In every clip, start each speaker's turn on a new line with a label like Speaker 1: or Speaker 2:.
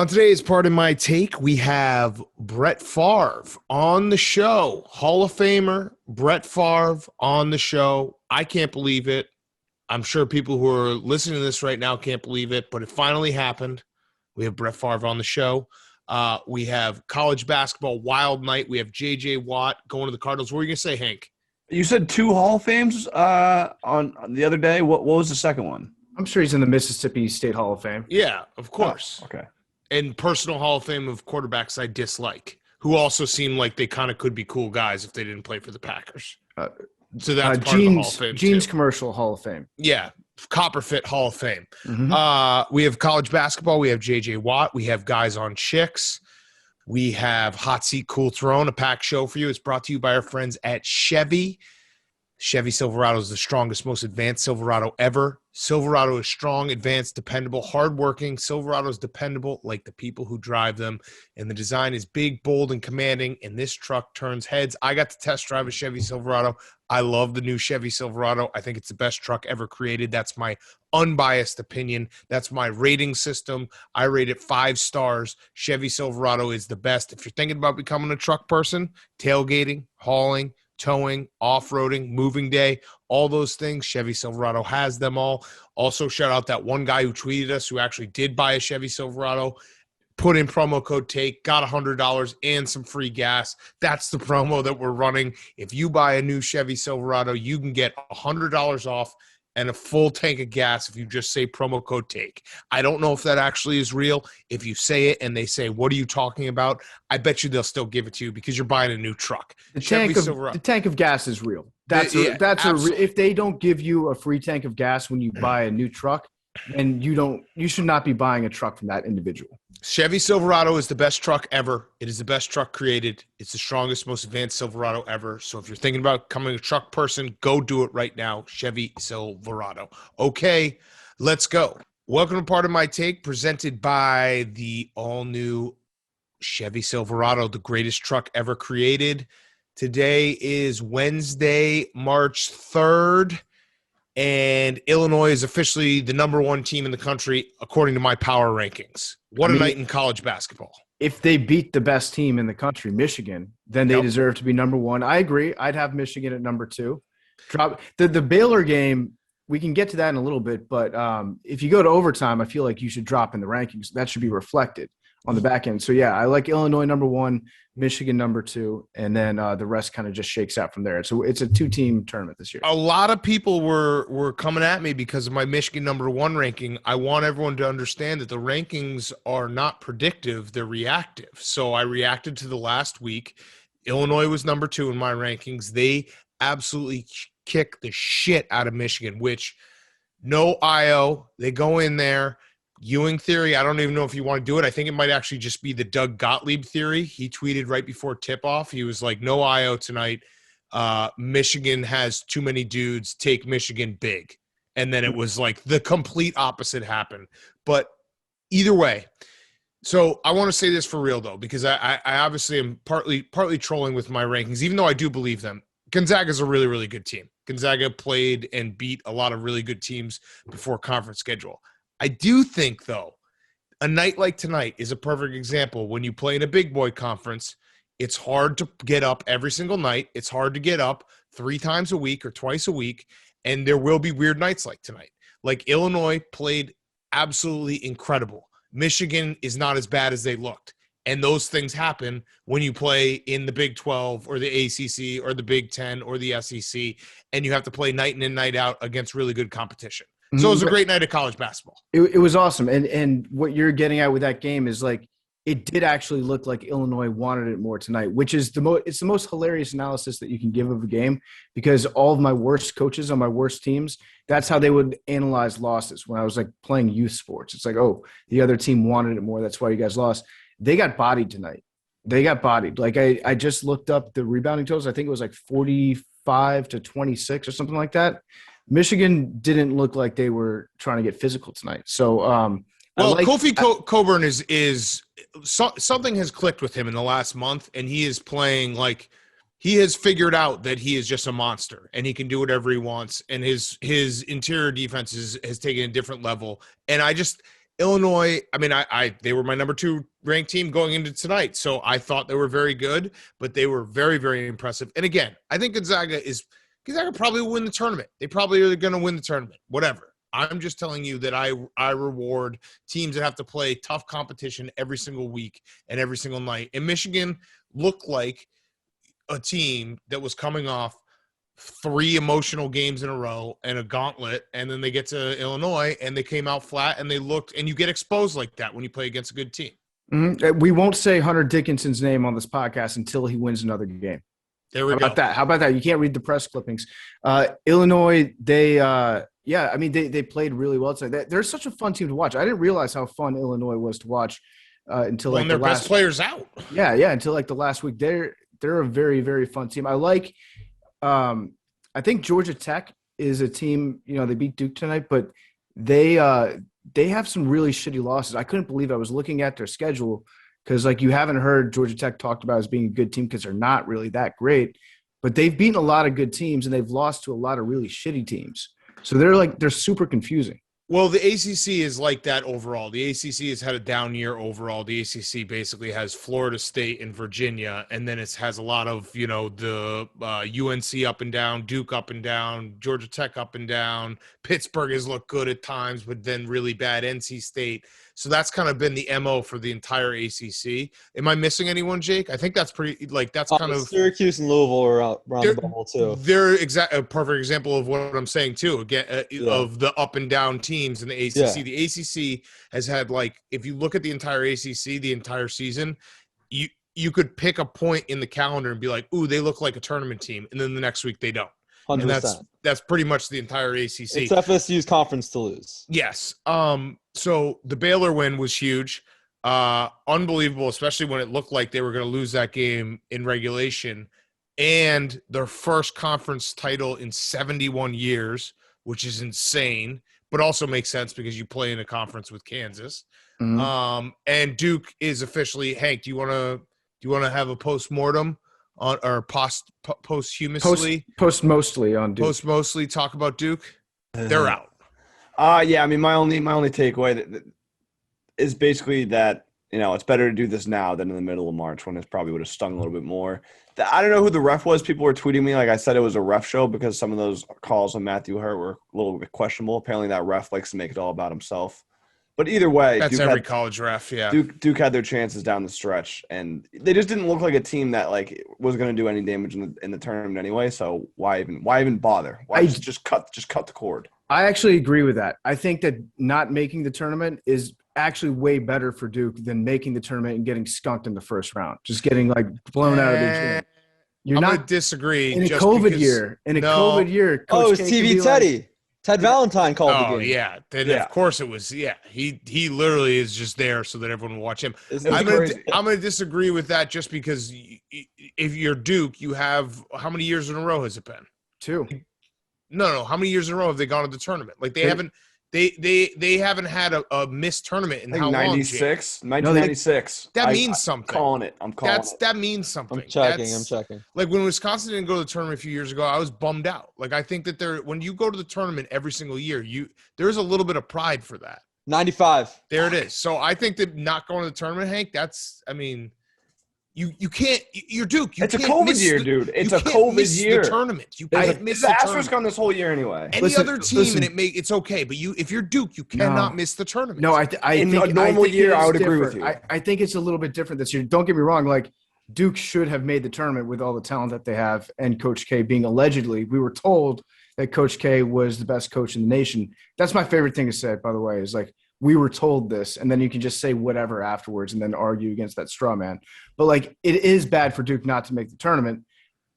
Speaker 1: On today's part of my take, we have Brett Favre on the show. Hall of Famer Brett Favre on the show. I can't believe it. I'm sure people who are listening to this right now can't believe it, but it finally happened. We have Brett Favre on the show. We have college basketball wild night. We have J.J. Watt going to the Cardinals. What were you going to say, Hank?
Speaker 2: You said 2 Hall of Fames on the other day. What was the second one?
Speaker 3: I'm sure he's in the Mississippi State Hall of Fame.
Speaker 1: Yeah, of course.
Speaker 2: Oh, okay.
Speaker 1: And personal Hall of Fame of quarterbacks I dislike, who also seem like they kind of could be cool guys if they didn't play for the Packers. So that's part of the Hall of Fame.
Speaker 3: Gene's
Speaker 1: too.
Speaker 3: Commercial Hall of Fame.
Speaker 1: Yeah, Copperfit Hall of Fame.
Speaker 3: Mm-hmm.
Speaker 1: We have college basketball. We have J.J. Watt. We have guys on Chicks. We have Hot Seat Cool Throne, a packed show for you. It's brought to you by our friends at Chevy. Chevy Silverado is the strongest, most advanced Silverado ever. Silverado is strong, advanced, dependable, hardworking. Silverado is dependable like the people who drive them. And the design is big, bold, and commanding. And this truck turns heads. I got to test drive a Chevy Silverado. I love the new Chevy Silverado. I think it's the best truck ever created. That's my unbiased opinion. That's my rating system. I rate it 5 stars. Chevy Silverado is the best. If you're thinking about becoming a truck person, tailgating, hauling, towing, off-roading, moving day, all those things, Chevy Silverado has them all. Also, shout out that one guy who tweeted us who actually did buy a Chevy Silverado, put in promo code TAKE, got $100 and some free gas. That's the promo that we're running. If you buy a new Chevy Silverado, you can get $100 off and a full tank of gas if you just say promo code TAKE. I don't know if that actually is real. If you say it and they say, what are you talking about? I bet you they'll still give it to you because you're buying a new truck.
Speaker 3: The tank of gas is real. If they don't give you a free tank of gas when you buy a new truck, then you should not be buying a truck from that individual.
Speaker 1: Chevy Silverado is the best truck ever. It is the best truck created. It's the strongest, most advanced Silverado ever. So if you're thinking about becoming a truck person, go do it right now. Chevy Silverado. Okay, let's go. Welcome to Part of My Take, presented by the all-new Chevy Silverado, the greatest truck ever created. Today is Wednesday, March 3rd. And Illinois is officially the number 1 team in the country, according to my power rankings. What a night in college basketball.
Speaker 3: If they beat the best team in the country, Michigan, then they deserve to be number 1. I agree. I'd have Michigan at number 2. Drop the Baylor game. We can get to that in a little bit, but if you go to overtime, I feel like you should drop in the rankings. That should be reflected on the back end. So, yeah, I like Illinois number 1, Michigan number 2, and then the rest kind of just shakes out from there. So it's a 2-team tournament this year.
Speaker 1: A lot of people were coming at me because of my Michigan number 1 ranking. I want everyone to understand that the rankings are not predictive. They're reactive. So I reacted to the last week. Illinois was number 2 in my rankings. They absolutely kicked the shit out of Michigan, which no IO. They go in there. Ewing theory, I don't even know if you want to do it. I think it might actually just be the Doug Gottlieb theory. He tweeted right before tip-off. He was like, no IO tonight. Michigan has too many dudes. Take Michigan big. And then it was like the complete opposite happened. But either way, so I want to say this for real, though, because I obviously am partly trolling with my rankings, even though I do believe them. Gonzaga is a really, really good team. Gonzaga played and beat a lot of really good teams before conference schedule. I do think, though, a night like tonight is a perfect example. When you play in a big boy conference, it's hard to get up every single night. It's hard to get up 3 times a week or twice a week, and there will be weird nights like tonight. Like Illinois played absolutely incredible. Michigan is not as bad as they looked, and those things happen when you play in the Big 12 or the ACC or the Big 10 or the SEC, and you have to play night in and night out against really good competition. So it was a great night of college basketball.
Speaker 3: It was awesome. And what you're getting at with that game is like it did actually look like Illinois wanted it more tonight, which is it's the most hilarious analysis that you can give of a game because all of my worst coaches on my worst teams, that's how they would analyze losses when I was like playing youth sports. It's like, oh, the other team wanted it more. That's why you guys lost. They got bodied tonight. They got bodied. Like I just looked up the rebounding totals. I think it was like 45 to 26 or something like that. Michigan didn't look like they were trying to get physical tonight. So,
Speaker 1: Kofi Cockburn is something has clicked with him in the last month, and he is playing like he has figured out that he is just a monster and he can do whatever he wants. And his interior defense has taken a different level. And Illinois, I mean, they were my number 2 ranked team going into tonight, so I thought they were very good, but they were very, very impressive. And again, I think Gonzaga probably will win the tournament. They probably are going to win the tournament, whatever. I'm just telling you that I reward teams that have to play tough competition every single week and every single night. And Michigan looked like a team that was coming off 3 emotional games in a row and a gauntlet, and then they get to Illinois and they came out flat and they looked, and you get exposed like that when you play against a good team.
Speaker 3: Mm-hmm. We won't say Hunter Dickinson's name on this podcast until he wins another game.
Speaker 1: There we go.
Speaker 3: How about that? You can't read the press clippings. Illinois, they played really well today. They're such a fun team to watch. I didn't realize how fun Illinois was to watch until
Speaker 1: when their best players out.
Speaker 3: Yeah, until like the last week. They're a very, very fun team. I think Georgia Tech is a team, they beat Duke tonight, but they have some really shitty losses. I couldn't believe I was looking at their schedule because, you haven't heard Georgia Tech talked about as being a good team because they're not really that great. But they've beaten a lot of good teams, and they've lost to a lot of really shitty teams. So they're super confusing.
Speaker 1: Well, the ACC is like that overall. The ACC has had a down year overall. The ACC basically has Florida State and Virginia, and then it has a lot of, the UNC up and down, Duke up and down, Georgia Tech up and down. Pittsburgh has looked good at times, but then really bad NC State. So that's kind of been the MO for the entire ACC. Am I missing anyone, Jake? I think that's pretty that's kind of
Speaker 4: Syracuse and Louisville are around the bubble too.
Speaker 1: They're a perfect example of what I'm saying too. Again, of the up and down teams in the ACC. Yeah. The ACC has had if you look at the entire ACC, the entire season, you could pick a point in the calendar and be like, "Ooh, they look like a tournament team," and then the next week they don't.
Speaker 4: 100%.
Speaker 1: And that's pretty much the entire ACC.
Speaker 4: It's FSU's conference to lose.
Speaker 1: Yes. So the Baylor win was huge. Unbelievable, especially when it looked like they were going to lose that game in regulation. And their first conference title in 71 years, which is insane, but also makes sense because you play in a conference with Kansas. Mm-hmm. And Duke is officially, Hank, do you want to have a postmortem on or posthumously
Speaker 3: on Duke?
Speaker 1: Postmostly talk about Duke? They're out.
Speaker 2: Yeah, I mean, my only takeaway that is basically that, it's better to do this now than in the middle of March when it probably would have stung a little bit more. I don't know who the ref was. People were tweeting me, like I said, it was a ref show because some of those calls on Matthew Hurt were a little bit questionable. Apparently that ref likes to make it all about himself. But either way,
Speaker 1: that's Duke every college ref, yeah.
Speaker 2: Duke had their chances down the stretch, and they just didn't look like a team that was going to do any damage in the tournament anyway. So why even bother? Why just cut the cord? I
Speaker 3: actually agree with that. I think that not making the tournament is actually way better for Duke than making the tournament and getting skunked in the first round. Just getting blown out of the game.
Speaker 1: I'm going to disagree.
Speaker 3: In a COVID year. COVID year.
Speaker 4: Coach it was TV Teddy. Ted Valentine called the game.
Speaker 1: Oh, yeah. Then, of course, it was. Yeah. He literally is just there so that everyone will watch him. I'm going to disagree with that just because if you're Duke, you have – how many years in a row has it been?
Speaker 3: 2.
Speaker 1: No. How many years in a row have they gone to the tournament? They haven't – They haven't had a missed tournament in how long?
Speaker 2: 1996.
Speaker 1: That means something.
Speaker 2: I'm calling it.
Speaker 1: That means something.
Speaker 4: I'm checking.
Speaker 1: When Wisconsin didn't go to the tournament a few years ago, I was bummed out. I think that when you go to the tournament every single year, there's a little bit of pride for that.
Speaker 4: 95.
Speaker 1: There it is. So I think that not going to the tournament, Hank, you can't. You're Duke.
Speaker 2: It's a COVID year, dude. It's a COVID year.
Speaker 1: The tournament. You
Speaker 2: can't miss the asterisk on this whole year anyway.
Speaker 1: Any other team, and it's okay. But if you're Duke, you cannot miss the tournament.
Speaker 3: No, I think
Speaker 2: a normal year, I would agree with you.
Speaker 3: I think it's a little bit different this year. Don't get me wrong. Duke should have made the tournament with all the talent that they have, and Coach K being allegedly. We were told that Coach K was the best coach in the nation. That's my favorite thing to say, by the way. Is we were told this, and then you can just say whatever afterwards and then argue against that straw man. But, it is bad for Duke not to make the tournament.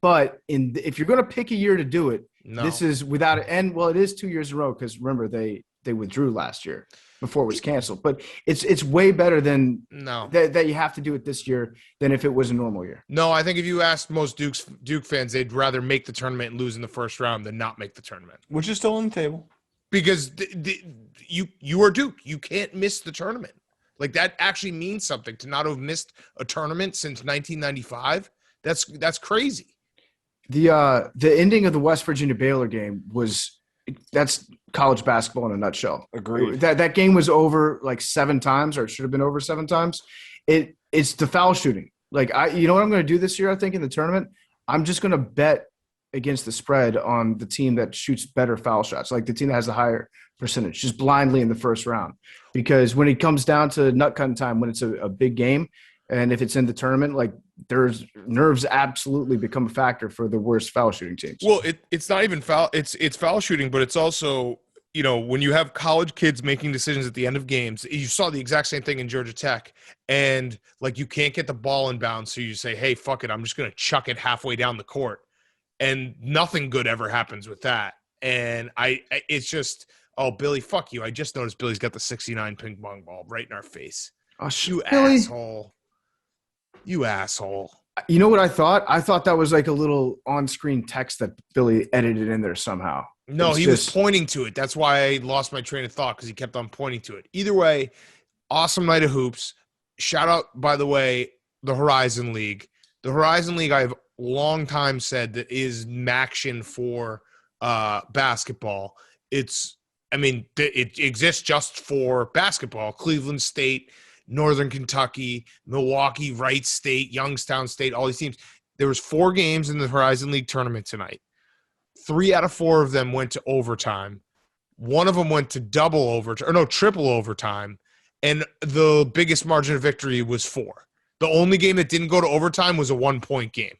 Speaker 3: But if you're going to pick a year to do it, this is without – and, well, it is 2 years in a row because, remember, they withdrew last year before it was canceled. But it's way better than that you have to do it this year than if it was a normal year.
Speaker 1: No, I think if you asked most Duke fans, they'd rather make the tournament and lose in the first round than not make the tournament.
Speaker 2: Which is still on the table.
Speaker 1: Because you are Duke. You can't miss the tournament. That actually means something to not have missed a tournament since 1995. That's crazy.
Speaker 3: The ending of the West Virginia Baylor game was that's college basketball in a nutshell.
Speaker 2: Agreed.
Speaker 3: That game was over like 7 times, or it should have been over 7 times. It's the foul shooting. Like you know what I'm going to do this year? I think in the tournament, I'm just going to bet against the spread on the team that shoots better foul shots, like the team that has the higher percentage, just blindly in the first round. Because when it comes down to nut cutting time, when it's a big game, and if it's in the tournament, like there's nerves absolutely become a factor for the worst foul shooting teams.
Speaker 1: Well, it's not even foul. It's foul shooting, but it's also, you know, when you have college kids making decisions at the end of games, you saw the exact same thing in Georgia Tech, and like you can't get the ball in bounds, so you say, hey, fuck it, I'm just going to chuck it halfway down the court, and nothing good ever happens with that. And it's just, oh, Billy, fuck you. I just noticed Billy's got the 69 ping pong ball right in our face.
Speaker 3: Oh,
Speaker 1: You
Speaker 3: Billy.
Speaker 1: asshole. You asshole.
Speaker 3: You know what I thought? I thought that was like a little on-screen text that Billy edited in there somehow.
Speaker 1: No,
Speaker 3: It's
Speaker 1: he was
Speaker 3: just-
Speaker 1: pointing to it. That's why I lost my train of thought, because he kept on pointing to it. Either way, awesome night of hoops. Shout out, by the way, the Horizon League. The Horizon League, I've long time said that is MACtion for basketball. It exists just for basketball. Cleveland State, Northern Kentucky, Milwaukee, Wright State, Youngstown State, all these teams. There was 4 games in the Horizon League tournament tonight. 3 out of 4 of them went to overtime. One of them went to triple overtime. And the biggest margin of victory was 4. The only game that didn't go to overtime was a 1-point game.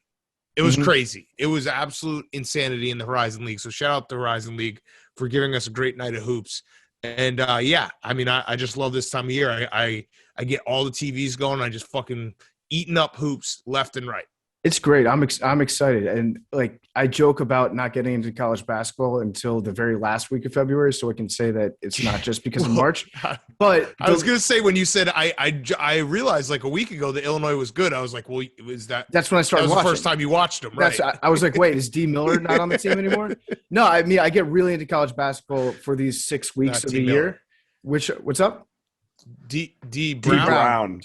Speaker 1: It was crazy. It was absolute insanity in the Horizon League. So shout out to the Horizon League for giving us a great night of hoops. And I just love this time of year. I get all the TVs going. I just fucking eating up hoops left and right.
Speaker 3: It's great. I'm excited. And like I joke about not getting into college basketball until the very last week of February, so I can say that it's not just because of March. But
Speaker 1: I was gonna say, when you said I realized like a week ago that Illinois was good, I was like, well,
Speaker 3: that's when I started watching.
Speaker 1: The first time you watched them, right?
Speaker 3: I was like, wait, is D Miller not on the team anymore? No, I mean I get really into college basketball for these 6 weeks
Speaker 1: Not
Speaker 3: of
Speaker 1: D.
Speaker 3: the
Speaker 1: Miller.
Speaker 3: year. What's up?
Speaker 1: D
Speaker 2: Brown.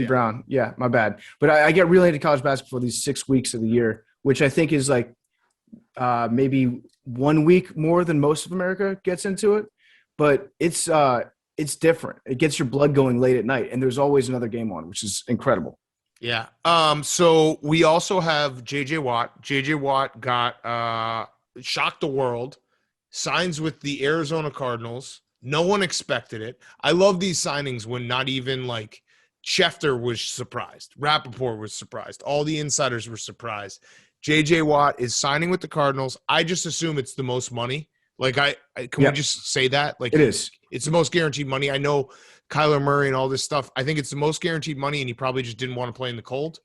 Speaker 3: Brown. Yeah, my bad. But I get really into college basketball these 6 weeks of the year, which I think is like maybe 1 week more than most of America gets into it. But it's different. It gets your blood going late at night, and there's always another game on, which is incredible.
Speaker 1: Yeah. So we also have JJ Watt. JJ Watt got shocked the world, signs with the Arizona Cardinals. No one expected it. I love these signings when not even like Schefter was surprised. Rappaport was surprised. All the insiders were surprised. JJ Watt is signing with the Cardinals. I just assume it's the most money. Like we just say that? Like
Speaker 3: It is.
Speaker 1: It's the most guaranteed money. I know Kyler Murray and all this stuff. I think it's the most guaranteed money, and he probably just didn't want to play in the cold.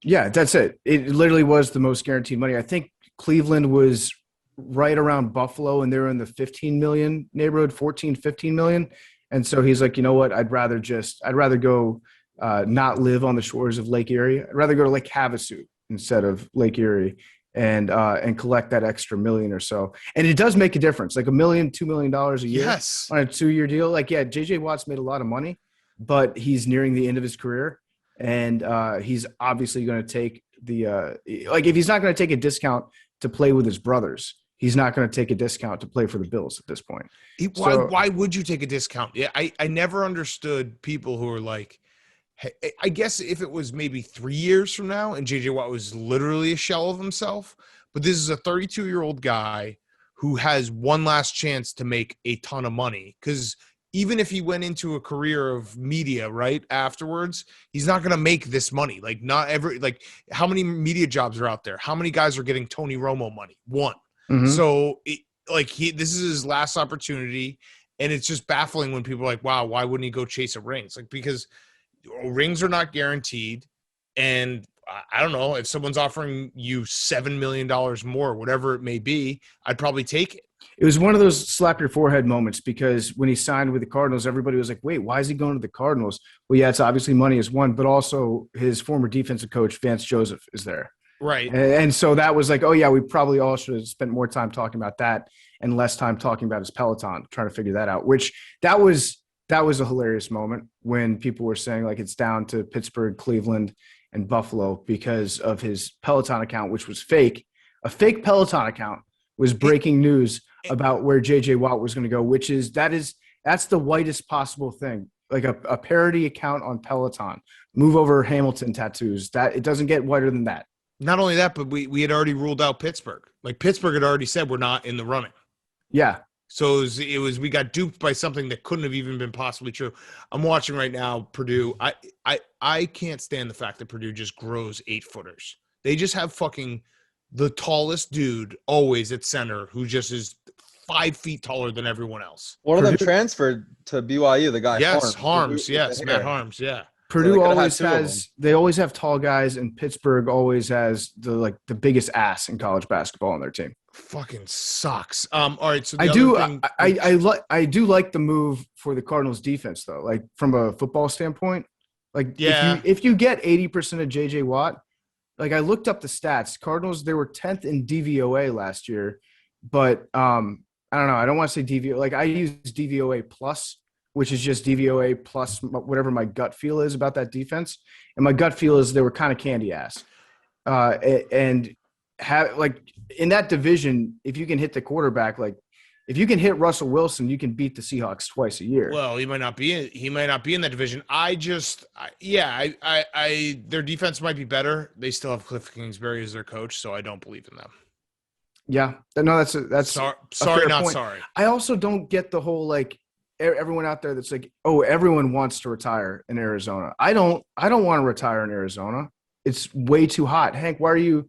Speaker 3: Yeah, that's it. It literally was the most guaranteed money. I think Cleveland was right around Buffalo, and they were in the 15 million neighborhood, 14, 15 million. And so he's like, you know what? I'd rather go not live on the shores of Lake Erie. I'd rather go to Lake Havasu instead of Lake Erie and collect that extra million or so. And it does make a difference, like $1 million, $2 million a year
Speaker 1: Yes.
Speaker 3: on a 2-year deal. Like, yeah, JJ Watt's made a lot of money, but he's nearing the end of his career. And he's obviously going to take if he's not going to take a discount to play with his brothers, he's not going to take a discount to play for the Bills at this point.
Speaker 1: Why would you take a discount? Yeah, I never understood people who are like, hey, I guess if it was maybe 3 years from now and JJ Watt was literally a shell of himself, but this is a 32-year-old guy who has one last chance to make a ton of money. Because even if he went into a career of media right afterwards, he's not going to make this money. Like how many media jobs are out there? How many guys are getting Tony Romo money? One.
Speaker 3: Mhm.
Speaker 1: So this is his last opportunity, and it's just baffling when people are like, wow, why wouldn't he go chase a ring? It's like, because rings are not guaranteed, and I don't know, if someone's offering you $7 million more, whatever it may be, I'd probably take it.
Speaker 3: It was one of those slap your forehead moments, because when he signed with the Cardinals, everybody was like, wait, why is he going to the Cardinals? Well, yeah, it's obviously money is one, but also his former defensive coach, Vance Joseph, is there.
Speaker 1: Right.
Speaker 3: And so that was like, oh, yeah, we probably all should have spent more time talking about that and less time talking about his Peloton, trying to figure that out, which that was a hilarious moment when people were saying like it's down to Pittsburgh, Cleveland, and Buffalo because of his Peloton account, which was fake. A fake Peloton account was breaking news about where JJ Watt was going to go, which is that's the whitest possible thing. Like a parody account on Peloton, move over Hamilton tattoos. That it doesn't get whiter than that.
Speaker 1: Not only that, but we had already ruled out Pittsburgh. Like Pittsburgh had already said we're not in the running.
Speaker 3: Yeah.
Speaker 1: So it was we got duped by something that couldn't have even been possibly true. I'm watching right now Purdue. I can't stand the fact that Purdue just grows 8-footers. They just have fucking the tallest dude always at center who just is 5 feet taller than everyone else.
Speaker 4: One of them transferred to BYU, the guy.
Speaker 1: Yes,
Speaker 4: Harms.
Speaker 1: Matt Harms, yeah.
Speaker 3: Purdue
Speaker 4: they
Speaker 3: always
Speaker 4: could've had 2 of
Speaker 3: has they always have tall guys, and Pittsburgh always has the biggest ass in college basketball on their team.
Speaker 1: Fucking sucks. All right, so
Speaker 3: I do like the move for the Cardinals defense though. Like from a football standpoint, like
Speaker 1: Yeah.
Speaker 3: if you get 80% of JJ Watt, like I looked up the stats. Cardinals, they were 10th in DVOA last year, but I don't know. I don't want to say DVOA. Like I use DVOA plus, which is just DVOA plus whatever my gut feel is about that defense. And my gut feel is they were kind of candy ass. And have like in that division, if you can hit the quarterback, like if you can hit Russell Wilson, you can beat the Seahawks twice a year.
Speaker 1: Well, he might not be in that division. Their defense might be better. They still have Cliff Kingsbury as their coach, so I don't believe in them.
Speaker 3: Yeah, no, that's
Speaker 1: sorry, not
Speaker 3: point.
Speaker 1: sorry.
Speaker 3: I also don't get the whole like everyone out there that's like, oh, everyone wants to retire in Arizona. I don't want to retire in Arizona. It's way too hot. Hank, why are you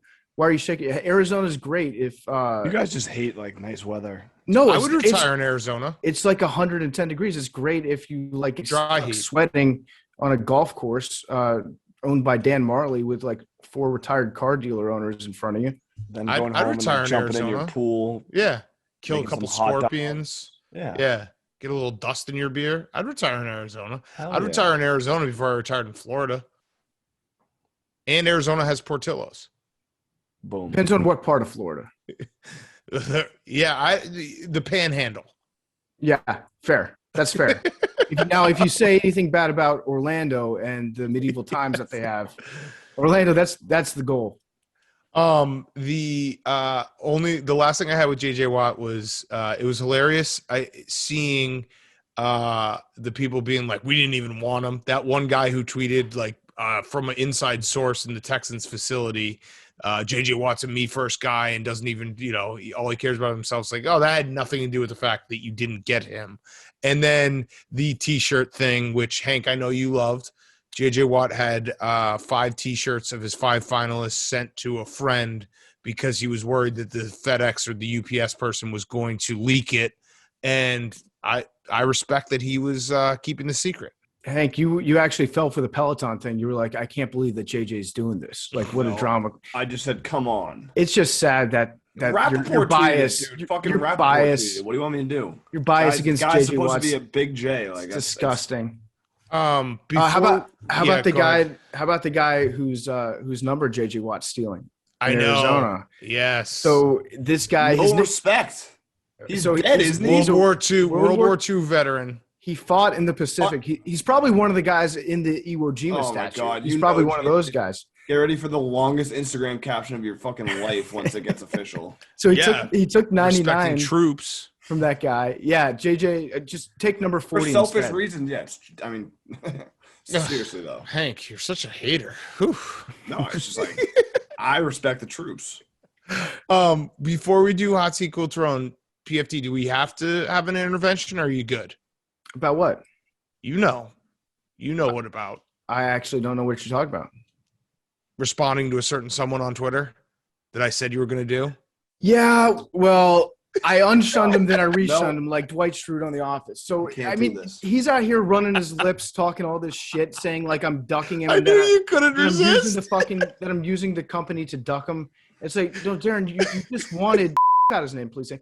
Speaker 3: shaking? Arizona's great if
Speaker 2: You guys just hate like nice weather.
Speaker 3: no,
Speaker 1: I would retire in Arizona.
Speaker 3: It's like 110 degrees. It's great if you like
Speaker 1: Dry heat.
Speaker 3: sweating on a golf course owned by Dan Marley with like 4 retired car dealer owners in front of you.
Speaker 2: Then
Speaker 1: I'd
Speaker 2: going home and
Speaker 1: retire
Speaker 2: then
Speaker 1: in
Speaker 2: jumping in your
Speaker 1: Arizona.
Speaker 2: pool.
Speaker 1: Yeah, kill a
Speaker 2: Making
Speaker 1: couple
Speaker 2: some hot dogs.
Speaker 1: scorpions.
Speaker 2: Yeah.
Speaker 1: Yeah, get a little dust in your beer. I'd retire in Arizona.
Speaker 2: Hell
Speaker 1: I'd
Speaker 2: yeah.
Speaker 1: retire in Arizona before I retired in Florida. And Arizona has Portillo's.
Speaker 2: Boom.
Speaker 3: Depends on what part of Florida.
Speaker 1: Yeah, the Panhandle.
Speaker 3: Yeah, fair. That's fair. If you say anything bad about Orlando and the medieval times that they have, Orlando, that's the goal.
Speaker 1: The last thing I had with JJ Watt was it was hilarious. Seeing the people being like, we didn't even want him. That one guy who tweeted like from an inside source in the Texans facility, JJ Watt's a me first guy and doesn't even, all he cares about himself is like, oh, that had nothing to do with the fact that you didn't get him. And then the T-shirt thing, which Hank, I know you loved. JJ Watt had 5 T-shirts of his 5 finalists sent to a friend because he was worried that the FedEx or the UPS person was going to leak it. And I respect that he was keeping the secret.
Speaker 3: Hank, you actually fell for the Peloton thing. You were like, I can't believe that JJ's doing this. Like, what a drama.
Speaker 2: I just said, come on.
Speaker 3: It's just sad that you're biased.
Speaker 2: Tweeted, dude. Fucking
Speaker 3: you're
Speaker 2: Rappaport
Speaker 3: biased.
Speaker 2: tweeted. What do you want me to do?
Speaker 3: You're biased against
Speaker 2: guy's
Speaker 3: JJ
Speaker 2: supposed
Speaker 3: Watts.
Speaker 2: to be a big J. Like
Speaker 3: It's
Speaker 2: that's
Speaker 3: disgusting.
Speaker 1: How
Speaker 3: How about the guy whose number JJ Watt's stealing?
Speaker 1: I
Speaker 3: in
Speaker 1: know.
Speaker 3: Arizona.
Speaker 1: Yes.
Speaker 3: So this guy,
Speaker 2: no respect. He's dead, isn't he?
Speaker 1: World War II veteran.
Speaker 3: He fought in the Pacific. He's probably one of the guys in the Iwo Jima
Speaker 2: Oh my
Speaker 3: statue.
Speaker 2: God,
Speaker 3: He's
Speaker 2: you
Speaker 3: probably
Speaker 2: know
Speaker 3: one of those guys.
Speaker 2: Get ready for the longest Instagram caption of your fucking life once it gets official.
Speaker 3: So he took 99
Speaker 1: Respecting troops
Speaker 3: from that guy. Yeah, JJ, just take number 40
Speaker 2: For selfish
Speaker 3: instead.
Speaker 2: reasons, yes. I mean, seriously though.
Speaker 1: Hank, you're such a hater. Whew.
Speaker 2: No, it's just like I respect the troops.
Speaker 1: Before we do hot seat cool throne PFT, do we have to have an intervention or are you good?
Speaker 3: About what?
Speaker 1: You know what about
Speaker 3: I actually don't know what you're talking about.
Speaker 1: responding to a certain someone on Twitter that I said you were going to do?
Speaker 3: Yeah, well, I unshunned him, then I reshunned him like Dwight Schrute on The Office. So,
Speaker 2: Can't
Speaker 3: I
Speaker 2: do
Speaker 3: mean,
Speaker 2: this.
Speaker 3: he's out here running his lips, talking all this shit, saying like I'm ducking him.
Speaker 1: I
Speaker 3: and
Speaker 1: knew
Speaker 3: that
Speaker 1: you couldn't resist.
Speaker 3: that I'm using the company to duck him. It's like, no, Darren, you just wanted out his name, please. You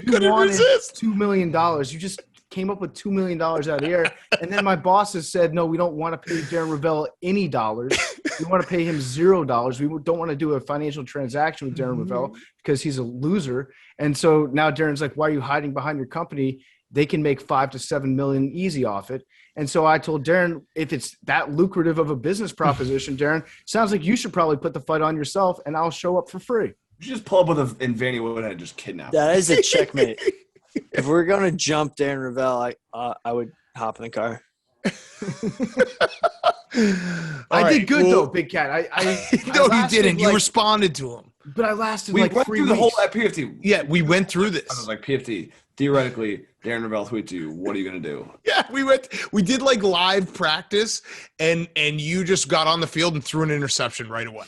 Speaker 1: couldn't
Speaker 3: wanted
Speaker 1: resist.
Speaker 3: $2 million. You just came up with $2 million out of the air. And then my bosses said, no, we don't want to pay Darren Rovell any dollars. We want to pay him $0. We don't want to do a financial transaction with Darren Rovell because he's a loser. And so now Darren's like, why are you hiding behind your company? They can make $5 to $7 million easy off it. And so I told Darren, if it's that lucrative of a business proposition, Darren, sounds like you should probably put the fight on yourself and I'll show up for free.
Speaker 2: You should just pull up with and Vanny Woodhead and just kidnap him.
Speaker 5: That is a checkmate. If we're gonna jump Darren Rovell, I would hop in the car.
Speaker 3: I did good though, Big Cat.
Speaker 1: No, you didn't. You responded to him.
Speaker 3: But I lasted
Speaker 2: We
Speaker 3: like
Speaker 2: went
Speaker 3: 3
Speaker 2: through
Speaker 3: weeks.
Speaker 2: the whole at PFT.
Speaker 1: Yeah, we went through
Speaker 2: I was
Speaker 1: this.
Speaker 2: like, PFT, theoretically, Darren Rovell tweets you. What are you going to do?
Speaker 1: Yeah, we did like live practice, and you just got on the field and threw an interception right away.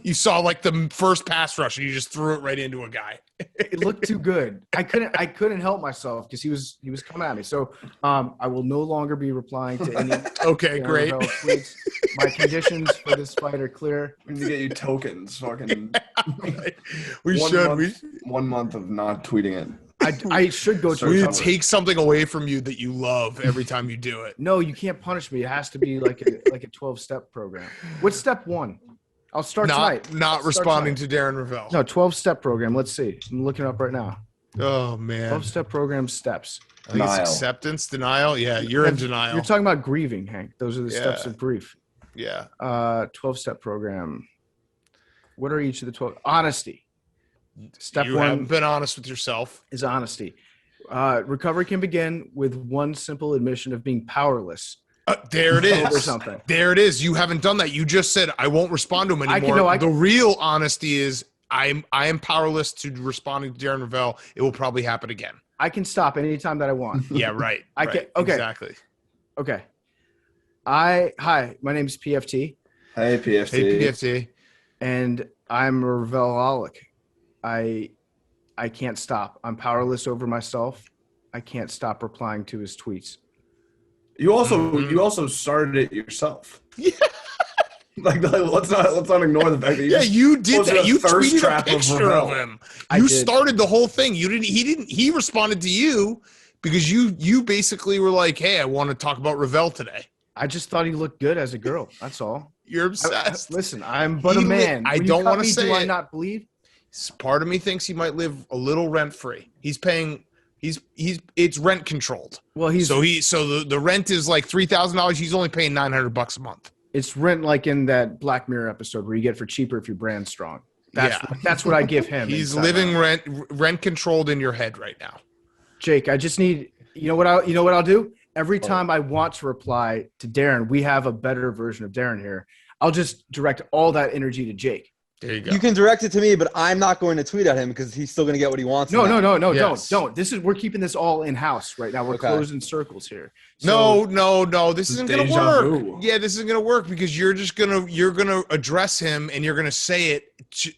Speaker 1: You saw like the first pass rush, and you just threw it right into a guy.
Speaker 3: It looked too good. I couldn't help myself because he was coming at me. So I will no longer be replying to any
Speaker 1: Okay,
Speaker 3: Darren
Speaker 1: great.
Speaker 3: Rovell tweets. My conditions for this fight are clear.
Speaker 2: We need to get you tokens. Fucking
Speaker 1: We
Speaker 2: one
Speaker 1: should.
Speaker 2: month, 1 month of not tweeting it.
Speaker 3: I should go
Speaker 2: Sorry,
Speaker 1: We
Speaker 3: to
Speaker 1: would take something away from you that you love every time you do it.
Speaker 3: No, you can't punish me. It has to be like a 12-step program. What's step 1? I'll start tonight.
Speaker 1: Not responding to Darren Rovell.
Speaker 3: No, 12-step program. Let's see. I'm looking it up right now.
Speaker 1: Oh man.
Speaker 3: 12-step program steps.
Speaker 1: I think it's
Speaker 2: Denial.
Speaker 1: acceptance, denial. Yeah, you're in denial.
Speaker 3: You're talking about grieving, Hank. Those are the steps
Speaker 1: Yeah.
Speaker 3: of grief.
Speaker 1: Yeah.
Speaker 3: 12-step program. What are each of the 12? Honesty. Step
Speaker 1: you
Speaker 3: 1
Speaker 1: haven't been honest with yourself.
Speaker 3: is honesty. Recovery can begin with one simple admission of being powerless
Speaker 1: There it
Speaker 3: over
Speaker 1: is.
Speaker 3: something.
Speaker 1: There it is. You haven't done that. You just said I won't respond to him anymore. The real honesty is I am powerless to responding to Darren Rovell. It will probably happen again.
Speaker 3: I can stop anytime that I want.
Speaker 1: Yeah, right.
Speaker 3: I
Speaker 1: right.
Speaker 3: can. Okay.
Speaker 1: Exactly.
Speaker 3: Okay. Hi, my name is PFT,
Speaker 2: Hey, PFT.
Speaker 1: Hey, PFT.
Speaker 3: and I'm a Rovellaholic. I can't stop. I'm powerless over myself. I can't stop replying to his tweets.
Speaker 2: You also started it yourself.
Speaker 1: Yeah.
Speaker 2: Like let's not ignore the fact that
Speaker 1: Yeah, you did
Speaker 2: posted
Speaker 1: that.
Speaker 2: a
Speaker 1: You
Speaker 2: thirst
Speaker 1: tweeted
Speaker 2: trap
Speaker 1: a
Speaker 2: of
Speaker 1: picture of
Speaker 2: Rovell.
Speaker 1: him.
Speaker 3: I
Speaker 1: You
Speaker 3: did.
Speaker 1: started the whole thing. He responded to you because you basically were like, "Hey, I want to talk about Rovell today."
Speaker 3: I just thought he looked good as a girl. That's all.
Speaker 1: You're obsessed.
Speaker 3: Listen, I'm but
Speaker 1: He
Speaker 3: a man.
Speaker 1: I
Speaker 3: When you
Speaker 1: don't
Speaker 3: cut
Speaker 1: wanna
Speaker 3: me,
Speaker 1: say
Speaker 3: do I
Speaker 1: it.
Speaker 3: not bleed?
Speaker 1: Part of me thinks he might live a little rent free. He's paying. It's rent controlled.
Speaker 3: Well,
Speaker 1: So the rent is like $3,000. He's only paying $900 a month.
Speaker 3: it's rent like in that Black Mirror episode where you get for cheaper if your brand's strong. That's what I give him.
Speaker 1: He's
Speaker 3: inside
Speaker 1: living
Speaker 3: out.
Speaker 1: rent controlled in your head right now.
Speaker 3: Jake, I just need you know what I'll do? Every time I want to reply to Darren, we have a better version of Darren here. I'll just direct all that energy to Jake.
Speaker 1: There you go.
Speaker 4: You can direct it to me, but I'm not going to tweet at him because he's still going to get what he wants.
Speaker 3: No,
Speaker 1: Yes.
Speaker 3: don't. We're keeping this all in house right now. We're
Speaker 4: Okay.
Speaker 3: closing circles here.
Speaker 1: No. This isn't gonna
Speaker 2: Deja
Speaker 1: work.
Speaker 2: vu.
Speaker 1: Yeah, this isn't gonna work because you're gonna address him and you're gonna say it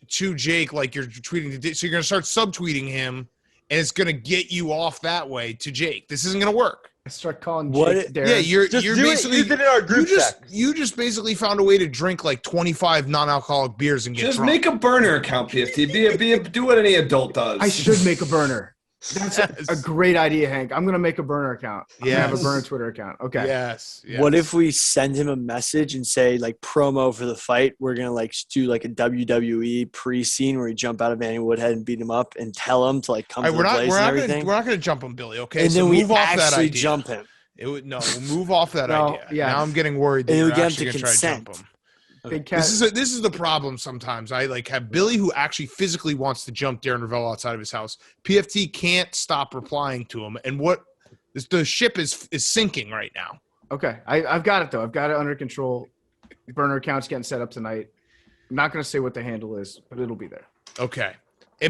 Speaker 1: to Jake like you're tweeting to. So you're gonna start subtweeting him, and it's gonna get you off that way to Jake. This isn't gonna work.
Speaker 3: I start calling
Speaker 5: What
Speaker 3: Jake
Speaker 5: it-
Speaker 3: Darren.
Speaker 1: Yeah, you're
Speaker 4: Just
Speaker 1: you're
Speaker 4: do it.
Speaker 1: basically
Speaker 4: You did it in our group text.
Speaker 1: you just basically found a way to drink like 25 non-alcoholic beers and get
Speaker 2: Just
Speaker 1: drunk.
Speaker 2: make a burner account, PFT. Do what any adult does.
Speaker 3: I should make a burner. That's
Speaker 1: Yes.
Speaker 3: a great idea, Hank. I'm gonna make a burner account. I'm gonna have a
Speaker 1: Yes.
Speaker 3: burner Twitter account. Okay.
Speaker 1: Yes.
Speaker 5: What if we send him a message and say like promo for the fight? We're gonna like do like a WWE pre-scene where we jump out of Vanny Woodhead and beat him up and tell him to like come to the place and everything.
Speaker 1: We're not gonna jump him, Billy. Okay,
Speaker 5: and
Speaker 1: so
Speaker 5: then we
Speaker 1: move off that
Speaker 5: actually
Speaker 1: idea.
Speaker 5: jump him.
Speaker 1: We'll move off that
Speaker 3: No,
Speaker 1: idea.
Speaker 3: yeah.
Speaker 1: Now I'm getting worried that
Speaker 5: And
Speaker 1: you're
Speaker 5: we get him
Speaker 1: actually
Speaker 5: to
Speaker 1: gonna try to jump
Speaker 5: consent.
Speaker 1: him.
Speaker 3: Big Cat.
Speaker 1: This is the problem sometimes. I like have Billy who actually physically wants to jump Darren Rovell outside of his house. PFT can't stop replying to him, and the ship is sinking right now.
Speaker 3: Okay, I've got it though. I've got it under control. Burner account's getting set up tonight. I'm not going to say what the handle is, but it'll be there.
Speaker 1: Okay,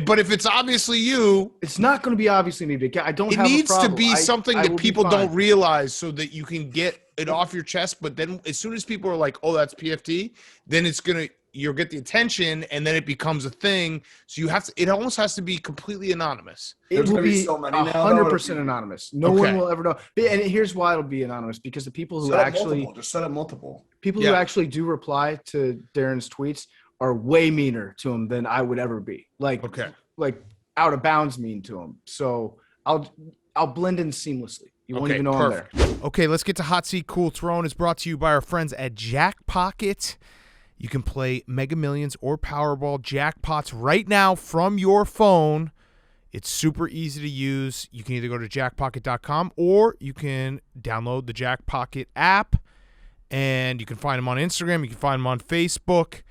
Speaker 1: but if it's obviously you,
Speaker 3: It's not going to be obviously me, Big Cat. I don't
Speaker 1: it
Speaker 3: have
Speaker 1: needs
Speaker 3: a
Speaker 1: to
Speaker 3: problem.
Speaker 1: be something
Speaker 3: I will
Speaker 1: that
Speaker 3: be
Speaker 1: people
Speaker 3: fine.
Speaker 1: don't realize, so that you can get it off your chest. But then, as soon as people are like, "Oh, that's PFT," then you'll get the attention, and then it becomes a thing. So it almost has to be completely anonymous.
Speaker 3: It
Speaker 2: There's
Speaker 3: will
Speaker 2: gonna be
Speaker 3: be
Speaker 2: so many now, though,
Speaker 3: 100%
Speaker 2: it'll be-
Speaker 3: anonymous. No
Speaker 1: Okay.
Speaker 3: one will ever know. And here's why it'll be anonymous, because the people who
Speaker 2: Set up
Speaker 3: actually
Speaker 2: multiple. Just set up multiple.
Speaker 3: people
Speaker 1: Yeah.
Speaker 3: who actually do reply to Darren's tweets are way meaner to him than I would ever be. Like out of bounds mean to him. So I'll blend in seamlessly. You won't even know I'm there.
Speaker 1: Okay, let's get to Hot Seat Cool Throne. It's brought to you by our friends at Jackpocket. You can play Mega Millions or Powerball jackpots right now from your phone. It's super easy to use. You can either go to jackpocket.com or you can download the Jackpocket app, and you can find them on Instagram. You can find them on Facebook.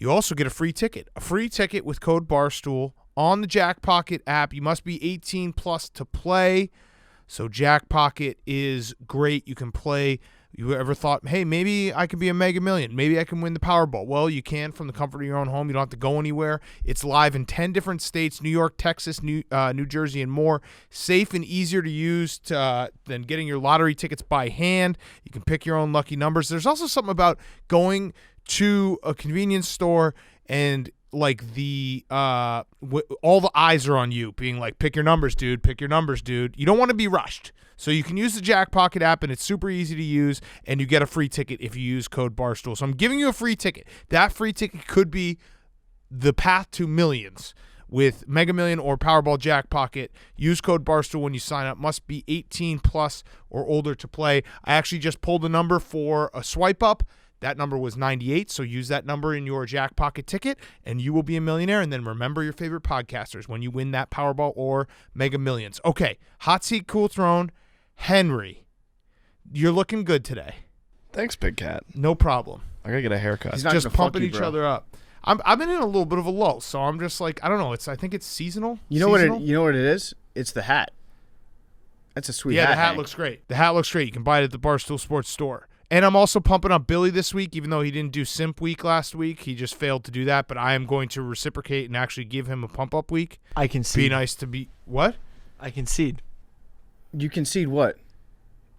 Speaker 1: you also get a free ticket with code Barstool on the Jackpocket app. You must be 18 plus to play. So Jackpocket is great. You can play. You ever thought, hey, maybe I could be a Mega Million. Maybe I can win the Powerball. Well, you can from the comfort of your own home. You don't have to go anywhere. It's live in 10 different states, New York, Texas, New Jersey, and more. Safe and easier to use than getting your lottery tickets by hand. You can pick your own lucky numbers. There's also something about going to a convenience store and like the all the eyes are on you, being like, pick your numbers, dude. Pick your numbers, dude. You don't want to be rushed. So you can use the Jackpocket app, and it's super easy to use, and you get a free ticket if you use code Barstool. So I'm giving you a free ticket. That free ticket could be the path to millions with Mega Million or Powerball Jackpocket. Use code Barstool when you sign up. Must be 18 plus or older to play. I actually just pulled the number for a swipe up. That number was 98, so use that number in your Jackpocket ticket, and you will be a millionaire. And then remember your favorite podcasters when you win that Powerball or Mega Millions. Okay, hot seat, cool throne. Henry, you're looking good today.
Speaker 2: Thanks, Big Cat.
Speaker 1: No problem.
Speaker 2: I gotta get a haircut.
Speaker 3: He's not
Speaker 1: Just
Speaker 3: gonna fuck
Speaker 1: pumping
Speaker 3: you,
Speaker 1: each
Speaker 3: bro.
Speaker 1: other up. I've been in a little bit of a lull, so I'm just like, I don't know. I think it's seasonal.
Speaker 3: You know
Speaker 1: Seasonal?
Speaker 3: what it is? It's the hat. That's a sweet
Speaker 1: Yeah,
Speaker 3: hat.
Speaker 1: the hat
Speaker 3: Hank.
Speaker 1: looks great. The hat looks great. You can buy it at the Barstool Sports store. And I'm also pumping up Billy this week, even though he didn't do Simp Week last week. He just failed to do that, but I am going to reciprocate and actually give him a pump-up week.
Speaker 5: I concede.
Speaker 1: Be nice to be – what?
Speaker 5: I concede.
Speaker 3: You concede what?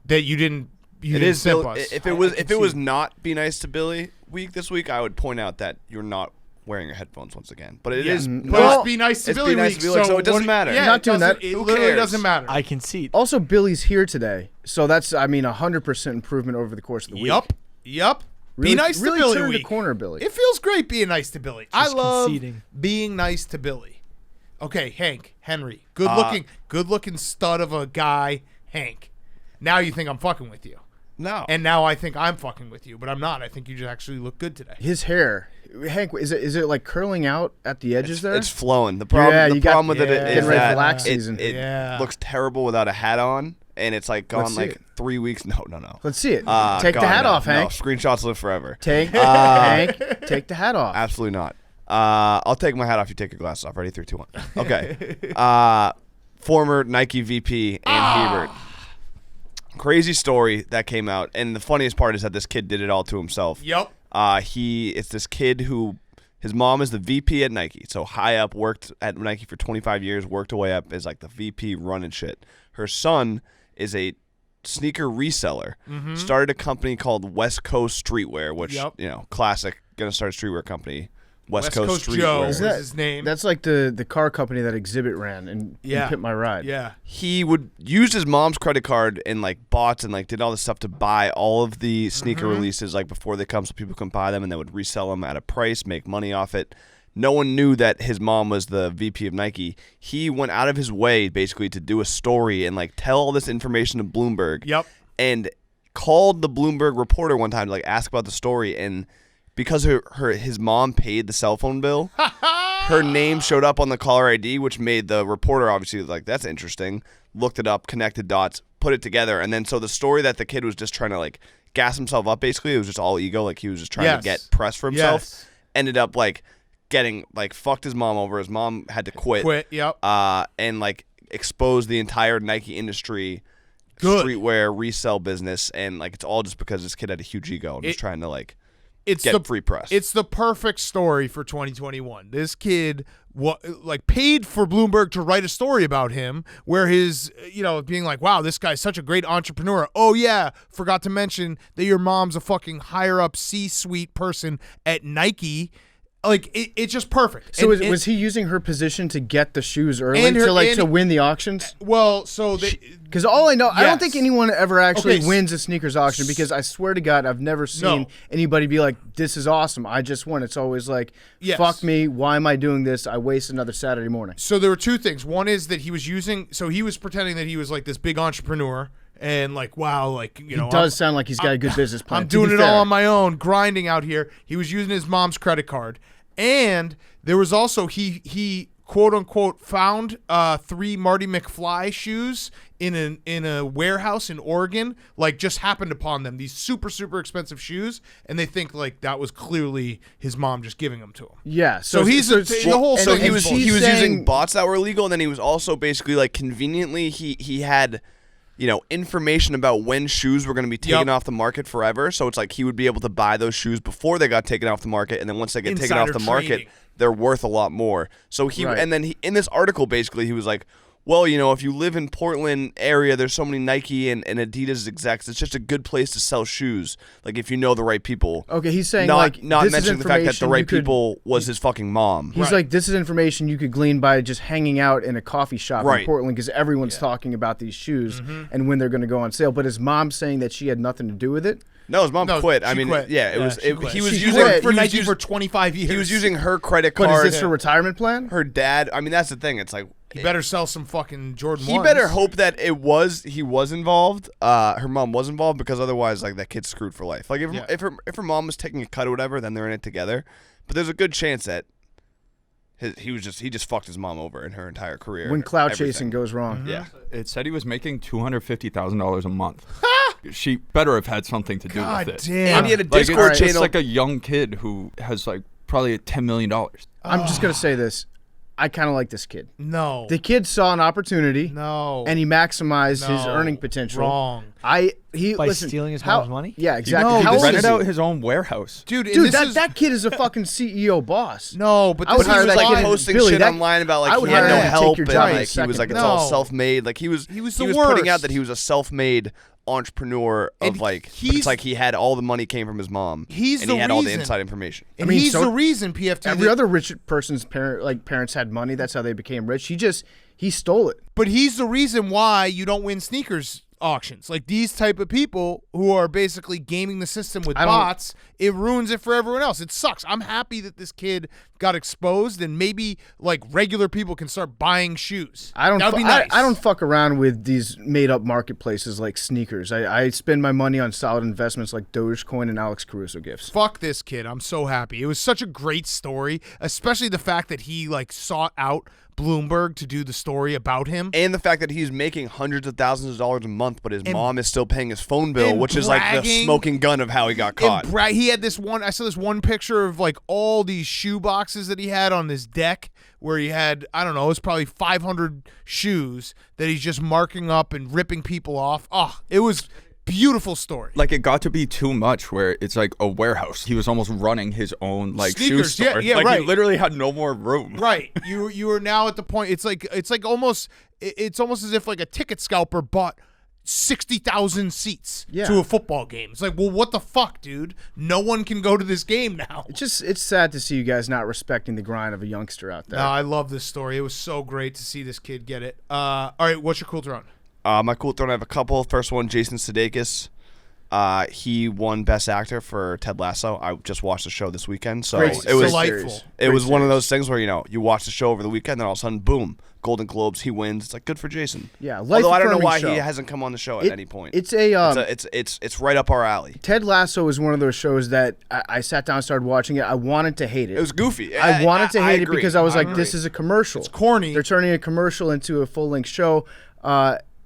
Speaker 1: That you didn't
Speaker 2: It is
Speaker 1: simp
Speaker 2: Bill,
Speaker 1: us.
Speaker 2: if it was not Be Nice to Billy week this week, I would point out that you're not wearing your headphones once again. But it is
Speaker 1: But
Speaker 3: Well,
Speaker 1: it's Be Nice to
Speaker 2: it's
Speaker 1: Billy
Speaker 2: Be Nice
Speaker 1: week,
Speaker 2: to Billy, so it doesn't
Speaker 1: what-
Speaker 2: matter.
Speaker 1: Yeah,
Speaker 3: You're not
Speaker 1: it
Speaker 3: doing
Speaker 1: doesn't-
Speaker 3: that.
Speaker 1: It
Speaker 2: Who
Speaker 1: literally
Speaker 2: cares?
Speaker 1: doesn't matter.
Speaker 5: I concede.
Speaker 3: Also, Billy's here today, so that's 100% improvement over the course of the week.
Speaker 1: Yup.
Speaker 3: Really,
Speaker 1: Be nice
Speaker 3: really
Speaker 1: to Billy
Speaker 3: turned
Speaker 1: week.
Speaker 3: the corner, Billy.
Speaker 1: It feels great being nice to Billy. I
Speaker 5: Just
Speaker 1: love
Speaker 5: conceding.
Speaker 1: being nice to Billy. Okay, Henry, good looking stud of a guy, Hank. Now you think I'm fucking with you.
Speaker 2: no.
Speaker 1: And now I think I'm fucking with you, but I'm not. I think you just actually look good today.
Speaker 3: His hair, Hank, is it like curling out at the edges there?
Speaker 2: It's flowing. The problem,
Speaker 3: Yeah,
Speaker 2: the
Speaker 3: you got-
Speaker 2: problem with it
Speaker 1: yeah.
Speaker 2: is
Speaker 3: Getting ready for
Speaker 2: that
Speaker 3: lax
Speaker 2: it,
Speaker 3: season.
Speaker 2: it
Speaker 1: Yeah.
Speaker 2: looks terrible without a hat on, and it's like gone
Speaker 3: Let's see
Speaker 2: like
Speaker 3: it.
Speaker 2: 3 weeks. No.
Speaker 3: Let's see it.
Speaker 2: Ah,
Speaker 3: Take
Speaker 2: God,
Speaker 3: the hat
Speaker 2: no,
Speaker 3: off, Hank.
Speaker 2: No, screenshots live forever.
Speaker 3: Take Hank. Take the hat off.
Speaker 2: Absolutely not. I'll take my hat off. You take your glasses off. Ready? 3, 2, 1. Okay. Former Nike VP Ann Hebert. Crazy story that came out, and the funniest part is that this kid did it all to himself.
Speaker 1: Yep.
Speaker 2: It's this kid who his mom is the VP at Nike, so high up, worked at Nike for 25 years, worked her way up as like the VP running shit. Her son is a sneaker reseller. Started a company called West Coast Streetwear, which classic. Gonna start a streetwear company. West Coast
Speaker 1: Joe
Speaker 2: Streetwear.
Speaker 1: is his name.
Speaker 3: That's like the car company that Exhibit ran and Pimp My Ride.
Speaker 1: Yeah.
Speaker 2: He would use his mom's credit card and like bots and like did all this stuff to buy all of the sneaker releases like before they come so people can buy them, and they would resell them at a price, make money off it. No one knew that his mom was the VP of Nike. He went out of his way basically to do a story and like tell all this information to Bloomberg.
Speaker 1: Yep.
Speaker 2: And called the Bloomberg reporter one time to like ask about the story, and because his mom paid the cell phone bill, her name showed up on the caller ID, which made the reporter obviously like, that's interesting. Looked it up, connected dots, put it together, and then so the story that the kid was just trying to like gas himself up, basically, it was just all ego, like he was just trying to get press for himself. Ended up like getting like fucked his mom over. His mom had to quit.
Speaker 1: Yep.
Speaker 2: And like exposed the entire Nike industry.
Speaker 1: Good.
Speaker 2: Streetwear resell business, and like it's all just because this kid had a huge ego and was trying to like get free press.
Speaker 1: It's the perfect story for 2021. This kid paid for Bloomberg to write a story about him where his, being like, wow, this guy's such a great entrepreneur. Oh, yeah, forgot to mention that your mom's a fucking higher up C-suite person at Nike. Like, it's just perfect.
Speaker 3: So was he using her position to get the shoes early
Speaker 1: And her-
Speaker 3: to win the auctions?
Speaker 1: Well, so
Speaker 3: Because all I know, I don't think
Speaker 1: Yes.
Speaker 3: anyone ever actually
Speaker 1: Okay,
Speaker 3: wins a sneakers auction, because I swear to God, I've never seen anybody be like, this is awesome, I just won. It's always like,
Speaker 1: Yes.
Speaker 3: fuck me, why am I doing this? I waste another Saturday morning.
Speaker 1: So there were two things. One is that he was pretending that he was like this big entrepreneur and like, wow, like,
Speaker 3: It does sound like he's got a good business plan.
Speaker 1: I'm
Speaker 3: to be
Speaker 1: doing it
Speaker 3: fair.
Speaker 1: all on my own, grinding out here. He was using his mom's credit card. And there was also, he quote unquote found 3 Marty McFly shoes in a warehouse in Oregon, like just happened upon them, these super expensive shoes, and they think like that was clearly his mom just giving them to him.
Speaker 3: Yeah.
Speaker 1: So he's the whole.
Speaker 2: So he
Speaker 1: thing
Speaker 2: was
Speaker 1: is
Speaker 2: using bots that were illegal, and then he was also basically like conveniently he had, information about when shoes were going to be taken off the market forever. So it's like he would be able to buy those shoes before they got taken off the market, and then once they get taken off the market, they're worth a lot more. So and then in this article, basically, he was like, well, if you live in Portland area, there's so many Nike and Adidas execs. It's just a good place to sell shoes. Like if you know the right people.
Speaker 3: Okay, he's saying
Speaker 2: not
Speaker 3: this
Speaker 2: mentioning the fact that the right
Speaker 3: could,
Speaker 2: people was his fucking mom.
Speaker 3: He's like, this is information you could glean by just hanging out in a coffee shop in Portland because everyone's talking about these shoes and when they're going to go on sale. But his mom saying that she had nothing to do with it.
Speaker 2: No, his mom quit. I mean,
Speaker 1: quit.
Speaker 2: yeah, it was. He was
Speaker 1: She
Speaker 2: using
Speaker 1: worked for Nike for 25 years.
Speaker 2: He was using her credit card.
Speaker 3: But is this her retirement plan?
Speaker 2: Her dad. I mean, that's the thing. It's like
Speaker 1: he better sell some fucking Jordan.
Speaker 2: He better hope that he was involved. Her mom was involved, because otherwise, like, that kid's screwed for life. Like if her mom was taking a cut or whatever, then they're in it together. But there's a good chance that he just fucked his mom over in her entire career.
Speaker 3: When clout chasing goes wrong.
Speaker 2: Yeah.
Speaker 6: It said he was making $250,000 a month. She better have had something to do with it.
Speaker 1: Damn.
Speaker 2: And he had a Discord channel.
Speaker 6: It's like a young kid who has like probably $10 million.
Speaker 3: I'm just going to say this. I kind of like this kid.
Speaker 1: No.
Speaker 3: The kid saw an opportunity.
Speaker 1: No.
Speaker 3: And he maximized his earning potential.
Speaker 1: Wrong.
Speaker 7: By stealing his mom's money?
Speaker 3: Yeah, exactly.
Speaker 6: No,
Speaker 3: How
Speaker 6: he
Speaker 3: old
Speaker 6: rented
Speaker 3: is he?
Speaker 6: out his own warehouse.
Speaker 1: Dude,
Speaker 3: that kid is a fucking CEO boss.
Speaker 1: No, but
Speaker 3: I would
Speaker 1: this
Speaker 3: hire
Speaker 1: is
Speaker 3: that
Speaker 2: like
Speaker 3: kid.
Speaker 2: posting
Speaker 3: Billy,
Speaker 2: shit
Speaker 3: that-
Speaker 2: online about like
Speaker 3: I
Speaker 2: he
Speaker 3: would
Speaker 2: had
Speaker 3: hire
Speaker 2: no
Speaker 3: him to take
Speaker 2: help
Speaker 3: your
Speaker 2: and
Speaker 3: job in a
Speaker 2: like he was
Speaker 3: second.
Speaker 2: like it's all
Speaker 1: No.
Speaker 2: self-made. Like he was
Speaker 1: the
Speaker 2: putting out
Speaker 1: worst.
Speaker 2: that he was a self-made entrepreneur
Speaker 1: And
Speaker 2: but it's like he had all the money came from his mom. And he had all the inside information.
Speaker 1: And he's the reason PFT.
Speaker 3: Every other rich person's parents had money. That's how they became rich. He stole it.
Speaker 1: But he's the reason why you don't win sneakers auctions. Like these type of people who are basically gaming the system with bots, it ruins it for everyone else. It sucks. I'm happy that this kid got exposed and maybe like regular people can start buying shoes. That'd be nice.
Speaker 3: I don't fuck around with these made up marketplaces like sneakers. I spend my money on solid investments like Dogecoin and Alex Caruso gifts.
Speaker 1: Fuck this kid. I'm so happy. It was such a great story, especially the fact that he like sought out Bloomberg to do the story about him.
Speaker 2: And the fact that he's making hundreds of thousands of dollars a month, but his mom is still paying his phone bill, which is like the smoking gun of how he got caught.
Speaker 1: He had I saw this one picture of like all these shoe boxes that he had on his deck where he had, I don't know, it was probably 500 shoes that he's just marking up and ripping people off. Oh, it was beautiful story.
Speaker 6: Like it got to be too much where it's like a warehouse. He was almost running his own like
Speaker 1: Sneakers,
Speaker 6: shoe store.
Speaker 1: yeah,
Speaker 6: like
Speaker 1: right.
Speaker 6: He literally had no more room.
Speaker 1: Right. You are now at the point. It's almost as if like a ticket scalper bought 60,000 seats to a football game. It's like, well, what the fuck, dude? No one can go to this game now.
Speaker 3: It's sad to see you guys not respecting the grind of a youngster out there.
Speaker 1: No, I love this story. It was so great to see this kid get it. All right, what's your cool throne?
Speaker 2: My cool throne, I have a couple. First one, Jason Sudeikis. He won Best Actor for Ted Lasso. I just watched the show this weekend, so
Speaker 3: Great
Speaker 2: it was
Speaker 1: delightful.
Speaker 2: It was one of those things where you watch the show over the weekend, then all of a sudden, boom, Golden Globes, he wins. It's like good for Jason.
Speaker 3: Yeah,
Speaker 2: although I don't know
Speaker 3: life-affirming
Speaker 2: why
Speaker 3: show.
Speaker 2: he hasn't come on the show at any point.
Speaker 3: It's
Speaker 2: right up our alley.
Speaker 3: Ted Lasso is one of those shows that I sat down and started watching it. I wanted to hate it.
Speaker 2: It was goofy.
Speaker 3: I wanted to hate it
Speaker 2: agree.
Speaker 3: because I was
Speaker 2: I
Speaker 3: like,
Speaker 2: agree.
Speaker 3: this is a commercial.
Speaker 1: It's corny.
Speaker 3: They're turning a commercial into a full-length show,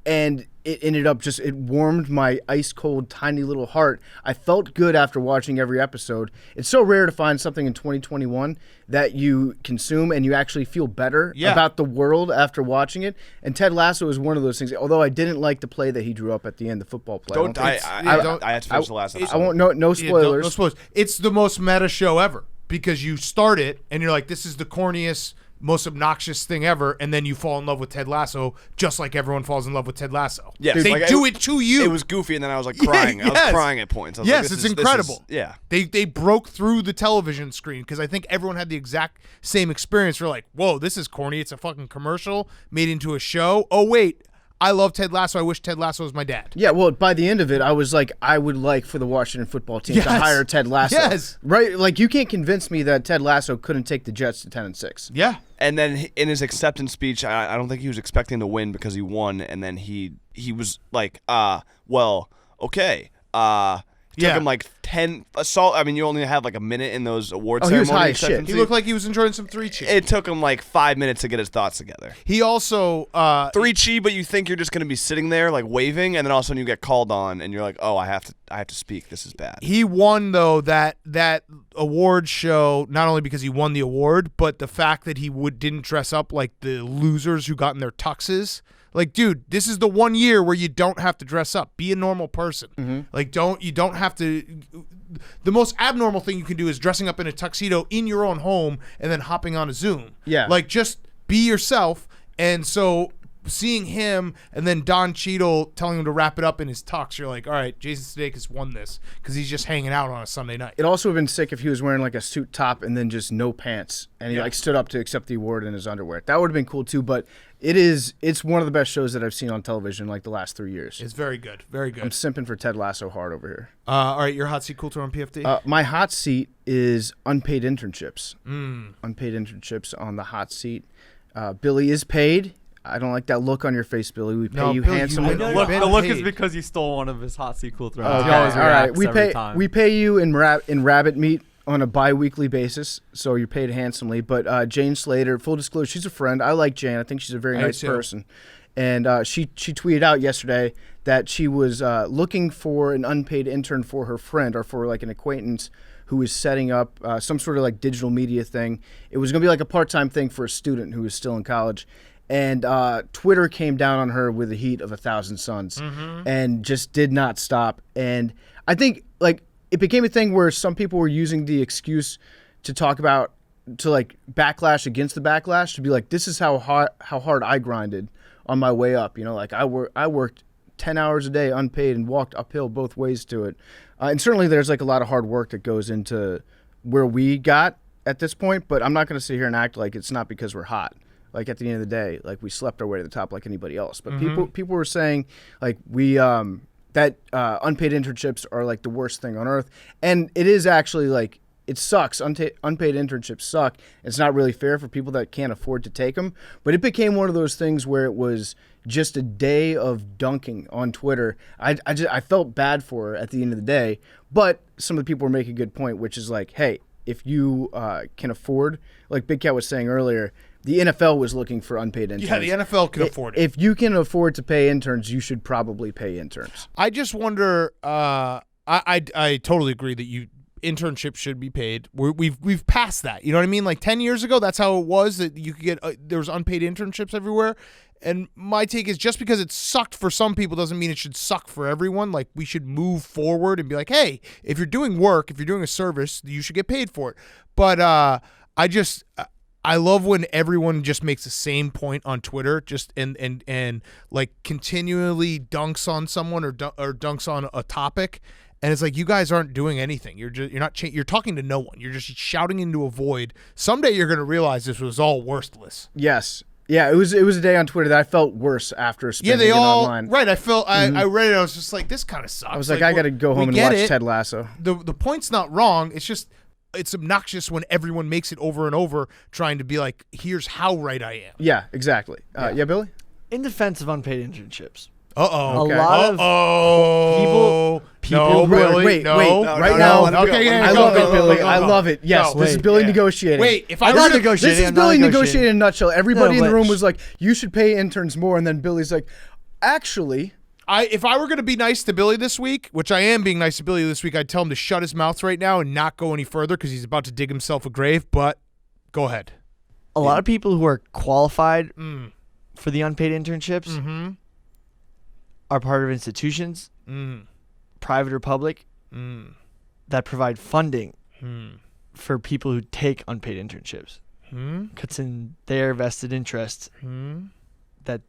Speaker 3: and it ended up it warmed my ice-cold, tiny little heart. I felt good after watching every episode. It's so rare to find something in 2021 that you consume and you actually feel better about the world after watching it. And Ted Lasso is one of those things. Although I didn't like the play that he drew up at the end, the football play.
Speaker 2: I had to finish the last episode.
Speaker 3: I won't. No spoilers.
Speaker 1: No spoilers. It's the most meta show ever because you start it and you're like, this is the corniest, most obnoxious thing ever, and then you fall in love with Ted Lasso just like everyone falls in love with Ted Lasso.
Speaker 2: Yes,
Speaker 1: they do it to you.
Speaker 2: It was goofy, and then I was like crying. I was crying at points. I was
Speaker 1: Yes,
Speaker 2: like,
Speaker 1: it's incredible.
Speaker 2: Yeah.
Speaker 1: They broke through the television screen because I think everyone had the exact same experience. We're like, whoa, this is corny. It's a fucking commercial made into a show. Oh, wait. I love Ted Lasso. I wish Ted Lasso was my dad.
Speaker 3: Yeah, well, by the end of it, I was like, I would like for the Washington football team to hire Ted Lasso.
Speaker 1: Yes.
Speaker 3: Right? Like, you can't convince me that Ted Lasso couldn't take the Jets to 10-6.
Speaker 1: Yeah.
Speaker 2: And then in his acceptance speech, I don't think he was expecting to win because he won. And then he was like, well, okay. Took him like 10 assault. I mean, you only have like a minute in those award ceremonies.
Speaker 3: He was high as shit.
Speaker 1: He looked like he was enjoying some 3-chi.
Speaker 2: It took him like 5 minutes to get his thoughts together.
Speaker 1: He also
Speaker 2: 3-chi, but you think you're just going to be sitting there like waving, and then all of a sudden you get called on, and you're like, oh, I have to speak. This is bad.
Speaker 1: He won though that award show not only because he won the award, but the fact that he didn't dress up like the losers who got in their tuxes. Like, dude, this is the 1 year where you don't have to dress up. Be a normal person.
Speaker 3: Mm-hmm.
Speaker 1: Like, you don't have to. The most abnormal thing you can do is dressing up in a tuxedo in your own home and then hopping on a Zoom.
Speaker 3: Yeah.
Speaker 1: Like, just be yourself. And so seeing him and then Don Cheadle telling him to wrap it up in his tux, you're like, all right, Jason Sudeikis won this because he's just hanging out on a Sunday night.
Speaker 3: It'd also have been sick if he was wearing like a suit top and then just no pants, and he like stood up to accept the award in his underwear. That would have been cool too. But it's one of the best shows that I've seen on television like the last 3 years.
Speaker 1: It's very good, very good.
Speaker 3: I'm simping for Ted Lasso hard over here.
Speaker 1: All right, your hot seat culture on PFT.
Speaker 3: My hot seat is unpaid internships. Unpaid internships on the hot seat. Billy is paid. I don't like that look on your face, Billy. We pay you
Speaker 1: Billy,
Speaker 3: handsomely.
Speaker 1: the
Speaker 8: look is because you stole one of his hot seat cool throws.
Speaker 3: Okay. All right. We pay you in rabbit meat on a bi-weekly basis, so you're paid handsomely. But Jane Slater, full disclosure, she's a friend. I like Jane. I think she's a very nice person. And she tweeted out yesterday that she was looking for an unpaid intern for her friend or for like an acquaintance who was setting up some sort of like digital media thing. It was going to be like a part-time thing for a student who was still in college. And Twitter came down on her with the heat of 1,000 suns and just did not stop. And I think like it became a thing where some people were using the excuse to talk about, to like backlash against the backlash, to be like, this is how hard I grinded on my way up. You know, like I worked 10 hours a day unpaid and walked uphill both ways to it. And certainly there's like a lot of hard work that goes into where we got at this point, but I'm not going to sit here and act like it's not because we're hot. Like at the end of the day, like we slept our way to the top like anybody else. But people were saying like we that unpaid internships are like the worst thing on earth, and it is actually like it sucks. Unpaid internships suck. It's not really fair for people that can't afford to take them. But it became one of those things where it was just a day of dunking on Twitter. I felt bad for her at the end of the day. But some of the people were making a good point, which is like, hey, if you can afford, like Big Cat was saying earlier, the NFL was looking for unpaid interns.
Speaker 1: Yeah, the NFL can afford it.
Speaker 3: If you can afford to pay interns, you should probably pay interns.
Speaker 1: I just wonder. I totally agree that internships should be paid. We've passed that. You know what I mean? Like 10 years ago, that's how it was. That you could get there was unpaid internships everywhere. And my take is just because it sucked for some people doesn't mean it should suck for everyone. Like we should move forward and be like, hey, if you're doing work, if you're doing a service, you should get paid for it. But I love when everyone just makes the same point on Twitter, just and like continually dunks on someone or dunks on a topic, and it's like you guys aren't doing anything. You're talking to no one. You're just shouting into a void. Someday you're going to realize this was all worthless.
Speaker 3: Yes. Yeah, it was a day on Twitter that I felt worse after spending it online.
Speaker 1: Right. I felt I read it. I was just like, this kind of sucks.
Speaker 3: I was like I got to go home and watch Ted Lasso.
Speaker 1: The point's not wrong. It's just. It's obnoxious when everyone makes it over and over, trying to be like, "Here's how right I am."
Speaker 3: Yeah, exactly. Yeah, Billy.
Speaker 5: In defense of unpaid internships,
Speaker 1: Uh-oh.
Speaker 5: Okay. A lot of people.
Speaker 1: No, Billy.
Speaker 3: Wait.
Speaker 1: No.
Speaker 3: Right now.
Speaker 1: Okay,
Speaker 3: I love it, Billy. I love it. Yes, this is Billy negotiating.
Speaker 1: Wait, if
Speaker 5: I'm not negotiating.
Speaker 3: This is Billy negotiating in a nutshell. Everybody in the room was like, "You should pay interns more," and then Billy's like, "Actually."
Speaker 1: If I were going to be nice to Billy this week, which I am being nice to Billy this week, I'd tell him to shut his mouth right now and not go any further because he's about to dig himself a grave, but go ahead.
Speaker 5: A lot of people who are qualified for the unpaid internships are part of institutions, private or public, that provide funding for people who take unpaid internships. It's in their vested interest that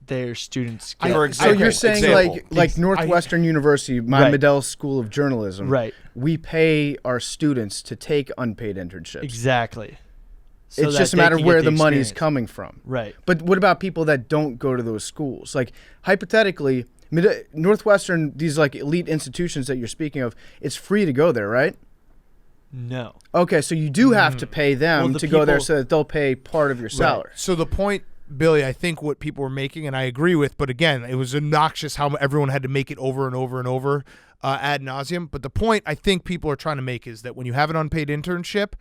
Speaker 5: their students get.
Speaker 3: So you're saying like Northwestern University, my Medill School of Journalism,
Speaker 5: right?
Speaker 3: We pay our students to take unpaid internships.
Speaker 5: Exactly.
Speaker 3: So it's just a matter of where the money is coming from.
Speaker 5: Right.
Speaker 3: But what about people that don't go to those schools? Like hypothetically, Northwestern, these like elite institutions that you're speaking of, it's free to go there, right?
Speaker 5: No.
Speaker 3: Okay, so you do have to pay them to go there so that they'll pay part of your salary.
Speaker 1: Right. So the point, Billy, I think what people were making, and I agree with, but again, it was obnoxious how everyone had to make it over and over and over. ad nauseum. But the point I think people are trying to make is that when you have an unpaid internship,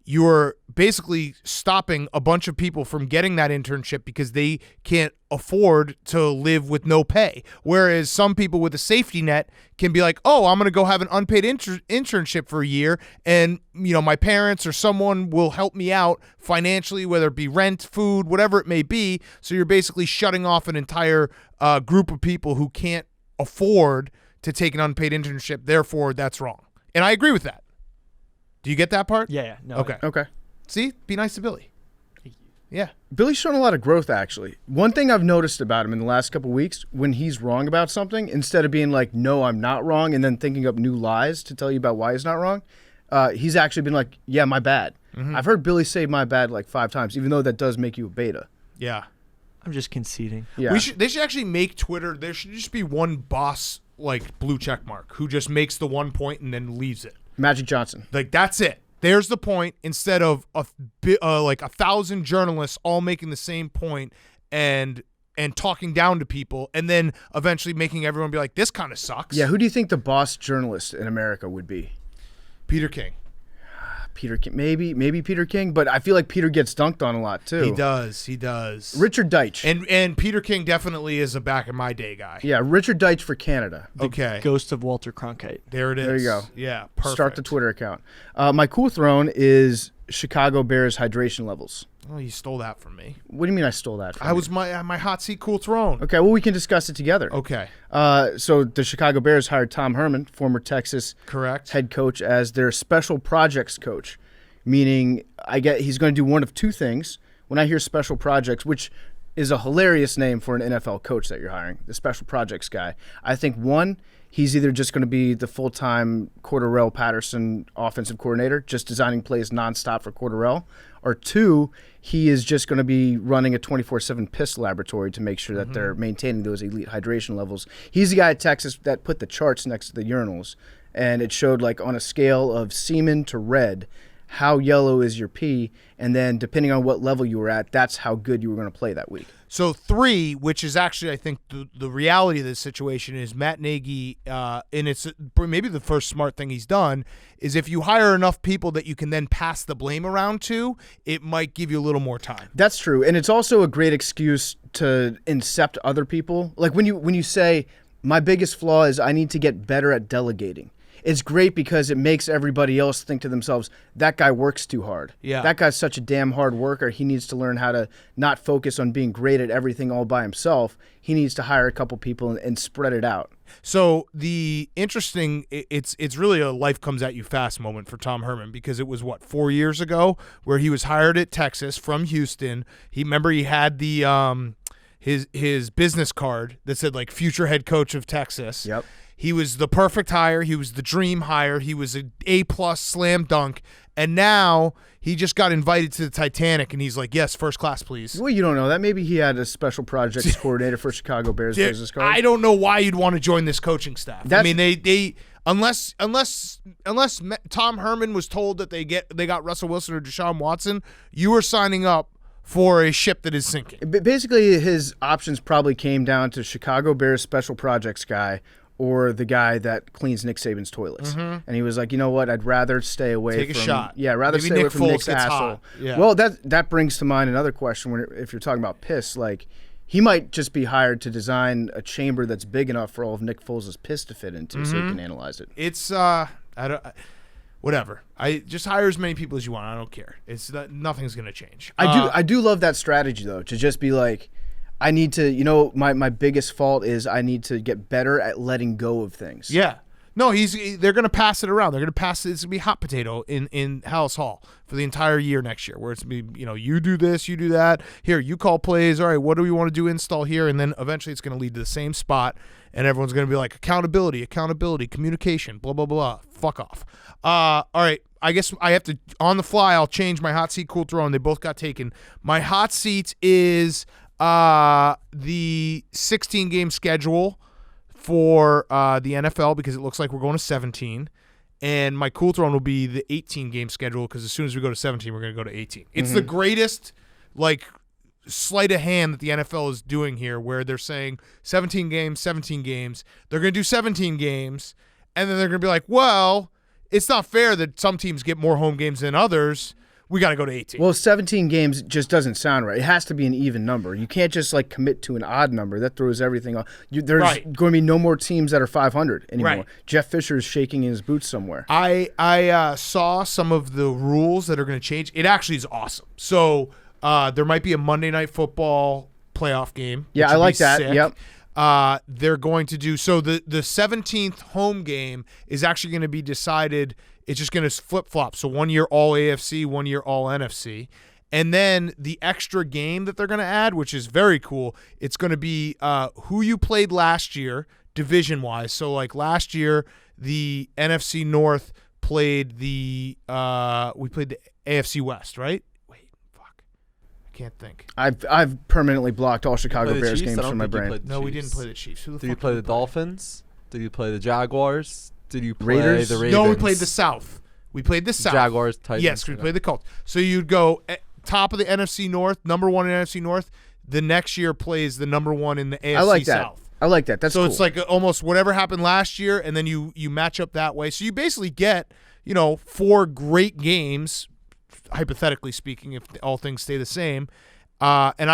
Speaker 1: you're basically stopping a bunch of people from getting that internship because they can't afford to live with no pay. Whereas some people with a safety net can be like, oh, I'm going to go have an unpaid internship for a year, and my parents or someone will help me out financially, whether it be rent, food, whatever it may be. So you're basically shutting off an entire group of people who can't afford to take an unpaid internship. Therefore, that's wrong. And I agree with that. Do you get that part?
Speaker 5: Yeah. No.
Speaker 3: Okay.
Speaker 1: See? Be nice to Billy. Yeah.
Speaker 3: Billy's shown a lot of growth, actually. One thing I've noticed about him in the last couple of weeks, when he's wrong about something, instead of being like, no, I'm not wrong, and then thinking up new lies to tell you about why he's not wrong, he's actually been like, yeah, my bad.
Speaker 1: Mm-hmm.
Speaker 3: I've heard Billy say my bad like 5 times, even though that does make you a beta.
Speaker 1: Yeah.
Speaker 5: I'm just conceding.
Speaker 3: Yeah.
Speaker 1: They should actually make Twitter, there should just be one boss, like, blue check mark, who just makes the one point and then leaves it.
Speaker 3: Magic Johnson.
Speaker 1: Like, that's it. There's the point, instead of like 1,000 journalists all making the same point and talking down to people, and then eventually making everyone be like, this kind of sucks.
Speaker 3: Yeah, who do you think the boss journalist in America would be?
Speaker 1: Peter King.
Speaker 3: Peter King, maybe Peter King, but I feel like Peter gets dunked on a lot too.
Speaker 1: He does.
Speaker 3: Richard Deitch.
Speaker 1: And Peter King definitely is a back in my day guy.
Speaker 3: Yeah, Richard Deitch for Canada.
Speaker 1: Okay.
Speaker 5: Ghost of Walter Cronkite.
Speaker 1: There it is.
Speaker 3: There you go.
Speaker 1: Yeah, perfect.
Speaker 3: Start the Twitter account. My cool throne is Chicago Bears hydration levels.
Speaker 1: Oh, you stole that from me.
Speaker 3: What do you mean I stole that from
Speaker 1: I
Speaker 3: you?
Speaker 1: was my hot seat cool throne.
Speaker 3: Okay, well, we can discuss it together.
Speaker 1: Okay.
Speaker 3: So the Chicago Bears hired Tom Herman, former Texas
Speaker 1: Correct.
Speaker 3: head coach, as their special projects coach, meaning he's going to do one of two things. When I hear special projects, which is a hilarious name for an NFL coach that you're hiring, the special projects guy, I think, one, he's either just going to be the full-time Cordarrelle Patterson offensive coordinator, just designing plays nonstop for Cordarrelle, or two, he is just going to be running a 24/7 piss laboratory to make sure that they're maintaining those elite hydration levels. He's the guy at Texas that put the charts next to the urinals, and it showed, like, on a scale of semen to red, how yellow is your pee, and then depending on what level you were at, that's how good you were going to play that week.
Speaker 1: So 3, which is actually, I think, the reality of this situation is Matt Nagy, and it's maybe the first smart thing he's done, is if you hire enough people that you can then pass the blame around to, it might give you a little more time.
Speaker 3: That's true, and it's also a great excuse to incept other people. Like when you say, my biggest flaw is I need to get better at delegating. It's great because it makes everybody else think to themselves, that guy works too hard.
Speaker 1: Yeah.
Speaker 3: That guy's such a damn hard worker. He needs to learn how to not focus on being great at everything all by himself. He needs to hire a couple people and spread it out.
Speaker 1: So the interesting, it's really a life comes at you fast moment for Tom Herman, because it was 4 years ago where he was hired at Texas from Houston. He had the his business card that said, like, future head coach of Texas.
Speaker 3: Yep.
Speaker 1: He was the perfect hire. He was the dream hire. He was an A+ slam dunk. And now he just got invited to the Titanic, and he's like, yes, first class, please.
Speaker 3: Well, you don't know that. Maybe he had a special projects coordinator for Chicago Bears business card.
Speaker 1: I don't know why you'd want to join this coaching staff. I mean, they unless Tom Herman was told that they got Russell Wilson or Deshaun Watson, you are signing up for a ship that is sinking.
Speaker 3: Basically, his options probably came down to Chicago Bears special projects guy or the guy that cleans Nick Saban's toilets. And he was like, you know what? I'd rather stay away
Speaker 1: Take
Speaker 3: from...
Speaker 1: a shot.
Speaker 3: Yeah, rather
Speaker 1: Maybe
Speaker 3: stay away
Speaker 1: Nick
Speaker 3: from
Speaker 1: Foles
Speaker 3: Nick's
Speaker 1: gets
Speaker 3: asshole.
Speaker 1: hot. Yeah.
Speaker 3: Well, that brings to mind another question if you're talking about piss. Like, he might just be hired to design a chamber that's big enough for all of Nick Foles' piss to fit into so he can analyze it.
Speaker 1: It's, whatever. I just hire as many people as you want. I don't care. Nothing's going to change.
Speaker 3: I do love that strategy, though, to just be like, I need to, my biggest fault is I need to get better at letting go of things.
Speaker 1: Yeah. No, they're going to pass it around. They're going to pass it. It's going to be hot potato in Hallis Hall for the entire year next year, where it's going to be, you do this, you do that. Here, you call plays. All right, what do we want to do install here? And then eventually it's going to lead to the same spot, and everyone's going to be like, accountability, communication, blah, blah, blah. Fuck off. All right, I guess I have to, on the fly, I'll change my hot seat, cool throne. They both got taken. My hot seat is the 16-game schedule for the NFL, because it looks like we're going to 17. And my cool throne will be the 18-game schedule, because as soon as we go to 17, we're going to go to 18. It's the greatest, sleight of hand that the NFL is doing here, where they're saying 17 games. They're going to do 17 games, and then they're going to be like, well, it's not fair that some teams get more home games than others. We got to go to 18.
Speaker 3: Well, 17 games just doesn't sound right. It has to be an even number. You can't just like commit to an odd number. That throws everything off. There's going to be no more teams that are 500 anymore.
Speaker 1: Right.
Speaker 3: Jeff Fisher is shaking in his boots somewhere.
Speaker 1: I saw some of the rules that are going to change. It actually is awesome. So there might be a Monday Night Football playoff game.
Speaker 3: Yeah, I like that.
Speaker 1: Sick.
Speaker 3: Yep.
Speaker 1: They're going to do so. The 17th home game is actually going to be decided. It's just going to flip-flop. So 1 year all AFC, 1 year all NFC. And then the extra game that they're going to add, which is very cool, it's going to be who you played last year division-wise. So like last year, the NFC North played we played the AFC West, right? Wait, fuck. I can't think.
Speaker 3: I've permanently blocked all Chicago Bears games from my brain.
Speaker 1: No, we didn't play the Chiefs.
Speaker 8: Did you play the Dolphins? Did you play the Jaguars? Did you play
Speaker 3: Raiders?
Speaker 8: the Ravens?
Speaker 1: No, we played the South. We played the South.
Speaker 8: Jaguars, Titans.
Speaker 1: Yes, we played the Colts. So you'd go top of the NFC North, number one in NFC North. The next year plays the number one in the AFC
Speaker 3: I like that.
Speaker 1: South.
Speaker 3: I like that. That's
Speaker 1: so
Speaker 3: cool.
Speaker 1: it's like almost whatever happened last year, and then you match up that way. So you basically get 4 great games, hypothetically speaking, if all things stay the same. And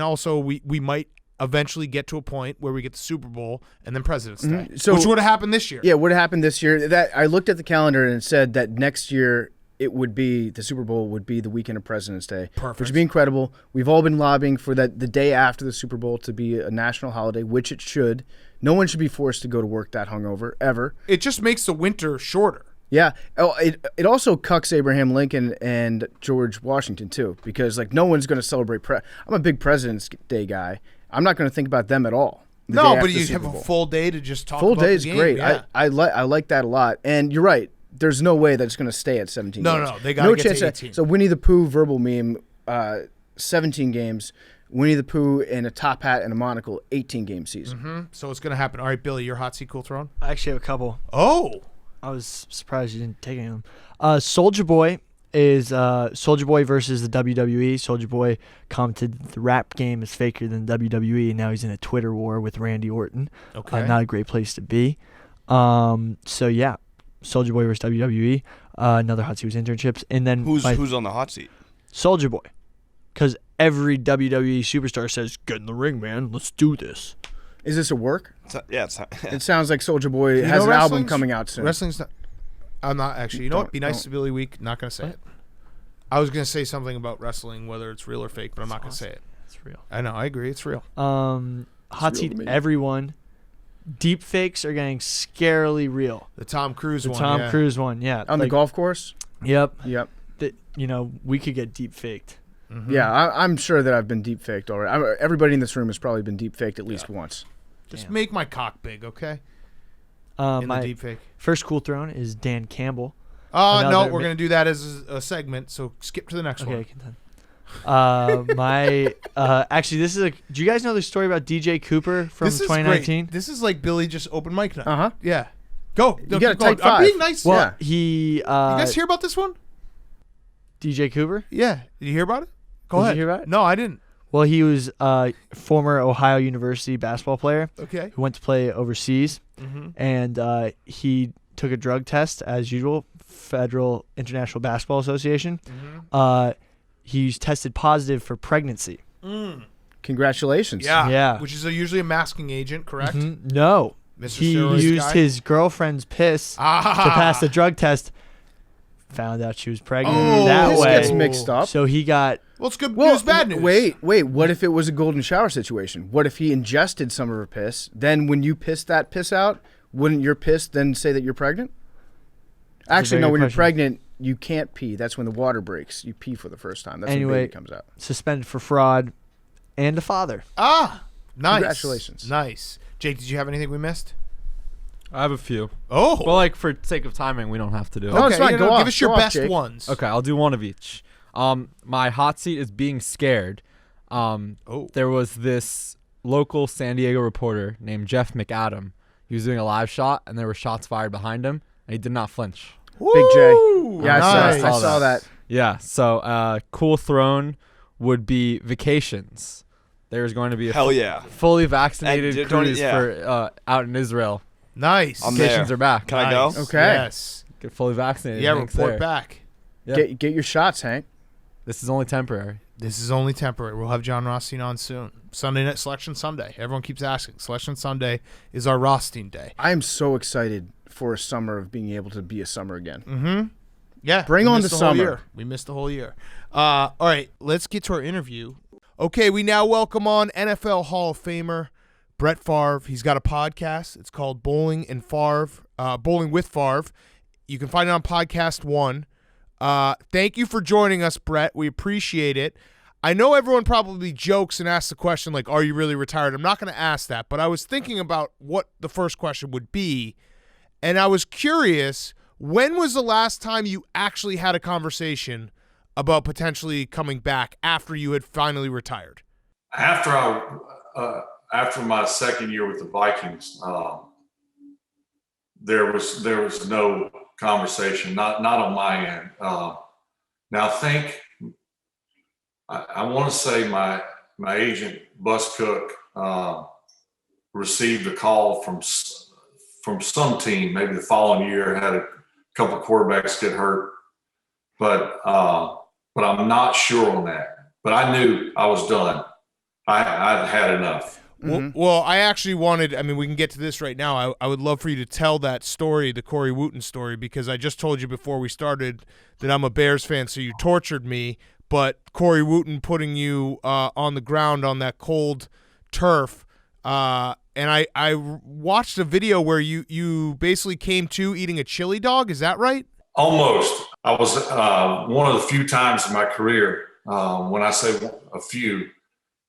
Speaker 1: also we might eventually get to a point where we get the Super Bowl and then President's Day, which would have happened this year.
Speaker 3: Yeah, would have happened this year. That I looked at the calendar and it said that next year it would be the Super Bowl would be the weekend of President's Day,
Speaker 1: Perfect.
Speaker 3: which would be incredible. We've all been lobbying for the day after the Super Bowl to be a national holiday, which it should. No one should be forced to go to work that hungover ever.
Speaker 1: It just makes the winter shorter.
Speaker 3: Yeah. Oh, it also cucks Abraham Lincoln and George Washington too, because like no one's going to celebrate. I'm a big President's Day guy. I'm not going to think about them at all.
Speaker 1: No, but you have a full day to just talk.
Speaker 3: Full
Speaker 1: about
Speaker 3: day
Speaker 1: the
Speaker 3: is
Speaker 1: game.
Speaker 3: great.
Speaker 1: Yeah.
Speaker 3: I like that a lot. And you're right. There's no way that it's going to stay at 17 games.
Speaker 1: No, they got to get to 18.
Speaker 3: So Winnie the Pooh verbal meme, 17 games. Winnie the Pooh in a top hat and a monocle, 18-game season.
Speaker 1: Mm-hmm. So it's going to happen. All right, Billy, your hot seat, cool throne?
Speaker 5: I actually have a couple.
Speaker 1: Oh.
Speaker 5: I was surprised you didn't take any of them. Soulja Boy is Soulja Boy versus the WWE. Soulja Boy commented the rap game is faker than WWE, and now he's in a Twitter war with Randy Orton.
Speaker 1: Okay.
Speaker 5: Not a great place to be. So, yeah, Soulja Boy versus WWE. Another hot seat was internships. And then
Speaker 2: who's on the hot seat?
Speaker 5: Soulja Boy. Because every WWE superstar says, get in the ring, man. Let's do this.
Speaker 3: Is this a work?
Speaker 2: It
Speaker 3: sounds like Soulja Boy has an album coming out soon.
Speaker 1: Wrestling's not. I'm not actually. You know what? Be nice to Billy Week. Not going to say it. I was going to say something about wrestling, whether it's real or fake, but I'm not going to say it.
Speaker 5: It's real.
Speaker 1: I know. I agree. It's real.
Speaker 5: Hot seat, everyone. Deep fakes are getting scarily real.
Speaker 1: The Tom Cruise one.
Speaker 5: Tom Cruise one, yeah.
Speaker 3: On the golf course?
Speaker 5: Yep.
Speaker 3: That
Speaker 5: we could get deep faked.
Speaker 1: Mm-hmm.
Speaker 3: Yeah, I'm sure that I've been deep faked already. Everybody in this room has probably been deep faked at least once.
Speaker 1: Just make my cock big, okay? In the deep fake.
Speaker 5: First cool throne is Dan Campbell.
Speaker 1: No, we're going to do that as a segment, so skip to the next one.
Speaker 5: Okay, actually, this is do you guys know the story about DJ Cooper from 2019?
Speaker 1: This is like Billy just open mic night.
Speaker 3: Uh-huh.
Speaker 1: Yeah. Go.
Speaker 3: You got a tight five.
Speaker 1: I'm being nice.
Speaker 5: Well,
Speaker 1: yeah.
Speaker 5: you
Speaker 1: guys hear about this one?
Speaker 5: DJ Cooper?
Speaker 1: Yeah. Did you hear about it? Go ahead.
Speaker 5: Did you hear about it?
Speaker 1: No, I didn't.
Speaker 5: Well, he was a former Ohio University basketball player.
Speaker 1: Okay.
Speaker 5: Who went to play overseas.
Speaker 1: Mm-hmm.
Speaker 5: And he took a drug test, as usual, Federal International Basketball Association.
Speaker 1: Mm-hmm.
Speaker 5: He's tested positive for pregnancy.
Speaker 3: Congratulations.
Speaker 5: Yeah.
Speaker 1: Which is usually a masking agent, correct?
Speaker 5: Mm-hmm. No.
Speaker 1: Mr.
Speaker 5: He
Speaker 1: Steroids
Speaker 5: used
Speaker 1: guy?
Speaker 5: his girlfriend's piss to pass the drug test. Found out she was pregnant that
Speaker 3: this
Speaker 5: way.
Speaker 3: Gets mixed up.
Speaker 5: So he got...
Speaker 1: Well, it's good news, bad news.
Speaker 3: Wait. What if it was a golden shower situation? What if he ingested some of her piss? Then when you piss that piss out, wouldn't your piss then say that you're pregnant? Actually, no. When you're pregnant, you can't pee. That's when the water breaks. You pee for the first time. That's when the baby comes out.
Speaker 5: Suspended for fraud and a father.
Speaker 1: Nice.
Speaker 3: Congratulations.
Speaker 1: Nice. Jake, did you have anything we missed?
Speaker 8: I have a few.
Speaker 1: Oh.
Speaker 8: Well, like for sake of timing, we don't have to do it.
Speaker 3: No, it's fine. Go off.
Speaker 1: Give us your best
Speaker 3: Jake.
Speaker 1: ones.
Speaker 8: Okay, I'll do one of each. My hot seat is being scared. There was this local San Diego reporter named Jeff McAdam. He was doing a live shot, and there were shots fired behind him, and he did not flinch.
Speaker 3: Big J. Yeah,
Speaker 1: nice.
Speaker 3: I saw that.
Speaker 8: Yeah, so cool throne would be vacations. There's going to be a
Speaker 2: Hell yeah.
Speaker 8: fully vaccinated
Speaker 2: And
Speaker 8: cruise
Speaker 2: yeah.
Speaker 8: for out in Israel
Speaker 1: Nice.
Speaker 2: I'm
Speaker 8: Vacations
Speaker 2: there.
Speaker 8: are back.
Speaker 2: Can I go?
Speaker 1: Nice.
Speaker 3: Okay.
Speaker 1: Yes.
Speaker 8: Get fully vaccinated.
Speaker 1: Yeah,
Speaker 8: Hank's
Speaker 1: report
Speaker 8: there.
Speaker 1: back.
Speaker 8: Yeah.
Speaker 3: Get your shots, Hank.
Speaker 8: This is only temporary.
Speaker 1: This is only temporary. We'll have John Rothstein on soon. Sunday night Selection Sunday. Everyone keeps asking. Selection Sunday is our Rothstein day.
Speaker 3: I am so excited for a summer of being able to be a summer again.
Speaker 1: Mm-hmm. Yeah.
Speaker 3: Bring
Speaker 1: we
Speaker 3: on
Speaker 1: missed
Speaker 3: the
Speaker 1: whole
Speaker 3: summer.
Speaker 1: year. We missed the whole year. All right, let's get to our interview. Okay, we now welcome on NFL Hall of Famer Brett Favre. He's got a podcast. It's called Bowling with Favre. You can find it on Podcast One. Thank you for joining us, Brett. We appreciate it. I know everyone probably jokes and asks the question, like, are you really retired? I'm not going to ask that, but I was thinking about what the first question would be, and I was curious, when was the last time you actually had a conversation about potentially coming back after you had finally retired?
Speaker 9: After my second year with the Vikings, there was no conversation, not on my end. Now I think I want to say my agent Bus Cook received a call from some team, maybe the following year, had a couple of quarterbacks get hurt, but I'm not sure on that. But I knew I was done. I'd had enough.
Speaker 1: Well, I actually wanted, we can get to this right now. I would love for you to tell that story, the Corey Wooten story, because I just told you before we started that I'm a Bears fan, so you tortured me. But Corey Wooten putting you on the ground on that cold turf, and I watched a video where you basically came to eating a chili dog. Is that right?
Speaker 9: Almost. I was one of the few times in my career, when I say a few,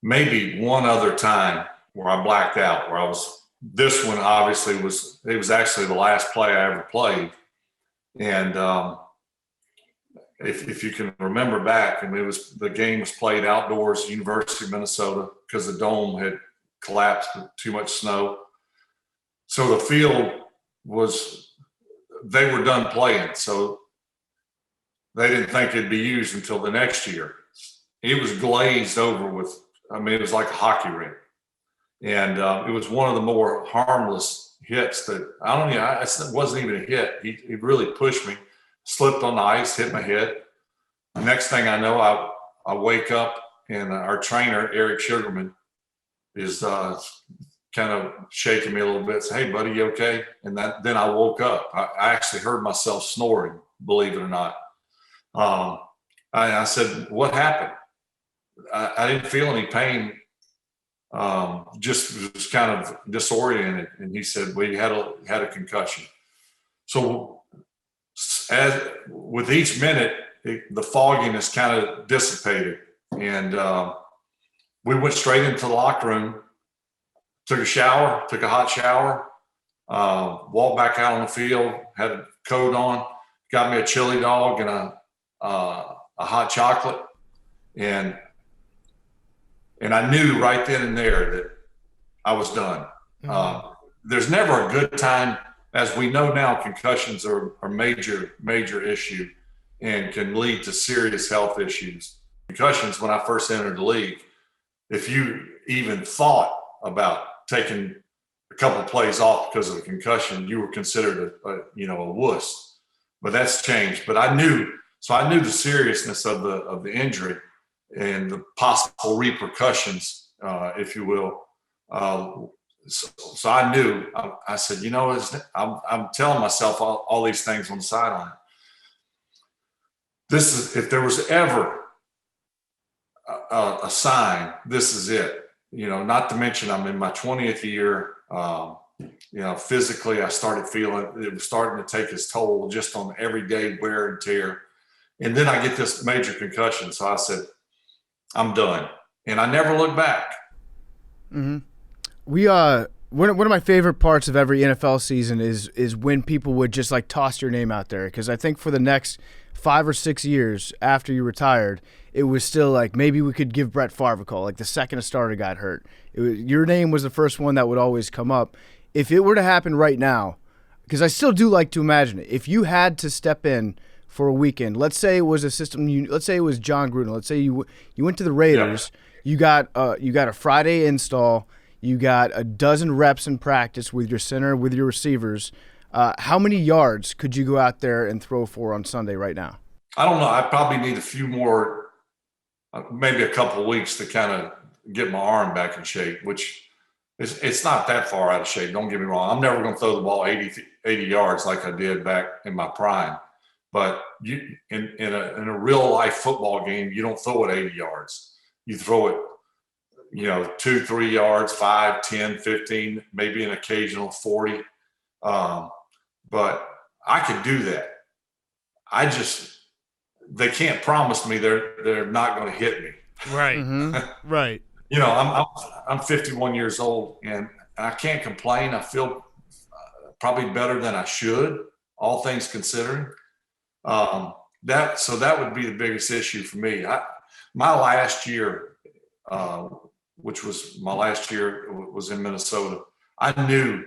Speaker 9: maybe one other time where I blacked out, where I was, this one obviously it was actually the last play I ever played. And if you can remember back, the game was played outdoors, University of Minnesota, because the dome had collapsed with too much snow. So the field they were done playing. So they didn't think it'd be used until the next year. It was glazed over with, it was like a hockey rink. And it was one of the more harmless hits that it wasn't even a hit. He really pushed me, slipped on the ice, hit my head. The next thing I know, I wake up and our trainer, Eric Sugarman, is kind of shaking me a little bit. Say, hey, buddy, you okay? And then I woke up. I actually heard myself snoring, believe it or not. I said, what happened? I didn't feel any pain. Just was kind of disoriented. And he said, well, you had a concussion. So with each minute, the fogginess kind of dissipated. And we went straight into the locker room, took a hot shower, walked back out on the field, had a coat on, got me a chili dog and a hot chocolate. And I knew right then and there that I was done. Mm-hmm. There's never a good time. As we know now, concussions are a major issue and can lead to serious health issues. Concussions, when I first entered the league, if you even thought about taking a couple of plays off because of a concussion, you were considered a wuss. But that's changed. But I knew the seriousness of the injury and the possible repercussions, if you will. So I knew. I said, I'm telling myself all these things on the sideline. If there was ever a sign, this is it. Not to mention I'm in my 20th year. Physically, I started feeling it was starting to take its toll just on everyday wear and tear. And then I get this major concussion. So I said, I'm done. And I never looked back.
Speaker 3: Mm-hmm. One of my favorite parts of every NFL season is when people would just like toss your name out there. Because I think for the next 5 or 6 years after you retired, it was still like maybe we could give Brett Favre a call. Like the second a starter got hurt, your name was the first one that would always come up. If it were to happen right now, because I still do like to imagine it, if you had to step in for a weekend, let's say it was a system. Let's say it was John Gruden. Let's say you went to the Raiders. Yeah. You got a Friday install. You got a dozen reps in practice with your center, with your receivers. How many yards could you go out there and throw for on Sunday right now?
Speaker 9: I don't know. I probably need a few more, maybe a couple of weeks to kind of get my arm back in shape, which it's not that far out of shape. Don't get me wrong. I'm never going to throw the ball 80 yards like I did back in my prime. But you in a real life football game, you don't throw it 80 yards. You throw it, 2, 3 yards, 5, 10, 15, maybe an occasional 40. But I could do that. They can't promise me they're not going to hit me.
Speaker 1: Right. Right.
Speaker 9: I'm 51 years old and I can't complain. I feel probably better than I should, all things considering. That would be the biggest issue for me. My last year, which was my last year, was in Minnesota. I knew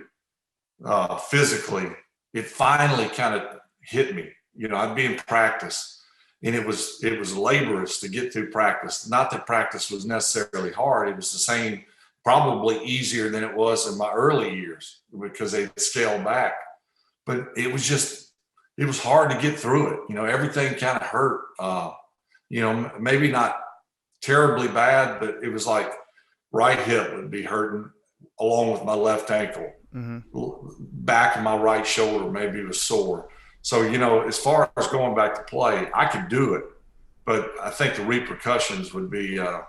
Speaker 9: physically, it finally kind of hit me. I'd be in practice. And it was laborious to get through practice. Not that practice was necessarily hard. It was the same, probably easier than it was in my early years because they scaled back. But it was hard to get through it. Everything kind of hurt. Maybe not terribly bad, but it was like right hip would be hurting along with my left ankle. Back of my right shoulder maybe was sore. So, as far as going back to play, I could do it, but I think the repercussions would be, I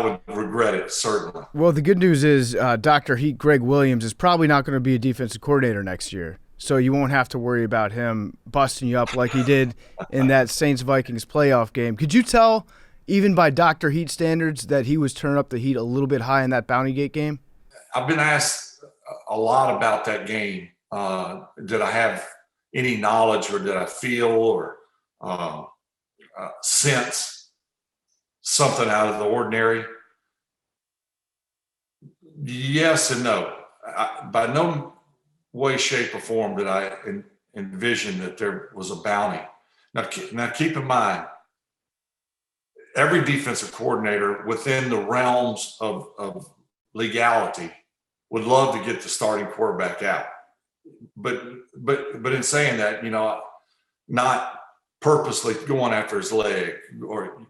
Speaker 9: would regret it, certainly.
Speaker 3: Well, the good news is Dr. Heat Greg Williams is probably not going to be a defensive coordinator next year, so you won't have to worry about him busting you up like he did in that Saints-Vikings playoff game. Could you tell, even by Dr. Heat standards, that he was turning up the heat a little bit high in that Bounty Gate game?
Speaker 9: I've been asked a lot about that game. Did I have any knowledge or did I feel or sense something out of the ordinary? Yes and no. By no way, shape, or form did I envision that there was a bounty. Now keep in mind, every defensive coordinator within the realms of legality would love to get the starting quarterback out. But in saying that, not purposely going after his leg or,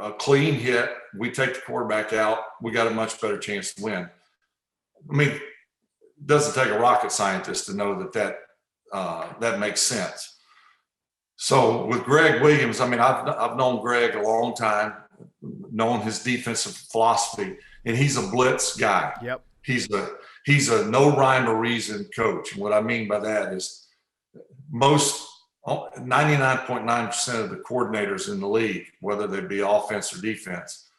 Speaker 9: a clean hit, we take the quarterback out, we got a much better chance to win. I mean, it doesn't take a rocket scientist to know that makes sense. So with Greg Williams, I mean, I've known Greg a long time, known his defensive philosophy, and he's a blitz guy.
Speaker 3: Yep.
Speaker 9: He's a no rhyme or reason coach. And what I mean by that is 99.9% of the coordinators in the league, whether they be offense or defense,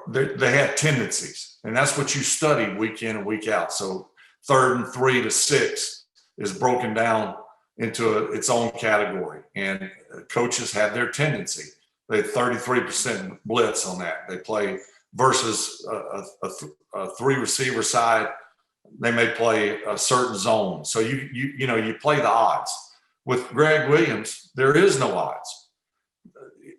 Speaker 9: they have tendencies. And that's what you study week in and week out. So 3rd and 3 to 6 is broken down into its own category. And coaches have their tendency. They have 33% blitz on that. They play versus a 3 receiver side. They may play a certain zone. So you play the odds. With Greg Williams, there is no odds.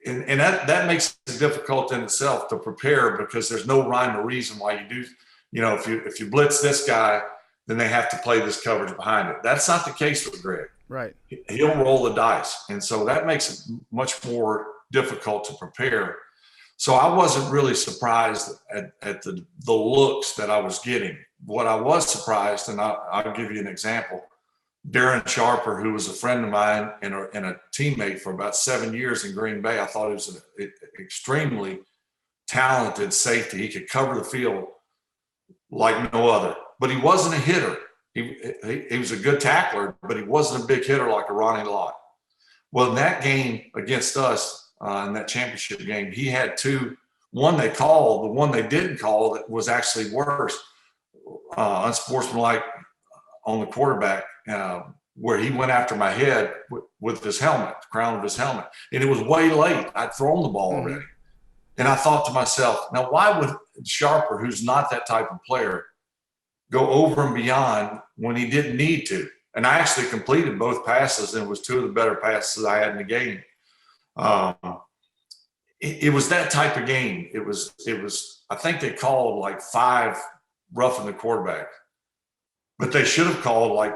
Speaker 9: And that makes it difficult in itself to prepare because there's no rhyme or reason why you do. If you blitz this guy, then they have to play this coverage behind it. That's not the case with Greg.
Speaker 3: Right.
Speaker 9: He'll roll the dice. And so that makes it much more difficult to prepare. So I wasn't really surprised at the looks that I was getting. What I was surprised, and I'll give you an example. Darren Sharper, who was a friend of mine and a teammate for about 7 years in Green Bay, I thought he was an extremely talented safety. He could cover the field like no other, but he wasn't a hitter. He was a good tackler, but he wasn't a big hitter like a Ronnie Lott. Well, in that game against us, in that championship game, he had two. One they called, the one they didn't call that was actually worse, unsportsmanlike on the quarterback, where he went after my head with his helmet, the crown of his helmet. And it was way late. I'd thrown the ball already. And I thought to myself, now why would Sharper, who's not that type of player, go over and beyond when he didn't need to? And I actually completed both passes, and it was two of the better passes I had in the game. it was that type of game. It was, I think they called like 5 roughing the quarterback, but they should have called like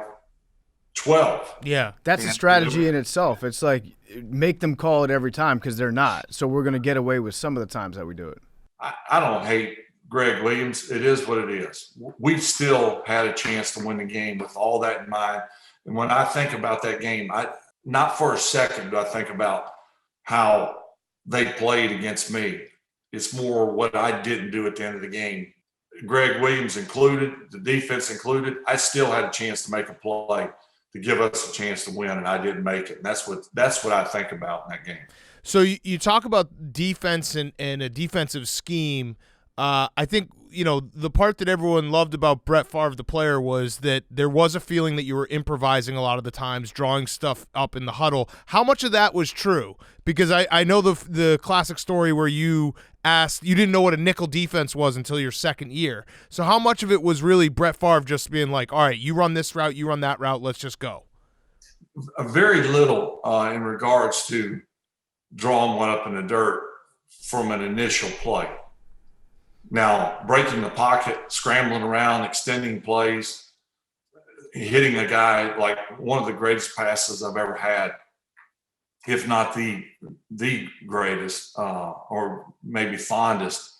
Speaker 9: 12.
Speaker 1: Yeah.
Speaker 3: That's a strategy in itself. It's like, make them call it every time because they're not. So we're going to get away with some of the times that we do it.
Speaker 9: I don't hate Greg Williams. It is what it is. We still had a chance to win the game with all that in mind. And when I think about that game, not for a second do I think about how they played against me. It's more what I didn't do at the end of the game. Greg Williams included, the defense included, I still had a chance to make a play to give us a chance to win, and I didn't make it. And that's what I think about in that game.
Speaker 1: So you talk about defense and a defensive scheme. I think, the part that everyone loved about Brett Favre, the player, was that there was a feeling that you were improvising a lot of the times, drawing stuff up in the huddle. How much of that was true? Because I know the classic story where you asked, you didn't know what a nickel defense was until your second year. So how much of it was really Brett Favre just being like, all right, you run this route, you run that route, let's just go?
Speaker 9: Very little in regards to drawing one up in the dirt from an initial play. Now, breaking the pocket, scrambling around, extending plays, hitting a guy, like one of the greatest passes I've ever had, if not the greatest or maybe fondest,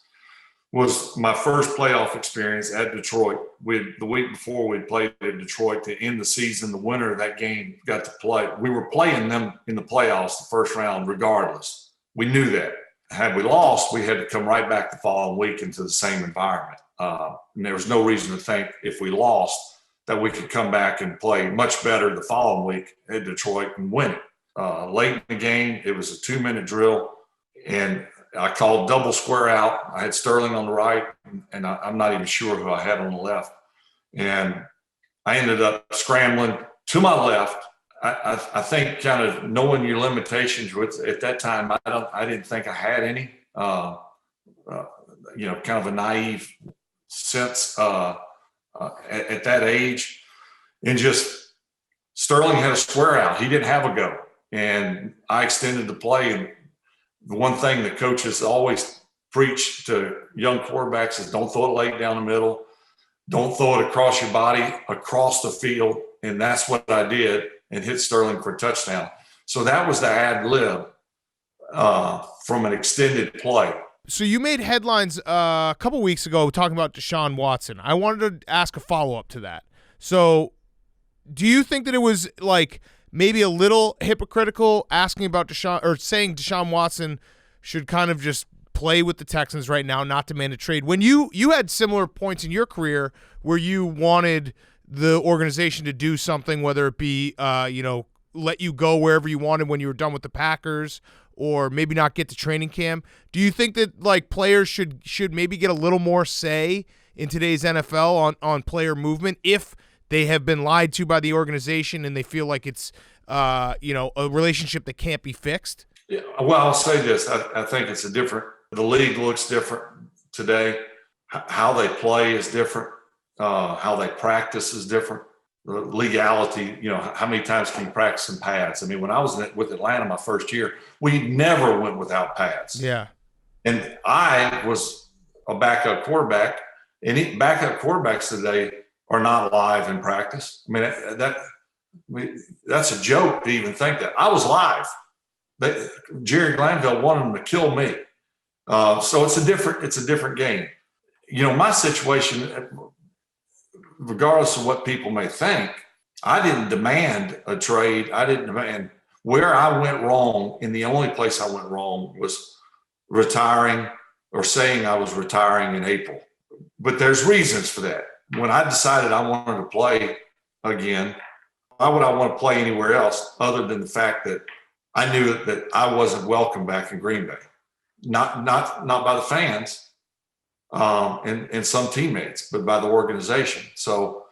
Speaker 9: was my first playoff experience at Detroit. The week before we'd played at Detroit to end the season, the winner of that game got to play. We were playing them in the playoffs the first round regardless. We knew that. Had we lost, we had to come right back the following week into the same environment. And there was no reason to think if we lost that we could come back and play much better the following week at Detroit and win it. Late in the game, it was a 2-minute drill, and I called double square out. I had Sterling on the right, and I'm not even sure who I had on the left. And I ended up scrambling to my left. I think kind of knowing your limitations at that time, I didn't think I had any, kind of a naive sense at that age. And just Sterling had a square out. He didn't have a go. And I extended the play. And the one thing that coaches always preach to young quarterbacks is don't throw it late down the middle. Don't throw it across your body, across the field. And that's what I did, and hit Sterling for a touchdown. So that was the ad lib from an extended play.
Speaker 1: So you made headlines a couple weeks ago talking about Deshaun Watson. I wanted to ask a follow-up to that. So do you think that it was like maybe a little hypocritical asking about Deshaun, or saying Deshaun Watson should kind of just play with the Texans right now, not demand a trade, when you had similar points in your career where you wanted the organization to do something, whether it be, let you go wherever you wanted when you were done with the Packers, or maybe not get to training camp? Do you think that like players should maybe get a little more say in today's NFL on player movement if they have been lied to by the organization and they feel like it's, a relationship that can't be fixed?
Speaker 9: Yeah, well, I'll say this. I think it's the league looks different today. How they play is different. How they practice is different. The legality, how many times can you practice in pads? I mean, when I was with Atlanta my first year, we never went without pads.
Speaker 1: Yeah. And
Speaker 9: I was a backup quarterback, and backup quarterbacks today are not live in practice. I mean, that's a joke to even think that. I was live. Jerry Glanville wanted them to kill me. So it's a different game. My situation, regardless of what people may think, I didn't demand a trade. I didn't demand. Where I went wrong, and the only place I went wrong, was retiring or saying I was retiring in April. But there's reasons for that. When I decided I wanted to play again, why would I want to play anywhere else other than the fact that I knew that I wasn't welcome back in Green Bay? Not by the fans and some teammates, but by the organization. So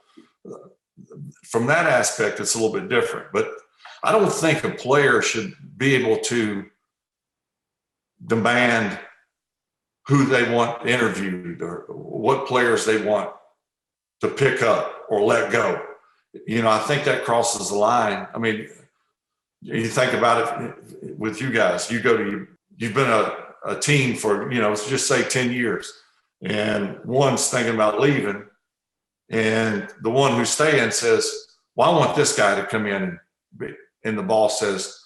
Speaker 9: from that aspect, it's a little bit different. But I don't think a player should be able to demand who they want interviewed or what players they want to pick up or let go. I think that crosses the line. I mean, you think about it with you guys. You've been a team for, let's just say 10 years, and one's thinking about leaving, and the one who's staying says, well, I want this guy to come in, and the boss says,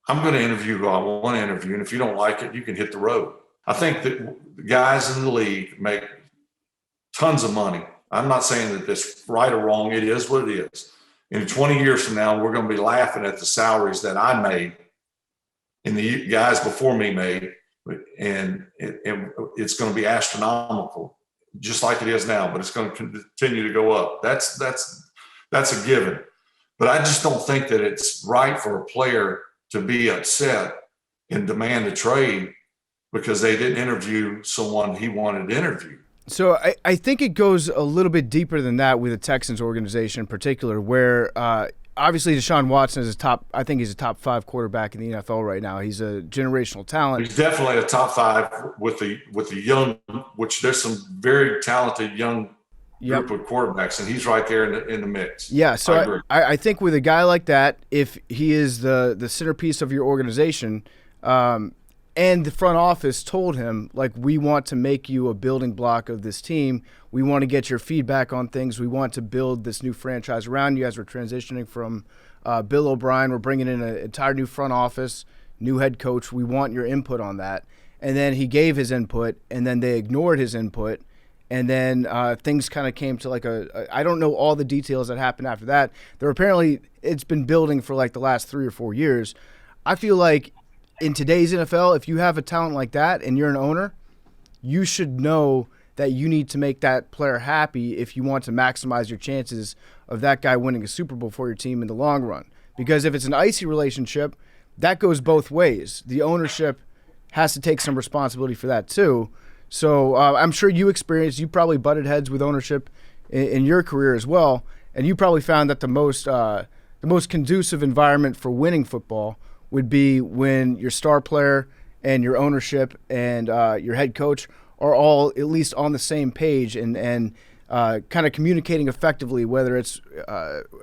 Speaker 9: I'm going to interview who I want to interview, and if you don't like it, you can hit the road. I think that the guys in the league make tons of money. I'm not saying that this right or wrong. It is what it is. And 20 years from now, we're going to be laughing at the salaries that I made and the guys before me made, and it's going to be astronomical, just like it is now. But it's going to continue to go up. That's a given. But I just don't think that it's right for a player to be upset and demand a trade because they didn't interview someone he wanted to interview.
Speaker 3: So I think it goes a little bit deeper than that with the Texans organization in particular, where obviously Deshaun Watson is I think he's a top 5 quarterback in the NFL right now. He's a generational talent.
Speaker 9: He's definitely a top 5 with the young, which there's some very talented young group of quarterbacks, and he's right there in the mix.
Speaker 3: Yeah, so I think with a guy like that, if he is the centerpiece of your organization, and the front office told him, like, we want to make you a building block of this team. We want to get your feedback on things. We want to build this new franchise around you as we're transitioning from Bill O'Brien. We're bringing in an entire new front office, new head coach. We want your input on that. And then he gave his input, and then they ignored his input. And then things kind of came to like I don't know all the details that happened after that. It's been building for like the last 3 or 4 years. I feel like in today's NFL, if you have a talent like that and you're an owner, you should know that you need to make that player happy if you want to maximize your chances of that guy winning a Super Bowl for your team in the long run. Because if it's an icy relationship, that goes both ways. The ownership has to take some responsibility for that too. So I'm sure you probably butted heads with ownership in your career as well, and you probably found that the most conducive environment for winning football would be when your star player and your ownership and your head coach are all at least on the same page and kind of communicating effectively, whether it's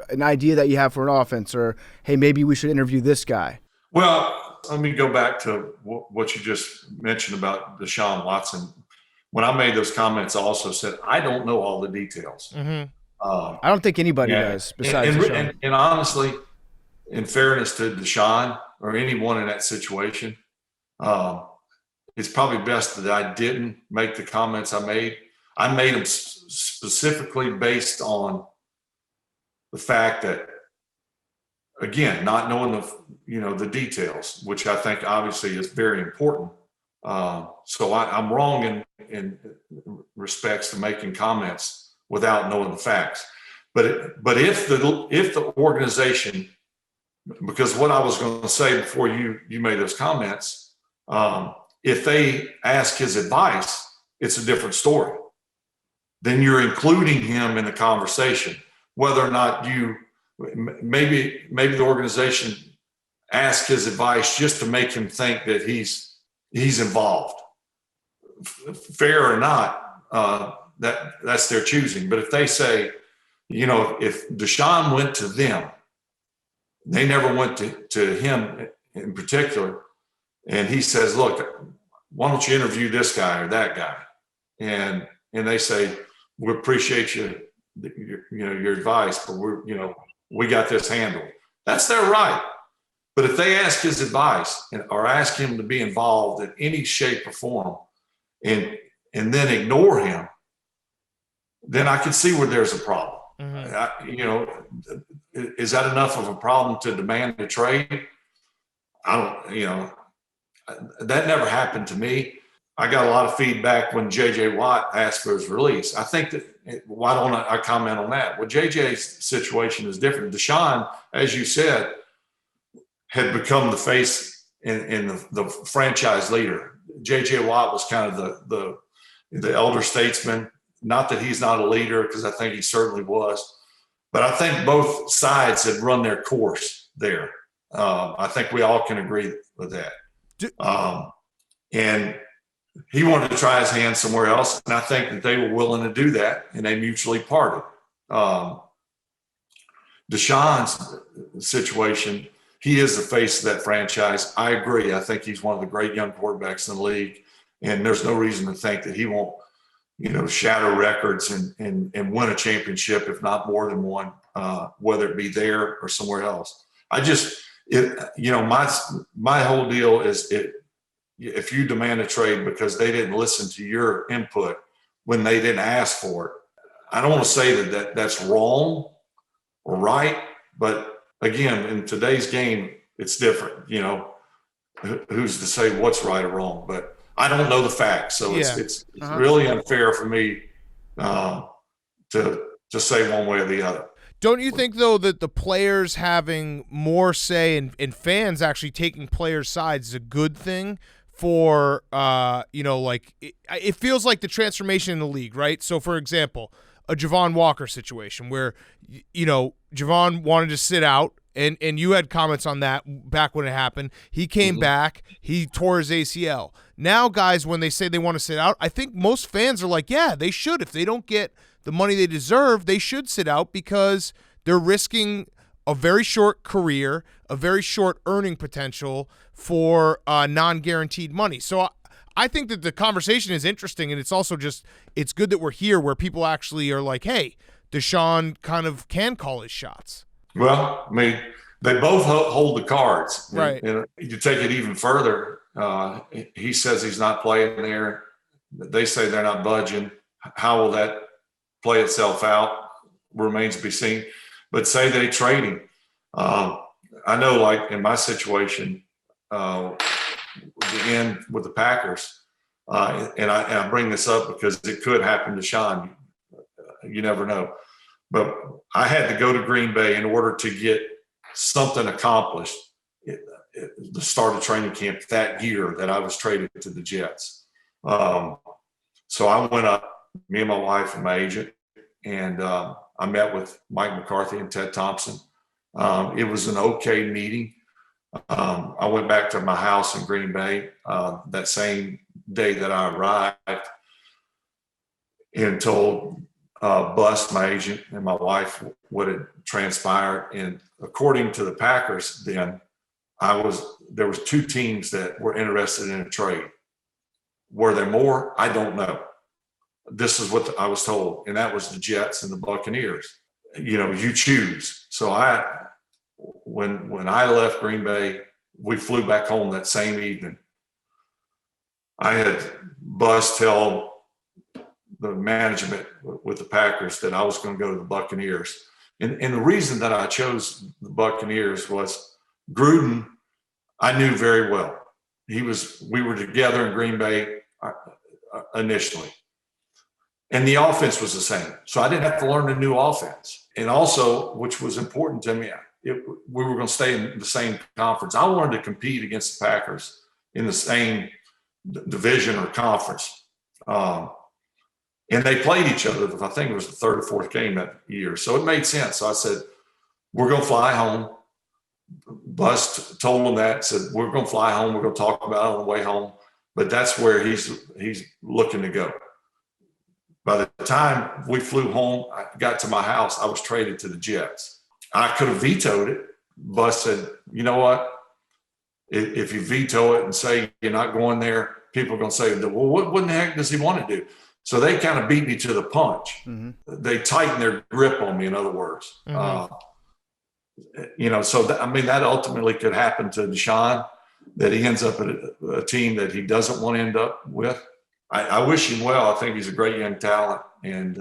Speaker 3: an idea that you have for an offense or, hey, maybe we should interview this guy.
Speaker 9: Well, let me go back to what you just mentioned about Deshaun Watson. When I made those comments, I also said, I don't know all the details.
Speaker 3: Mm-hmm. I don't think anybody does besides Deshaun.
Speaker 9: And honestly, in fairness to Deshaun or anyone in that situation, it's probably best that I didn't make the comments I made. I made them specifically based on the fact that, again, not knowing the details, which I think obviously is very important. So I'm wrong in respects to making comments without knowing the facts. But if the organization, because what I was going to say before you made those comments, if they ask his advice, it's a different story. Then you're including him in the conversation, whether or not maybe the organization asked his advice just to make him think that he's involved. Fair or not, that's their choosing. But if they say, if Deshaun went to them, they never went to him in particular, and he says, look, why don't you interview this guy or that guy? And they say, we appreciate your advice, but we got this handled. That's their right. But if they ask his advice or ask him to be involved in any shape or form and then ignore him, then I can see where there's a problem. Mm-hmm. Is that enough of a problem to demand a trade? That never happened to me. I got a lot of feedback when J.J. Watt asked for his release. I think that, why don't I comment on that? Well, J.J.'s situation is different. Deshaun, as you said, had become the face and the franchise leader. J.J. Watt was kind of the elder statesman. Not that he's not a leader, because I think he certainly was. But I think both sides had run their course there. I think we all can agree with that. And he wanted to try his hand somewhere else, and I think that they were willing to do that, and they mutually parted. Deshaun's situation, he is the face of that franchise. I agree. I think he's one of the great young quarterbacks in the league. And there's no reason to think that he won't, shatter records and win a championship, if not more than one, whether it be there or somewhere else. My whole deal is if you demand a trade because they didn't listen to your input when they didn't ask for it, I don't want to say that's wrong or right, but again, in today's game, it's different. Who's to say what's right or wrong? But I don't know the facts, so it's really unfair for me to say one way or the other.
Speaker 1: Don't you think, though, that the players having more say and fans actually taking players' sides is a good thing for, it feels like the transformation in the league, right? So, for example, a Javon Walker situation where, Javon wanted to sit out, and you had comments on that back when it happened. He came back. He tore his ACL. Now, guys, when they say they want to sit out, I think most fans are like, yeah, they should. If they don't get the money they deserve, they should sit out because they're risking a very short career, a very short earning potential for non-guaranteed money. So I think that the conversation is interesting, and it's also it's good that we're here where people actually are like, hey, Deshaun kind of can call his shots.
Speaker 9: Well, I mean, they both hold the cards.
Speaker 1: Right.
Speaker 9: And you take it even further. He says he's not playing there. They say they're not budging. How will that play itself out? Remains to be seen. But say they trade him. I know, like in my situation, the end with the Packers, and I bring this up because it could happen to Sean. You never know. But I had to go to Green Bay in order to get something accomplished at the start of training camp that year that I was traded to the Jets. So I went up, me and my wife and my agent, and I met with Mike McCarthy and Ted Thompson. It was an okay meeting. I went back to my house in Green Bay that same day that I arrived and told Bust, my agent, and my wife what had transpired. And according to the Packers, then there was two teams that were interested in a trade. Were there more? I don't know. This is what I was told, and that was the Jets and the Buccaneers. You choose. So when I left Green Bay, we flew back home that same evening. I had Buzz tell the management with the Packers that I was going to go to the Buccaneers. And the reason that I chose the Buccaneers was Gruden, I knew very well. We were together in Green Bay initially. And the offense was the same. So I didn't have to learn a new offense. And also, which was important to me, we were going to stay in the same conference. I wanted to compete against the Packers in the same division or conference. And they played each other. I think it was the third or fourth game that year. So it made sense. So I said, we're going to fly home. Bust told him that, said, we're going to fly home. We're going to talk about it on the way home. But that's where he's looking to go. By the time we flew home, I got to my house, I was traded to the Jets. I could have vetoed it. Bust said, you know what? If you veto it and say you're not going there, people are going to say, well, what in the heck does he want to do? So they kind of beat me to the punch. Mm-hmm. They tightened their grip on me, in other words. Mm-hmm. That ultimately could happen to Deshaun, that he ends up at a team that he doesn't want to end up with. I wish him well. I think he's a great young talent, and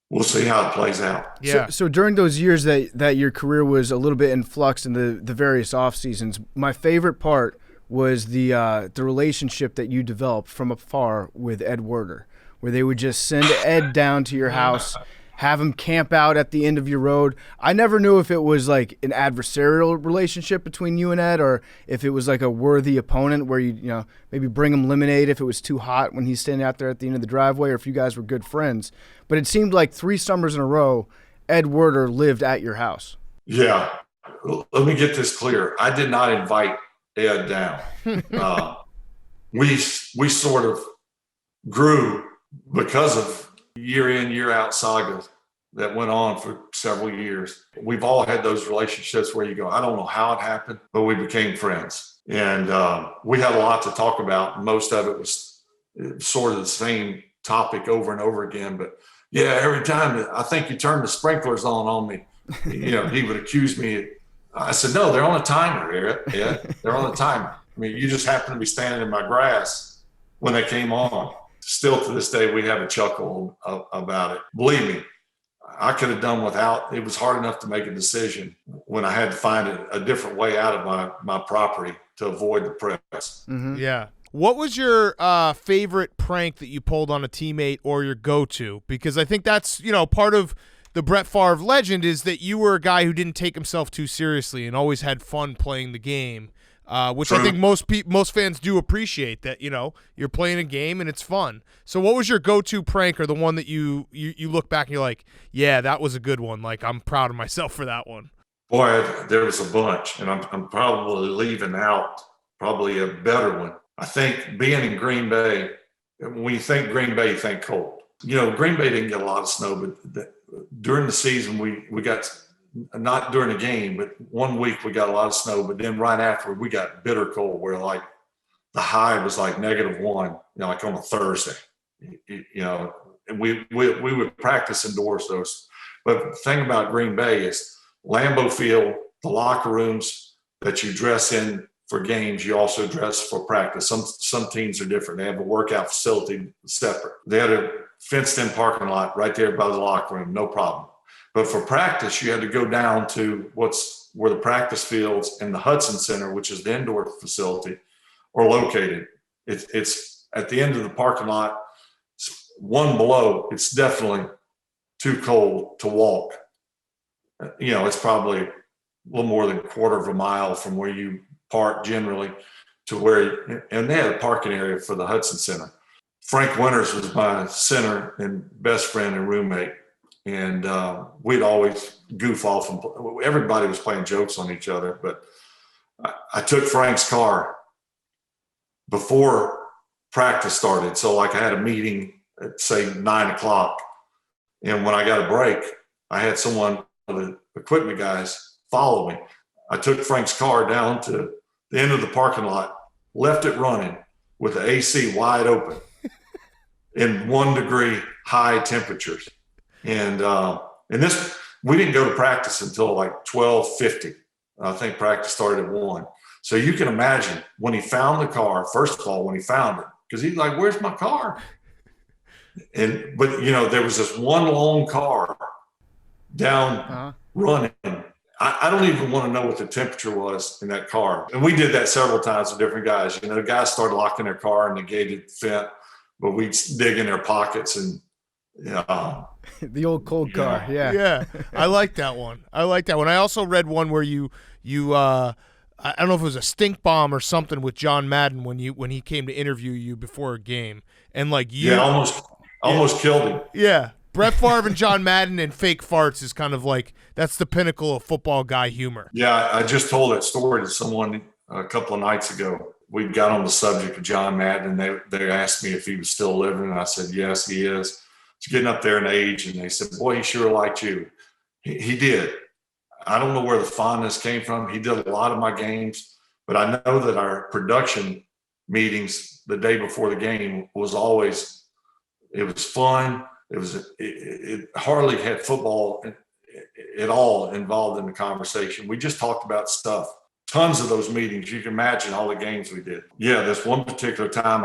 Speaker 9: we'll see how it plays out.
Speaker 3: Yeah. So during those years that your career was a little bit in flux in the various off seasons, my favorite part was the relationship that you developed from afar with Ed Werder, where they would just send Ed down to your house, have him camp out at the end of your road. I never knew if it was like an adversarial relationship between you and Ed, or if it was like a worthy opponent where you maybe bring him lemonade if it was too hot when he's standing out there at the end of the driveway, or if you guys were good friends. But it seemed like 3 summers in a row, Ed Werder lived at your house.
Speaker 9: Yeah. Let me get this clear. I did not invite Ed down. We sort of grew because of year in, year out saga that went on for several years. We've all had those relationships where you go, I don't know how it happened, but we became friends. And we had a lot to talk about. Most of it was sort of the same topic over and over again. But yeah, every time I think you turn the sprinklers on me, he would accuse me. I said, no, they're on a timer, Eric. Yeah, they're on a timer. I mean, you just happen to be standing in my grass when they came on. Still to this day, we have a chuckle about it. Believe me, I could have done without. It was hard enough to make a decision when I had to find a different way out of my property to avoid the press.
Speaker 3: Mm-hmm.
Speaker 1: Yeah. What was your favorite prank that you pulled on a teammate or your go-to? Because I think that's, part of the Brett Favre legend is that you were a guy who didn't take himself too seriously and always had fun playing the game, which
Speaker 9: True.
Speaker 1: I think most fans do appreciate that, you're playing a game and it's fun. So what was your go-to prank or the one that you look back and you're like, yeah, that was a good one. Like, I'm proud of myself for that one.
Speaker 9: Boy, there was a bunch, and I'm probably leaving out probably a better one. I think being in Green Bay, when you think Green Bay, you think cold. Green Bay didn't get a lot of snow, but during the season, we got, not during the game, but one week we got a lot of snow, but then right after we got bitter cold where like the high was like -1, like on a Thursday, and we would practice indoors those. But the thing about Green Bay is Lambeau Field, the locker rooms that you dress in for games, you also dress for practice. Some teams are different. They have a workout facility separate. They had a fenced-in parking lot right there by the locker room, no problem. But for practice, you had to go down to where the practice fields and the Hudson Center, which is the indoor facility, are located. It's at the end of the parking lot, one below. It's definitely too cold to walk. It's probably a little more than a quarter of a mile from where you park generally to where, and they had a parking area for the Hudson Center. Frank Winters was my center and best friend and roommate. And we'd always goof off, and everybody was playing jokes on each other. But I took Frank's car before practice started. So like I had a meeting at say 9:00. And when I got a break, I had someone, the equipment guys, follow me. I took Frank's car down to the end of the parking lot, left it running with the AC wide open in 1 degree high temperatures. And this, we didn't go to practice until like 12:50. I think practice started at 1. So you can imagine when he found the car, first of all, when he found it, because he's like, where's my car? But there was this one long car down running. I don't even want to know what the temperature was in that car. And we did that several times with different guys. The guys started locking their car and the gated vent, but we'd dig in their pockets and,
Speaker 3: the old cold car.
Speaker 1: Yeah. I like that one. I also read one where you I don't know if it was a stink bomb or something with John Madden when he came to interview you before a game, and like you
Speaker 9: almost killed him.
Speaker 1: Yeah. Brett Favre and John Madden and fake farts is kind of like, that's the pinnacle of football guy humor.
Speaker 9: Yeah, I just told that story to someone a couple of nights ago. We got on the subject of John Madden, and they asked me if he was still living, and I said, yes, he is. He's getting up there in age, and they said, boy, he sure liked you. He did. I don't know where the fondness came from. He did a lot of my games, but I know that our production meetings the day before the game was always, it was fun. It hardly had football at all involved in the conversation. We just talked about stuff. Tons of those meetings. You can imagine all the games we did. Yeah, this one particular time,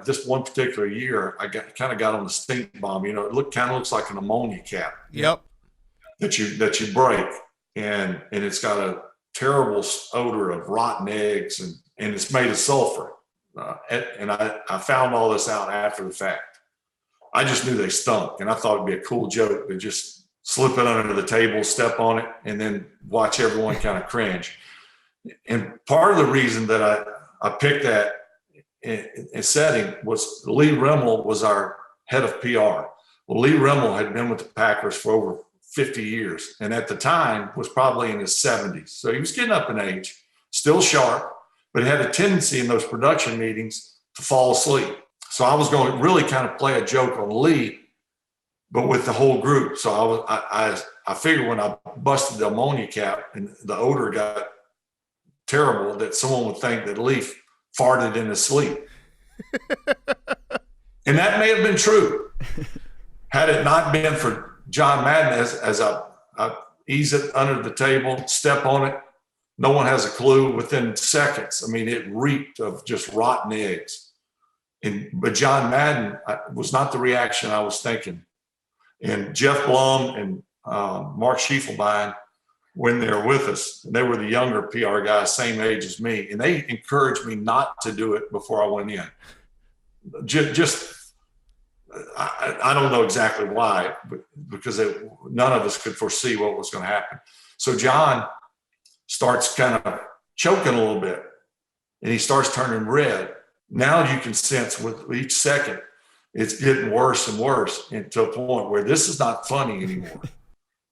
Speaker 9: this one particular year, I got on the stink bomb. It kind of looks like an ammonia cap.
Speaker 1: Yep.
Speaker 9: That you break, and it's got a terrible odor of rotten eggs, and it's made of sulfur. And I found all this out after the fact. I just knew they stunk, and I thought it'd be a cool joke to just slip it under the table, step on it, and then watch everyone kind of cringe. And part of the reason that I picked that setting was Lee Rimmel was our head of PR. Well, Lee Rimmel had been with the Packers for over 50 years, and at the time was probably in his 70s. So he was getting up in age, still sharp, but had a tendency in those production meetings to fall asleep. So I was going to really kind of play a joke on Lee, but with the whole group. So I figured when I busted the ammonia cap and the odor got terrible, that someone would think that Lee farted in his sleep. And that may have been true. Had it not been for John Madden as I ease it under the table, step on it, no one has a clue within seconds. I mean, it reeked of just rotten eggs. But John Madden was not the reaction I was thinking. And Jeff Blum and Mark Schiefelbein when they were with us, and they were the younger PR guys, same age as me, and they encouraged me not to do it before I went in. I don't know exactly why, but because none of us could foresee what was going to happen. So John starts kind of choking a little bit, and he starts turning red. Now you can sense with each second, it's getting worse and worse, and to a point where this is not funny anymore.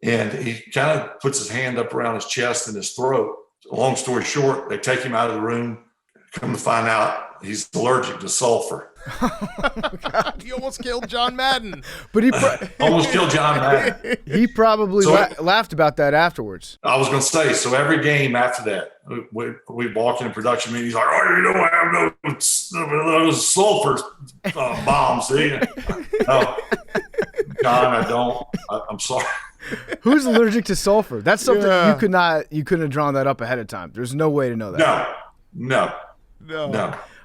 Speaker 9: And he kind of puts his hand up around his chest and his throat. Long story short, they take him out of the room. Come to find out, he's allergic to sulfur.
Speaker 1: Oh, God, he almost killed John Madden.
Speaker 3: But he
Speaker 9: almost killed John Madden.
Speaker 3: He probably laughed about that afterwards.
Speaker 9: I was going to say, so every game after that, we walk in a production meeting. He's like, "Oh, you don't have no sulfur bombs, do you?" No, John, I don't. I'm sorry.
Speaker 3: Who's allergic to sulfur? That's something you couldn't have drawn that up ahead of time. There's no way to know that.
Speaker 9: No.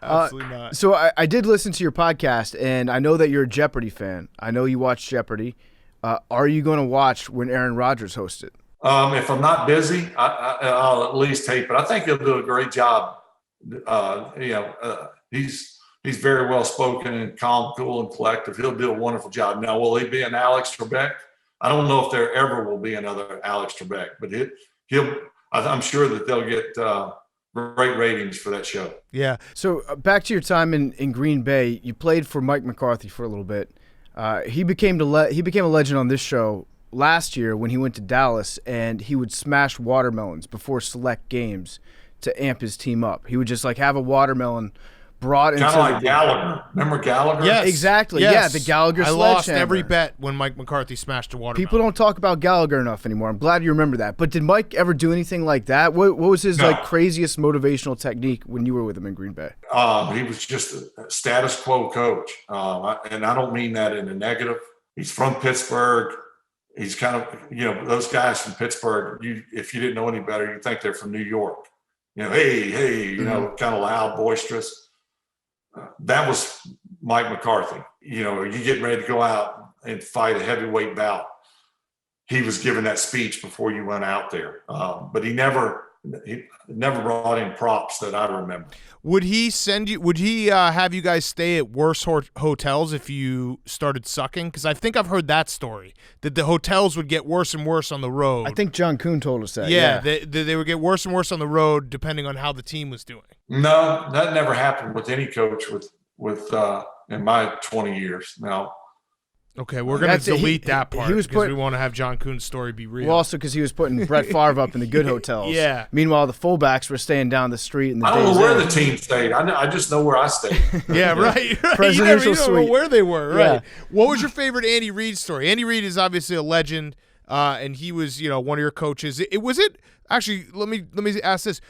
Speaker 1: Absolutely not.
Speaker 3: So I did listen to your podcast, and I know that you're a Jeopardy fan. I know you watch Jeopardy. Are you going to watch when Aaron Rodgers hosts it?
Speaker 9: If I'm not busy, I'll at least tape it. I think he'll do a great job. He's very well spoken and calm, cool, and collective. He'll do a wonderful job. Now, will he be an Alex Trebek? I don't know if there ever will be another Alex Trebek, but I'm sure that they'll get great ratings for that show.
Speaker 3: Yeah. So back to your time in Green Bay, you played for Mike McCarthy for a little bit. He became a legend on this show last year when he went to Dallas, and he would smash watermelons before select games to amp his team up. He would just have a watermelon brought into
Speaker 9: kind of like Gallagher. Remember Gallagher?
Speaker 3: Yes, exactly. Yes. Yeah, the Gallagher sledgehammer.
Speaker 1: I lost every bet when Mike McCarthy smashed a watermelon.
Speaker 3: People don't talk about Gallagher enough anymore. I'm glad you remember that. But did Mike ever do anything like that? What was his craziest motivational technique when you were with him in Green Bay?
Speaker 9: He was just a status quo coach, and I don't mean that in a negative. He's from Pittsburgh. He's kind of those guys from Pittsburgh. If you didn't know any better, you'd think they're from New York. Hey, kind of loud, boisterous. That was Mike McCarthy. You getting ready to go out and fight a heavyweight bout. He was giving that speech before you went out there. But he never brought in props that I remember.
Speaker 1: Would he have you guys stay at worse hotels if you started sucking? Because I think I've heard that story, that the hotels would get worse and worse on the road.
Speaker 3: I think John Kuhn told us that.
Speaker 1: Yeah. They would get worse and worse on the road depending on how the team was doing.
Speaker 9: No, that never happened with any coach with in my 20 years now.
Speaker 1: Okay, we're going to delete that part because we want to have John Kuhn's story be real.
Speaker 3: Well, also because he was putting Brett Favre up in the good hotels.
Speaker 1: Yeah.
Speaker 3: Meanwhile, the fullbacks were staying down the street. In the
Speaker 9: I don't know where the team stayed. I just know where I stayed.
Speaker 1: Yeah, right.
Speaker 3: Presidential
Speaker 1: you don't know where they were. Right.
Speaker 3: Yeah.
Speaker 1: What was your favorite Andy Reid story? Andy Reid is obviously a legend, and he was one of your coaches. Actually, let me ask this.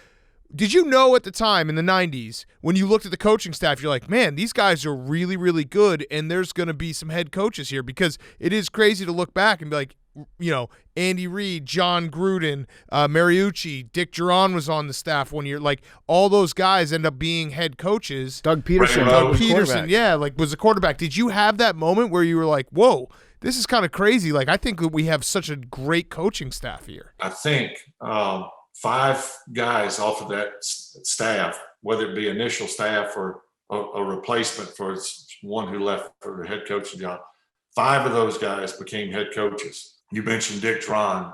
Speaker 1: Did you know at the time in the 90s when you looked at the coaching staff, you're like, man, these guys are really, really good, and there's going to be some head coaches here? Because it is crazy to look back and be like, Andy Reid, John Gruden, Mariucci, Dick Duran was on the staff one year. Like, all those guys end up being head coaches.
Speaker 3: Doug Peterson.
Speaker 1: Was a quarterback. Did you have that moment where you were like, whoa, this is kind of crazy? Like, I think that we have such a great coaching staff here.
Speaker 9: I think 5 guys off of that staff, whether it be initial staff or a replacement for one who left for the head coaching job, 5 of those guys became head coaches. You mentioned Dick Duran,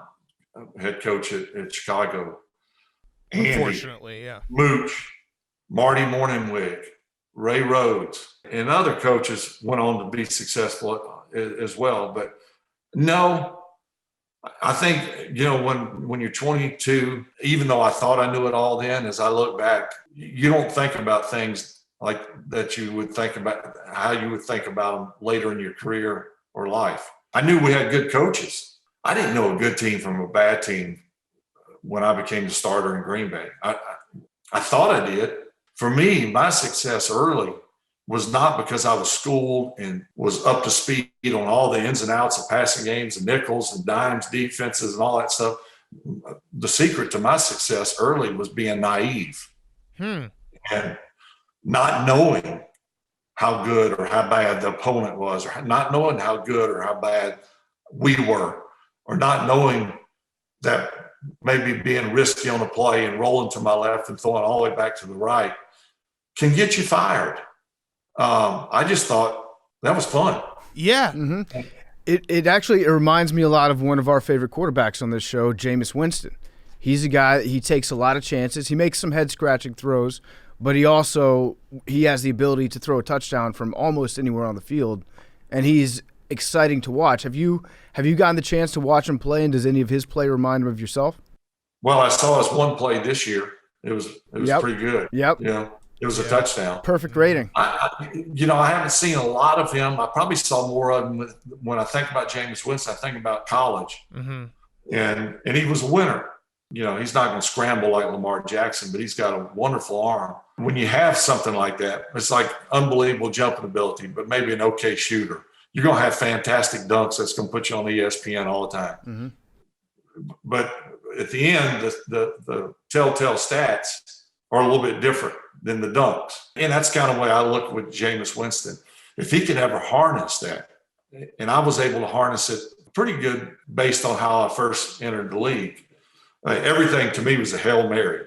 Speaker 9: head coach at Chicago.
Speaker 1: Unfortunately, yeah.
Speaker 9: Mooch, Marty Morningwig, Ray Rhodes, and other coaches went on to be successful as well. But no, I think, when you're 22, even though I thought I knew it all then, as I look back, you don't think about things like that you would think about, how you would think about them later in your career or life. I knew we had good coaches. I didn't know a good team from a bad team when I became the starter in Green Bay. I thought I did. For me, my success early was not because I was schooled and was up to speed on all the ins and outs of passing games and nickels and dimes, defenses and all that stuff. The secret to my success early was being naive and not knowing how good or how bad the opponent was, or not knowing how good or how bad we were, or not knowing that maybe being risky on a play and rolling to my left and throwing all the way back to the right can get you fired. I just thought that was fun.
Speaker 1: Yeah.
Speaker 3: Mm-hmm. It actually reminds me a lot of one of our favorite quarterbacks on this show, Jameis Winston. He's a guy, he takes a lot of chances. He makes some head-scratching throws, but he has the ability to throw a touchdown from almost anywhere on the field, and he's exciting to watch. Have you gotten the chance to watch him play, and does any of his play remind him of yourself?
Speaker 9: Well, I saw his one play this year. It was pretty good.
Speaker 3: Yep.
Speaker 9: You know, it was a touchdown.
Speaker 3: Perfect rating.
Speaker 9: I haven't seen a lot of him. I probably saw more of him when I think about Jameis Winston. I think about college, and he was a winner. You know, he's not going to scramble like Lamar Jackson, but he's got a wonderful arm. When you have something like that, it's like unbelievable jumping ability, but maybe an okay shooter. You're going to have fantastic dunks that's going to put you on ESPN all the time. Mm-hmm. But at the end, the telltale stats are a little bit different than the dunks. And that's kind of the way I look with Jameis Winston. If he could ever harness that, and I was able to harness it pretty good based on how I first entered the league, everything to me was a Hail Mary.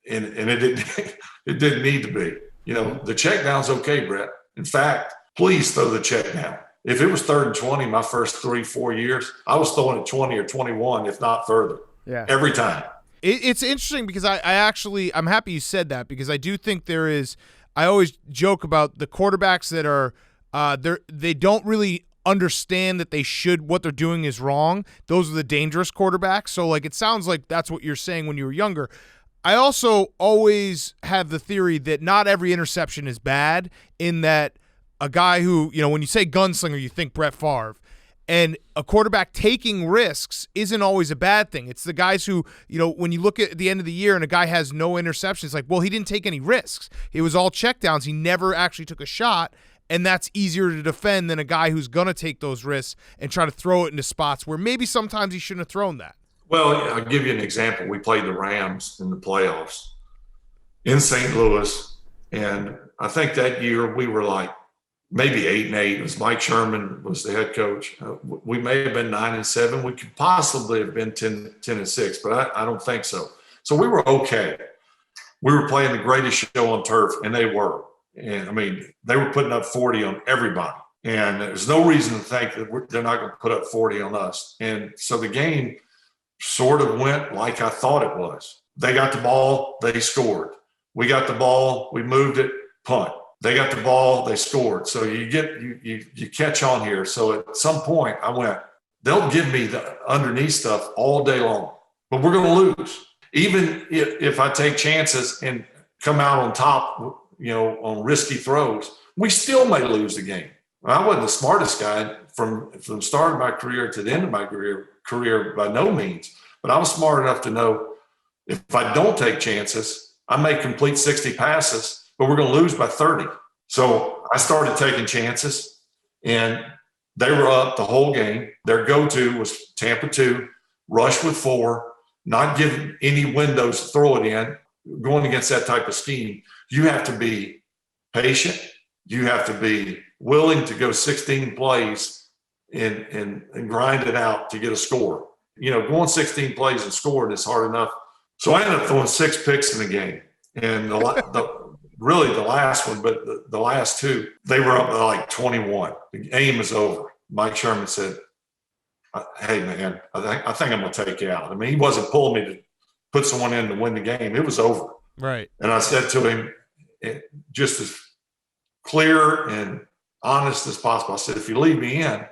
Speaker 9: And it didn't need to be. You know, the check down's okay, Brett. In fact, please throw the check down. If it was 3rd and 20 my first 3-4 years, I was throwing it 20 or 21, if not further. Yeah. Every time.
Speaker 1: It's interesting because I'm happy you said that, because I do think I always joke about the quarterbacks that are they don't really understand that what they're doing is wrong. Those are the dangerous quarterbacks. So like, it sounds like that's what you're saying when you were younger. I also always have the theory that not every interception is bad, in that a guy who, when you say gunslinger, you think Brett Favre. And a quarterback taking risks isn't always a bad thing. It's the guys who, when you look at the end of the year and a guy has no interceptions, it's like, well, he didn't take any risks. It was all checkdowns. He never actually took a shot. And that's easier to defend than a guy who's going to take those risks and try to throw it into spots where maybe sometimes he shouldn't have thrown that.
Speaker 9: Well, I'll give you an example. We played the Rams in the playoffs in St. Louis. And I think that year we were like maybe 8-8. It was Mike Sherman was the head coach. We may have been 9-7. We could possibly have been 10-6, but I don't think so. So we were okay. We were playing the greatest show on turf, and they were. And I mean, they were putting up 40 on everybody. And there's no reason to think that they're not going to put up 40 on us. And so the game sort of went like I thought it was. They got the ball, they scored. We got the ball, we moved it, punt. They got the ball, they scored. So you catch on here. So at some point I went, they'll give me the underneath stuff all day long, but we're going to lose. Even if I take chances and come out on top, on risky throws, we still may lose the game. I wasn't the smartest guy from the start of my career to the end of my career by no means, but I was smart enough to know if I don't take chances, I may complete 60 passes, but we're going to lose by 30. So I started taking chances, and they were up the whole game. Their go-to was Tampa 2, rush with 4, not giving any windows to throw it in. Going against that type of scheme, you have to be patient. You have to be willing to go 16 plays and grind it out to get a score. Going 16 plays and scoring is hard enough. So I ended up throwing 6 picks in the game. And really the last one, but the last 2, they were up by like 21. The game is over. Mike Sherman said, hey, man, I think I'm going to take you out. I mean, he wasn't pulling me to put someone in to win the game. It was over.
Speaker 1: Right.
Speaker 9: And I said to him, just as clear and honest as possible, I said, if you leave me in,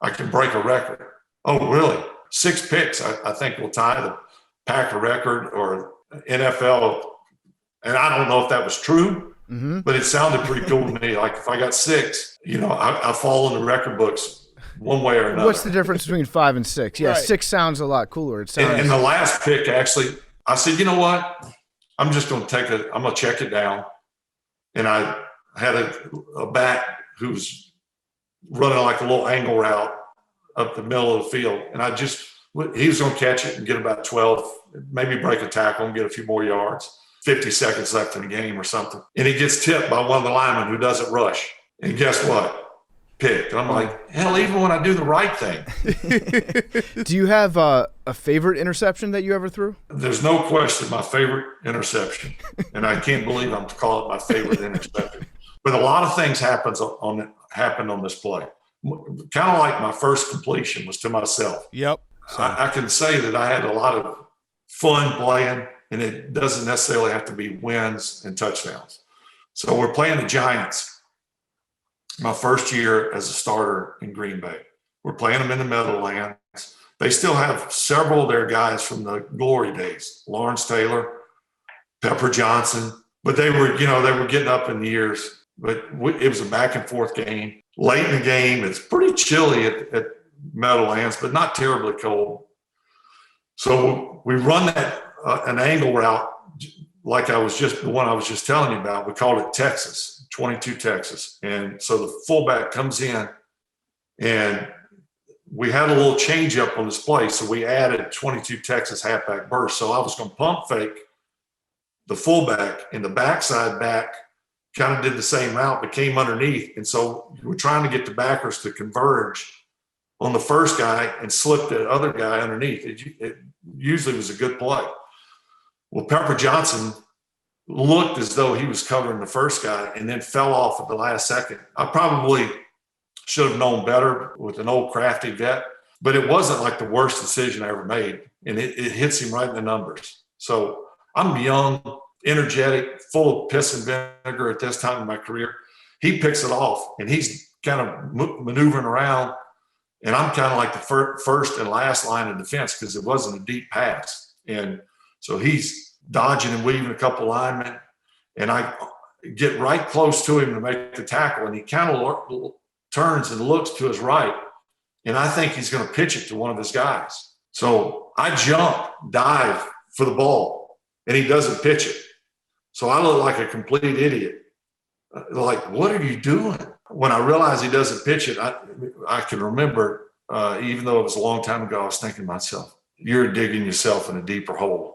Speaker 9: I can break a record. Oh, really? 6 picks, I think will tie the Packer record or NFL. And I don't know if that was true, but it sounded pretty cool to me. Like if I got 6, I fall in the record books one way or another.
Speaker 3: What's the difference between 5 and 6? Yeah, right. 6 sounds a lot cooler. It sounds.
Speaker 9: And the last pick, actually, I said, you know what? I'm just going to I'm going to check it down. And I had a back who was running like a little angle route up the middle of the field. And he was going to catch it and get about 12, maybe break a tackle and get a few more yards. 50 seconds left in the game or something. And he gets tipped by one of the linemen who doesn't rush. And guess what? Picked. And I'm like, hell, even when I do the right thing.
Speaker 3: Do you have a favorite interception that you ever threw?
Speaker 9: There's no question my favorite interception. And I can't believe I'm calling it my favorite interception. But a lot of things happened on this play. Kind of like my first completion was to myself.
Speaker 1: Yep.
Speaker 9: I can say that I had a lot of fun playing, and it doesn't necessarily have to be wins and touchdowns. So we're playing the Giants. My first year as a starter in Green Bay. We're playing them in the Meadowlands. They still have several of their guys from the glory days, Lawrence Taylor, Pepper Johnson, but they were getting up in years. But it was a back and forth game. Late in the game, it's pretty chilly at Meadowlands, but not terribly cold. So we run an angle route like the one I was just telling you about. We called it Texas, 22 Texas. And so the fullback comes in, and we had a little change up on this play. So we added 22 Texas halfback burst. So I was going to pump fake the fullback, and the backside back kind of did the same route, but came underneath. And so we're trying to get the backers to converge on the first guy and slip the other guy underneath. It usually was a good play. Well, Pepper Johnson looked as though he was covering the first guy and then fell off at the last second. I probably should have known better with an old crafty vet, but it wasn't like the worst decision I ever made. And it hits him right in the numbers. So I'm young, energetic, full of piss and vinegar at this time in my career. He picks it off, and he's kind of maneuvering around. And I'm kind of like the first and last line of defense because it wasn't a deep pass. And so he's dodging and weaving a couple linemen, and I get right close to him to make the tackle, and he kind of turns and looks to his right, and I think he's going to pitch it to one of his guys. So I jump, dive for the ball, and he doesn't pitch it. So I look like a complete idiot. Like, what are you doing? When I realized he doesn't pitch it, I can remember, even though it was a long time ago, I was thinking to myself, you're digging yourself in a deeper hole.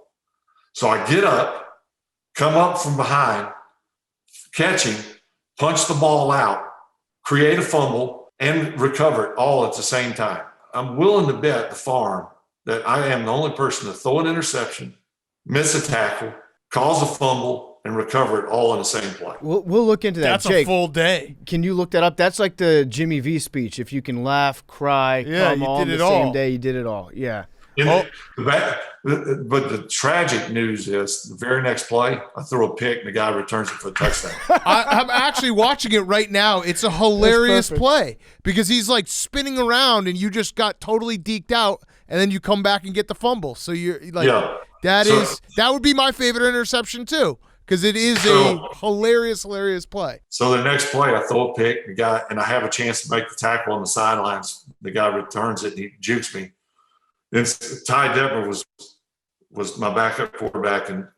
Speaker 9: So I get up, come up from behind, catch him, punch the ball out, create a fumble, and recover it all at the same time. I'm willing to bet the farm that I am the only person to throw an interception, miss a tackle, cause a fumble, and recover it all in the same play.
Speaker 3: We'll look into that.
Speaker 1: That's
Speaker 3: Jake,
Speaker 1: a full day.
Speaker 3: Can you look that up? That's like the Jimmy V speech. If you can laugh, cry, come on the same day, you did it all. Yeah.
Speaker 9: But the tragic news is the very next play, I throw a pick and the guy returns it for a touchdown.
Speaker 1: I'm actually watching it right now. It's a hilarious play because he's like spinning around and you just got totally deked out, and then you come back and get the fumble. So you're like, that would be my favorite interception too, because it is a hilarious ty
Speaker 9: So the next play, I throw a pick, the guy, and I have a chance to make the tackle on the sidelines. The guy returns it and he jukes me. Then Ty Detmer was my backup quarterback and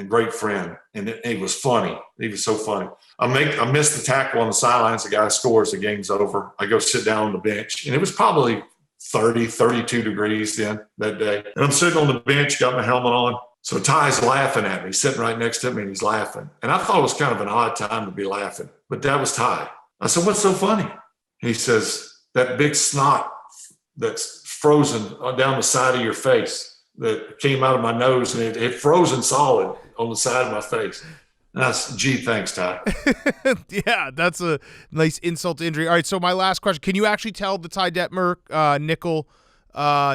Speaker 9: great friend, and he was funny. He was so funny. I missed the tackle on the sidelines. The guy scores. The game's over. I go sit down on the bench, and it was probably 30, 32 degrees then that day. And I'm sitting on the bench, got my helmet on. So Ty's laughing at me. He's sitting right next to me, and he's laughing. And I thought it was kind of an odd time to be laughing, but that was Ty. I said, "What's so funny?" He says, "That big snot that's frozen down the side of your face that came out of my nose, and it frozen solid on the side of my face." And I said, "Gee, thanks, Ty."
Speaker 1: Yeah, that's a nice insult to injury. All right, so my last question. Can you actually tell the Ty Detmer nickel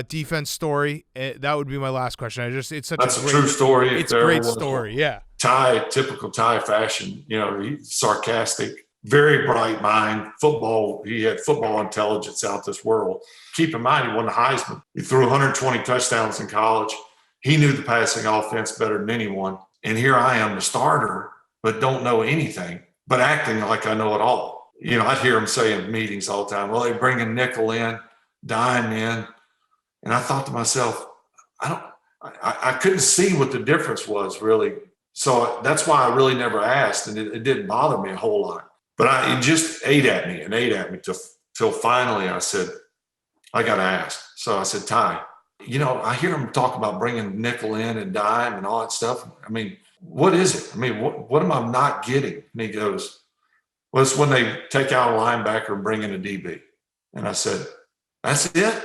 Speaker 1: defense story? That would be my last question. That's a
Speaker 9: true story.
Speaker 1: It's a great story, yeah.
Speaker 9: Ty, typical Ty fashion, he's sarcastic, very bright mind, football. He had football intelligence out this world. Keep in mind, he won the Heisman. He threw 120 touchdowns in college. He knew the passing offense better than anyone. And here I am, the starter, but don't know anything, but acting like I know it all. I'd hear him say in meetings all the time, well, they bring a nickel in, dime in. And I thought to myself, I couldn't see what the difference was really So that's why I really never asked, and it didn't bother me a whole lot. But it just ate at me till finally I said, I got to ask. So I said, Ty, I hear him talk about bringing nickel in and dime and all that stuff. I mean, what is it? I mean, what am I not getting? And he goes, well, it's when they take out a linebacker and bring in a DB. And I said, that's it?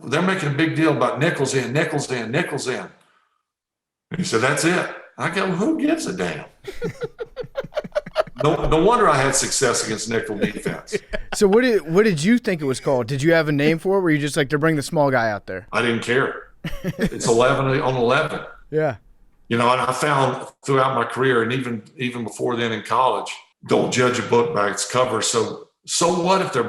Speaker 9: They're making a big deal about nickels in, nickels in, nickels in. And he said, that's it. I go, who gives a damn? No wonder I had success against nickel defense.
Speaker 3: So what did you think it was called? Did you have a name for it? Were you just like, they're bringing the small guy out there?
Speaker 9: I didn't care. It's 11 on 11.
Speaker 3: Yeah.
Speaker 9: And I found throughout my career, and even before then in college, don't judge a book by its cover. So what if they're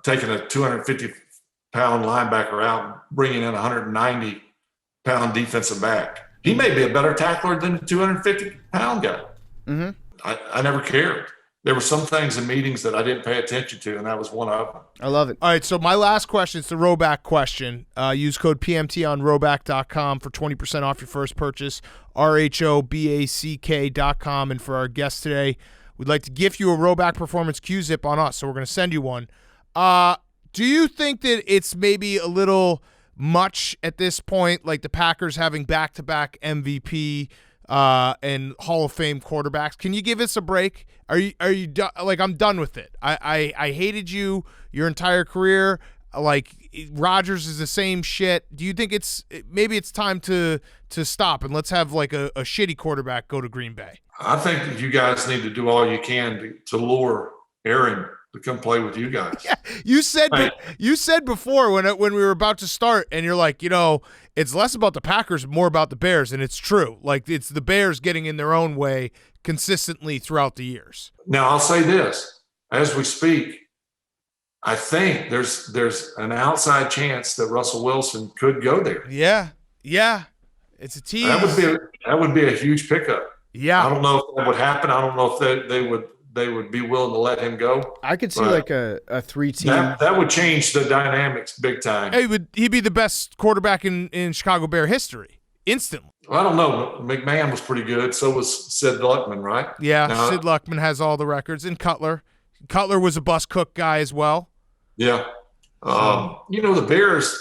Speaker 9: taking a 250-pound linebacker out and bringing in a 190-pound defensive back? He may be a better tackler than a 250-pound guy.
Speaker 3: Mm-hmm.
Speaker 9: I never cared. There were some things in meetings that I didn't pay attention to, and that was one of them.
Speaker 3: I love it.
Speaker 1: All right, so my last question is the Roback question. Use code PMT on roback.com for 20% off your first purchase, RHOBACK.com. And for our guest today, we'd like to gift you a Roback Performance Q-Zip on us, so we're going to send you one. Do you think that it's maybe a little much at this point, like the Packers having back-to-back MVP and Hall of Fame quarterbacks? Can you give us a break? Are you done? Like, I'm done with it. I hated you your entire career. Like, Rodgers is the same shit. Do you think maybe it's time to stop and let's have like a shitty quarterback go to Green Bay?
Speaker 9: I think that you guys need to do all you can to lure Aaron to come play with you guys.
Speaker 1: Yeah, you said before when we were about to start, and you're like, it's less about the Packers, more about the Bears, and it's true. Like, it's the Bears getting in their own way consistently throughout the years.
Speaker 9: Now, I'll say this. As we speak, I think there's an outside chance that Russell Wilson could go there.
Speaker 1: Yeah. It's a tease.
Speaker 9: That would be a huge pickup.
Speaker 1: Yeah.
Speaker 9: I don't know if that would happen. I don't know if they would be willing to let him go.
Speaker 3: I could see like a 3-team.
Speaker 9: That would change the dynamics big time.
Speaker 1: He'd be the best quarterback in Chicago Bear history instantly.
Speaker 9: Well, I don't know. McMahon was pretty good. So was Sid Luckman, right?
Speaker 1: Yeah, Sid Luckman has all the records. And Cutler. Cutler was a bus cook guy as well.
Speaker 9: Yeah. The Bears,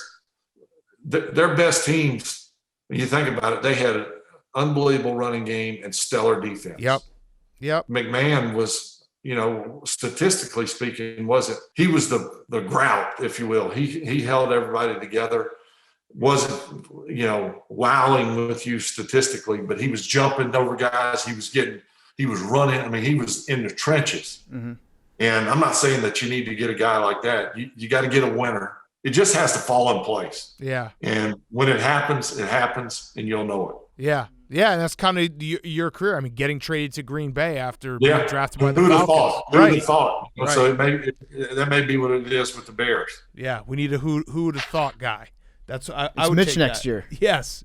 Speaker 9: their best teams, when you think about it, they had an unbelievable running game and stellar defense.
Speaker 1: Yep.
Speaker 9: McMahon was, statistically speaking, he was the grout, if you will. He held everybody together. Wasn't, wowing with you statistically, but he was jumping over guys. He was running. I mean, he was in the trenches. Mm-hmm. And I'm not saying that you need to get a guy like that. You got to get a winner. It just has to fall in place.
Speaker 1: Yeah.
Speaker 9: And when it happens, and you'll know it.
Speaker 1: Yeah. Yeah, and that's kind of your career. I mean, getting traded to Green Bay after being drafted by the
Speaker 9: Who
Speaker 1: Falcons.
Speaker 9: Who would have thought?
Speaker 1: Right.
Speaker 9: So that may be what it is with the Bears.
Speaker 1: Yeah, we need a who would have thought guy. That's I would
Speaker 3: Mitch
Speaker 1: take
Speaker 3: next
Speaker 1: that.
Speaker 3: year.
Speaker 1: Yes.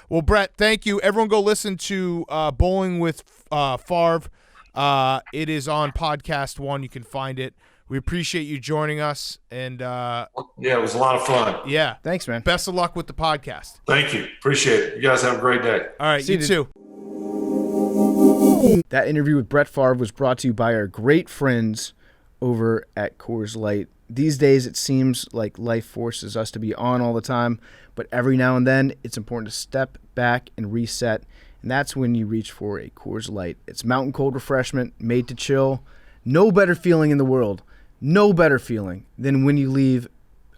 Speaker 1: Well, Brett, thank you. Everyone, go listen to Bowling with Favre. It is on Podcast One. You can find it. We appreciate you joining us, and
Speaker 9: yeah, it was a lot of fun.
Speaker 1: Yeah,
Speaker 3: thanks, man.
Speaker 1: Best of luck with the podcast.
Speaker 9: Thank you. Appreciate it. You guys have a great day.
Speaker 1: All right, you too.
Speaker 3: That interview with Brett Favre was brought to you by our great friends over at Coors Light. These days, it seems like life forces us to be on all the time, but every now and then, it's important to step back and reset, and that's when you reach for a Coors Light. It's mountain cold refreshment made to chill. No better feeling in the world. No better feeling than when you leave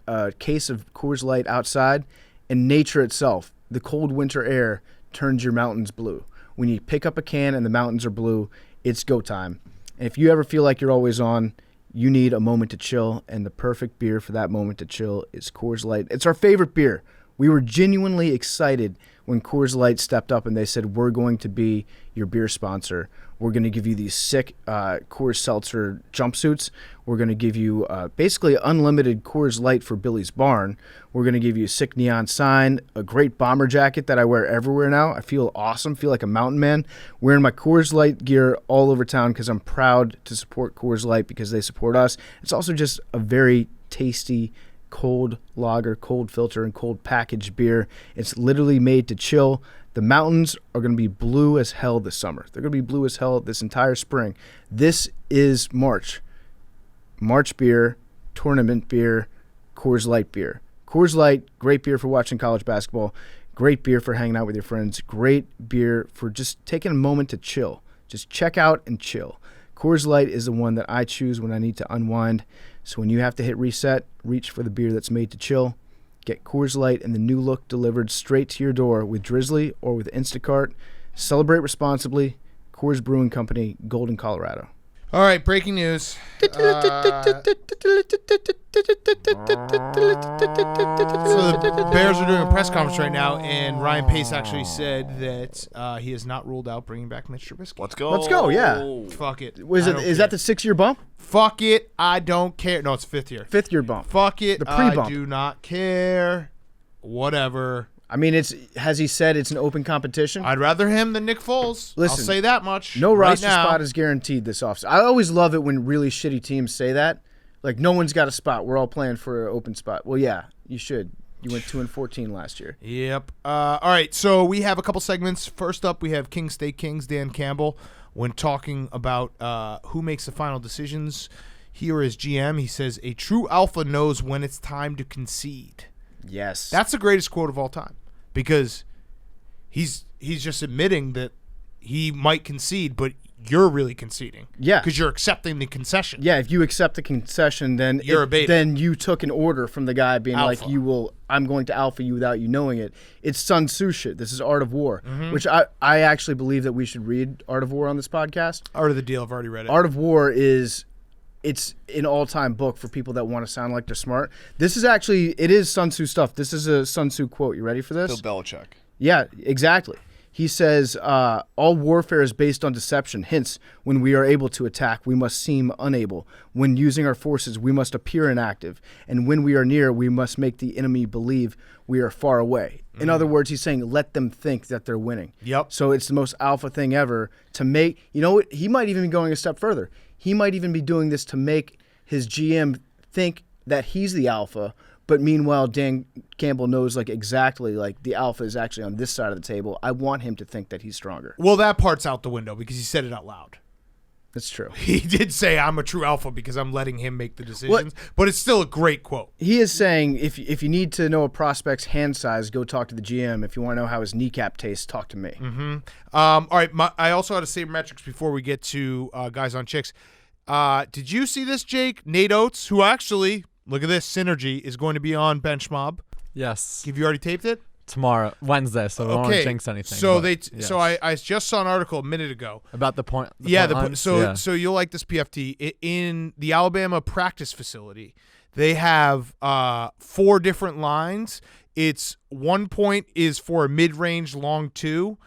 Speaker 3: a case of Coors Light outside and nature itself, the cold winter air, turns your mountains blue. When you pick up a can and the mountains are blue, it's go time. And if you ever feel like you're always on, you need a moment to chill, and the perfect beer for that moment to chill is Coors Light. It's our favorite beer. We were genuinely excited when Coors Light stepped up and they said, we're going to be your beer sponsor. We're going to give you these sick Coors Seltzer jumpsuits. We're going to give you basically unlimited Coors Light for Billy's Barn. We're going to give you a sick neon sign, a great bomber jacket that I wear everywhere now. I feel awesome, feel like a mountain man. Wearing my Coors Light gear all over town because I'm proud to support Coors Light because they support us. It's also just a very tasty, cold lager, cold filter, and cold packaged beer. It's literally made to chill. The mountains are going to be blue as hell this summer. They're going to be blue as hell this entire spring. This is March. March beer, tournament beer, Coors Light beer. Coors Light, great beer for watching college basketball. Great beer for hanging out with your friends. Great beer for just taking a moment to chill. Just check out and chill. Coors Light is the one that I choose when I need to unwind. So when you have to hit reset, reach for the beer that's made to chill. Get Coors Light and the new look delivered straight to your door with Drizzly or with Instacart. Celebrate responsibly. Coors Brewing Company, Golden, Colorado.
Speaker 1: All right, breaking news. So the Bears are doing a press conference right now, and Ryan Pace actually said that he has not ruled out bringing back Mitch Trubisky.
Speaker 2: Let's go.
Speaker 3: Let's go, yeah.
Speaker 1: Fuck it.
Speaker 3: Is that the 6-year bump?
Speaker 1: Fuck it. I don't care. No, it's 5th year.
Speaker 3: 5th year bump.
Speaker 1: Fuck it.
Speaker 3: The pre-bump.
Speaker 1: I do not care. Whatever.
Speaker 3: I mean, has he said it's an open competition?
Speaker 1: I'd rather him than Nick Foles.
Speaker 3: Listen,
Speaker 1: I'll say that much.
Speaker 3: No
Speaker 1: right
Speaker 3: roster
Speaker 1: now.
Speaker 3: spot is guaranteed this offseason. I always love it when really shitty teams say that. Like, no one's got a spot. We're all playing for an open spot. Well, yeah, you should. You went 2-14 last year.
Speaker 1: Yep. All right, so we have a couple segments. First up, we have King State Kings, Dan Campbell. When talking about who makes the final decisions, here is GM. He says, a true alpha knows when it's time to concede.
Speaker 3: Yes.
Speaker 1: That's the greatest quote of all time. Because he's just admitting that he might concede, but you're really conceding.
Speaker 3: Yeah.
Speaker 1: Because you're accepting the concession.
Speaker 3: Yeah, if you accept the concession, then
Speaker 1: You're a beta.
Speaker 3: then you took an order from the guy being
Speaker 1: Alpha.
Speaker 3: like, I'm going to alpha you without you knowing it. It's Sun Tzu shit. This is Art of War,
Speaker 1: Mm-hmm.
Speaker 3: which I actually believe that we should read Art of War on this podcast.
Speaker 1: Art of the Deal, I've already read it.
Speaker 3: Art of War it's an all-time book for people that want to sound like they're smart. This is actually, it is Sun Tzu stuff. This is a Sun Tzu quote. You ready for this?
Speaker 2: Bill Belichick.
Speaker 3: Yeah, exactly. He says, all warfare is based on deception. Hence, when we are able to attack, we must seem unable. When using our forces, we must appear inactive. And when we are near, we must make the enemy believe we are far away. In other words, he's saying, let them think that they're winning.
Speaker 1: Yep.
Speaker 3: So it's the most alpha thing ever to make, you know what, he might even be going a step further. He might even be doing this to make his GM think that he's the alpha, but meanwhile, Dan Campbell knows like exactly like the alpha is actually on this side of the table. I want him to think that he's stronger.
Speaker 1: Well, that part's out the window because he said it out loud.
Speaker 3: That's true.
Speaker 1: He did say, I'm a true alpha because I'm letting him make the decisions, but it's still a great quote.
Speaker 3: He is saying if you need to know a prospect's hand size, go talk to the GM. If you want to know how his kneecap tastes, talk to me.
Speaker 1: Mm-hmm. All right, I also had a Sabermetrics before we get to Guys on Chicks. Did you see this, Jake? Nate Oates, who actually, look at this, Synergy, is going to be on Bench Mob.
Speaker 8: Yes.
Speaker 1: Have you already taped it?
Speaker 8: Tomorrow, Wednesday, so we don't want to jinx anything.
Speaker 1: So
Speaker 8: but, yes.
Speaker 1: so I just saw an article a minute ago
Speaker 8: about the point.
Speaker 1: So you'll like this PFT in the Alabama practice facility. They have 4 different lines. It's 1 point is for a mid-range long 2,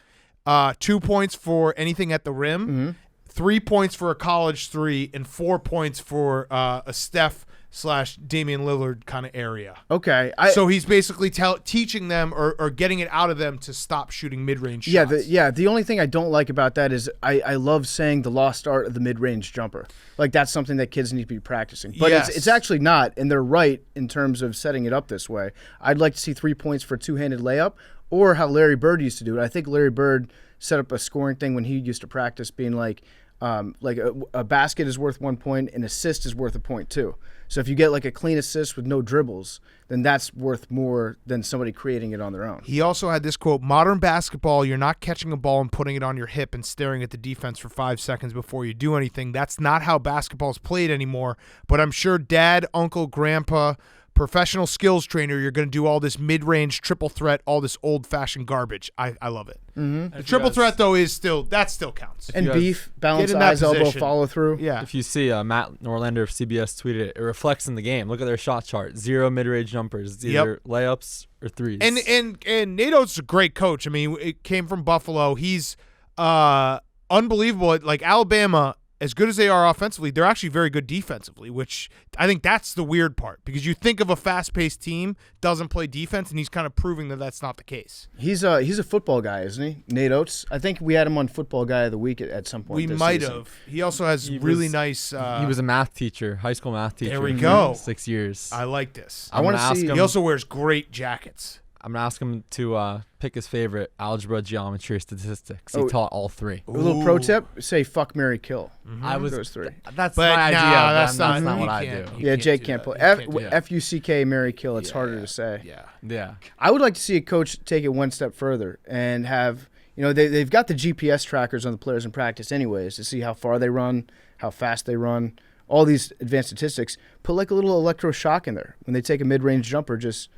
Speaker 1: 2 points for anything at the rim,
Speaker 3: Mm-hmm.
Speaker 1: 3 points for a college 3, and 4 points for a Steph / Damian Lillard kind of area.
Speaker 3: Okay.
Speaker 1: So he's basically teaching them or getting it out of them to stop shooting mid-range shots.
Speaker 3: The only thing I don't like about that is I love saying the lost art of the mid-range jumper. Like that's something that kids need to be practicing. But
Speaker 1: Yes.
Speaker 3: it's actually not, and they're right in terms of setting it up this way. I'd like to see 3 points for a two-handed layup or how Larry Bird used to do it. I think Larry Bird set up a scoring thing when he used to practice being like a basket is worth 1 point, an assist is worth a point too. So if you get like a clean assist with no dribbles, then that's worth more than somebody creating it on their own.
Speaker 1: He also had this quote, modern basketball, you're not catching a ball and putting it on your hip and staring at the defense for 5 seconds before you do anything. That's not how basketball is played anymore. But I'm sure dad, uncle, grandpa, professional skills trainer, you're going to do all this mid-range triple threat, all this old-fashioned garbage. I love it.
Speaker 3: Mm-hmm.
Speaker 1: The triple threat, though, is still counts.
Speaker 3: And beef, balance,
Speaker 1: get in that
Speaker 3: eyes, elbow,
Speaker 1: position.
Speaker 3: follow through.
Speaker 1: Yeah.
Speaker 8: If you see Matt Norlander of CBS tweeted it, it reflects in the game. Look at their shot chart. 0 mid-range jumpers. It's either layups or threes.
Speaker 1: And Nate Oates is a great coach. I mean, it came from Buffalo. He's unbelievable. Like Alabama as good as they are offensively, they're actually very good defensively, which I think that's the weird part because you think of a fast-paced team doesn't play defense, and he's kind of proving that that's not the case.
Speaker 3: He's a football guy, isn't he? Nate Oates. I think we had him on Football Guy of the Week at some point.
Speaker 1: We might have. He also has really nice.
Speaker 8: He was a math teacher, high school math teacher.
Speaker 1: There we go.
Speaker 8: 6 years.
Speaker 1: I like this.
Speaker 3: I want to see.
Speaker 1: He also wears great jackets.
Speaker 8: I'm gonna ask him to pick his favorite: algebra, geometry, or statistics. He taught all three.
Speaker 3: A little pro tip: say fuck, marry, kill.
Speaker 8: I was
Speaker 3: those three.
Speaker 8: That's
Speaker 1: But
Speaker 8: my idea.
Speaker 1: nah,
Speaker 8: but
Speaker 1: that's
Speaker 8: that's
Speaker 1: not-
Speaker 8: not what
Speaker 1: you
Speaker 8: I
Speaker 1: can't.
Speaker 8: do.
Speaker 3: Yeah, Jake
Speaker 1: do
Speaker 3: can't
Speaker 1: that.
Speaker 3: play.
Speaker 1: You can't do that.
Speaker 3: F-U-C-K, marry, kill. It's harder to say.
Speaker 1: Yeah.
Speaker 8: Yeah.
Speaker 3: I would like to see a coach take it one step further and have, they've got the GPS trackers on the players in practice anyways to see how far they run, how fast they run, all these advanced statistics. Put like a little electroshock in there. When they take a mid-range jumper, just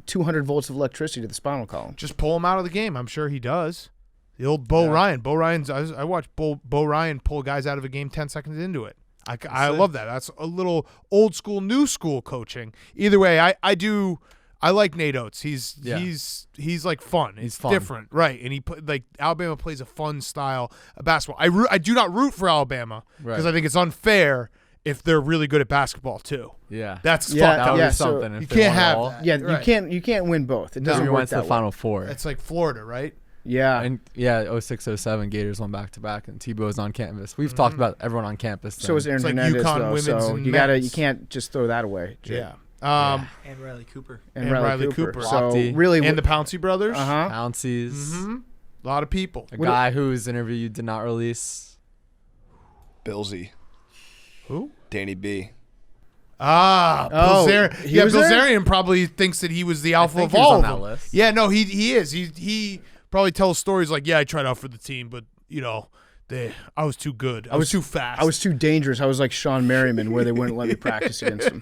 Speaker 3: 200 volts of electricity to the spinal column.
Speaker 1: Just pull him out of the game. I'm sure he does. The old Bo Ryan. Bo Ryan's. I watched Bo Ryan pull guys out of a game 10 seconds into it. I love that. That's a little old school, new school coaching. Either way, I like Nate Oates. He's like fun. It's
Speaker 8: fun.
Speaker 1: different, right? And Alabama plays a fun style of basketball. I do not root for Alabama because I think it's unfair if they're really good at basketball too.
Speaker 8: Yeah.
Speaker 1: That's
Speaker 8: That
Speaker 1: fucked
Speaker 8: would
Speaker 1: up.
Speaker 8: be something.
Speaker 1: You
Speaker 8: if they
Speaker 1: can't
Speaker 8: won it
Speaker 1: have
Speaker 8: all.
Speaker 1: that.
Speaker 3: Yeah,
Speaker 1: Right.
Speaker 3: you can't win both. It doesn't
Speaker 8: We
Speaker 3: work
Speaker 8: went to
Speaker 3: that
Speaker 8: the
Speaker 3: way.
Speaker 8: Final Four.
Speaker 1: It's like Florida, right?
Speaker 3: Yeah.
Speaker 8: And 06, 07, Gators won back-to-back, and Tebow's on campus. We've talked about everyone on campus.
Speaker 3: So is Aaron
Speaker 1: It's like
Speaker 3: Hernandez,
Speaker 1: UConn
Speaker 3: though,
Speaker 1: women's
Speaker 3: so
Speaker 1: and
Speaker 3: you
Speaker 1: men's.
Speaker 3: can't just throw that away. Jay.
Speaker 1: Yeah.
Speaker 7: And Riley Cooper.
Speaker 3: And
Speaker 1: And
Speaker 3: Riley
Speaker 1: Riley
Speaker 3: Cooper.
Speaker 1: Cooper.
Speaker 3: So
Speaker 8: Lochte.
Speaker 3: really,
Speaker 1: And the Pouncey brothers.
Speaker 8: Pouncies.
Speaker 1: Mm-hmm. A lot of people.
Speaker 8: A guy whose interview you did not release.
Speaker 2: Billsy.
Speaker 1: Who?
Speaker 2: Danny B.
Speaker 1: Ah,
Speaker 3: Oh,
Speaker 1: Bilzerian.
Speaker 3: he
Speaker 1: Yeah,
Speaker 3: was there?
Speaker 1: Bilzerian probably thinks that he was the alpha
Speaker 8: think
Speaker 1: of
Speaker 8: he was
Speaker 1: all
Speaker 8: on
Speaker 1: of
Speaker 8: that
Speaker 1: them.
Speaker 8: list.
Speaker 1: Yeah, no, he is. He probably tells stories like, yeah, I tried out for the team, but I was too good. I was too fast.
Speaker 3: I was too dangerous. I was like Sean Merriman, where they wouldn't let me practice against him.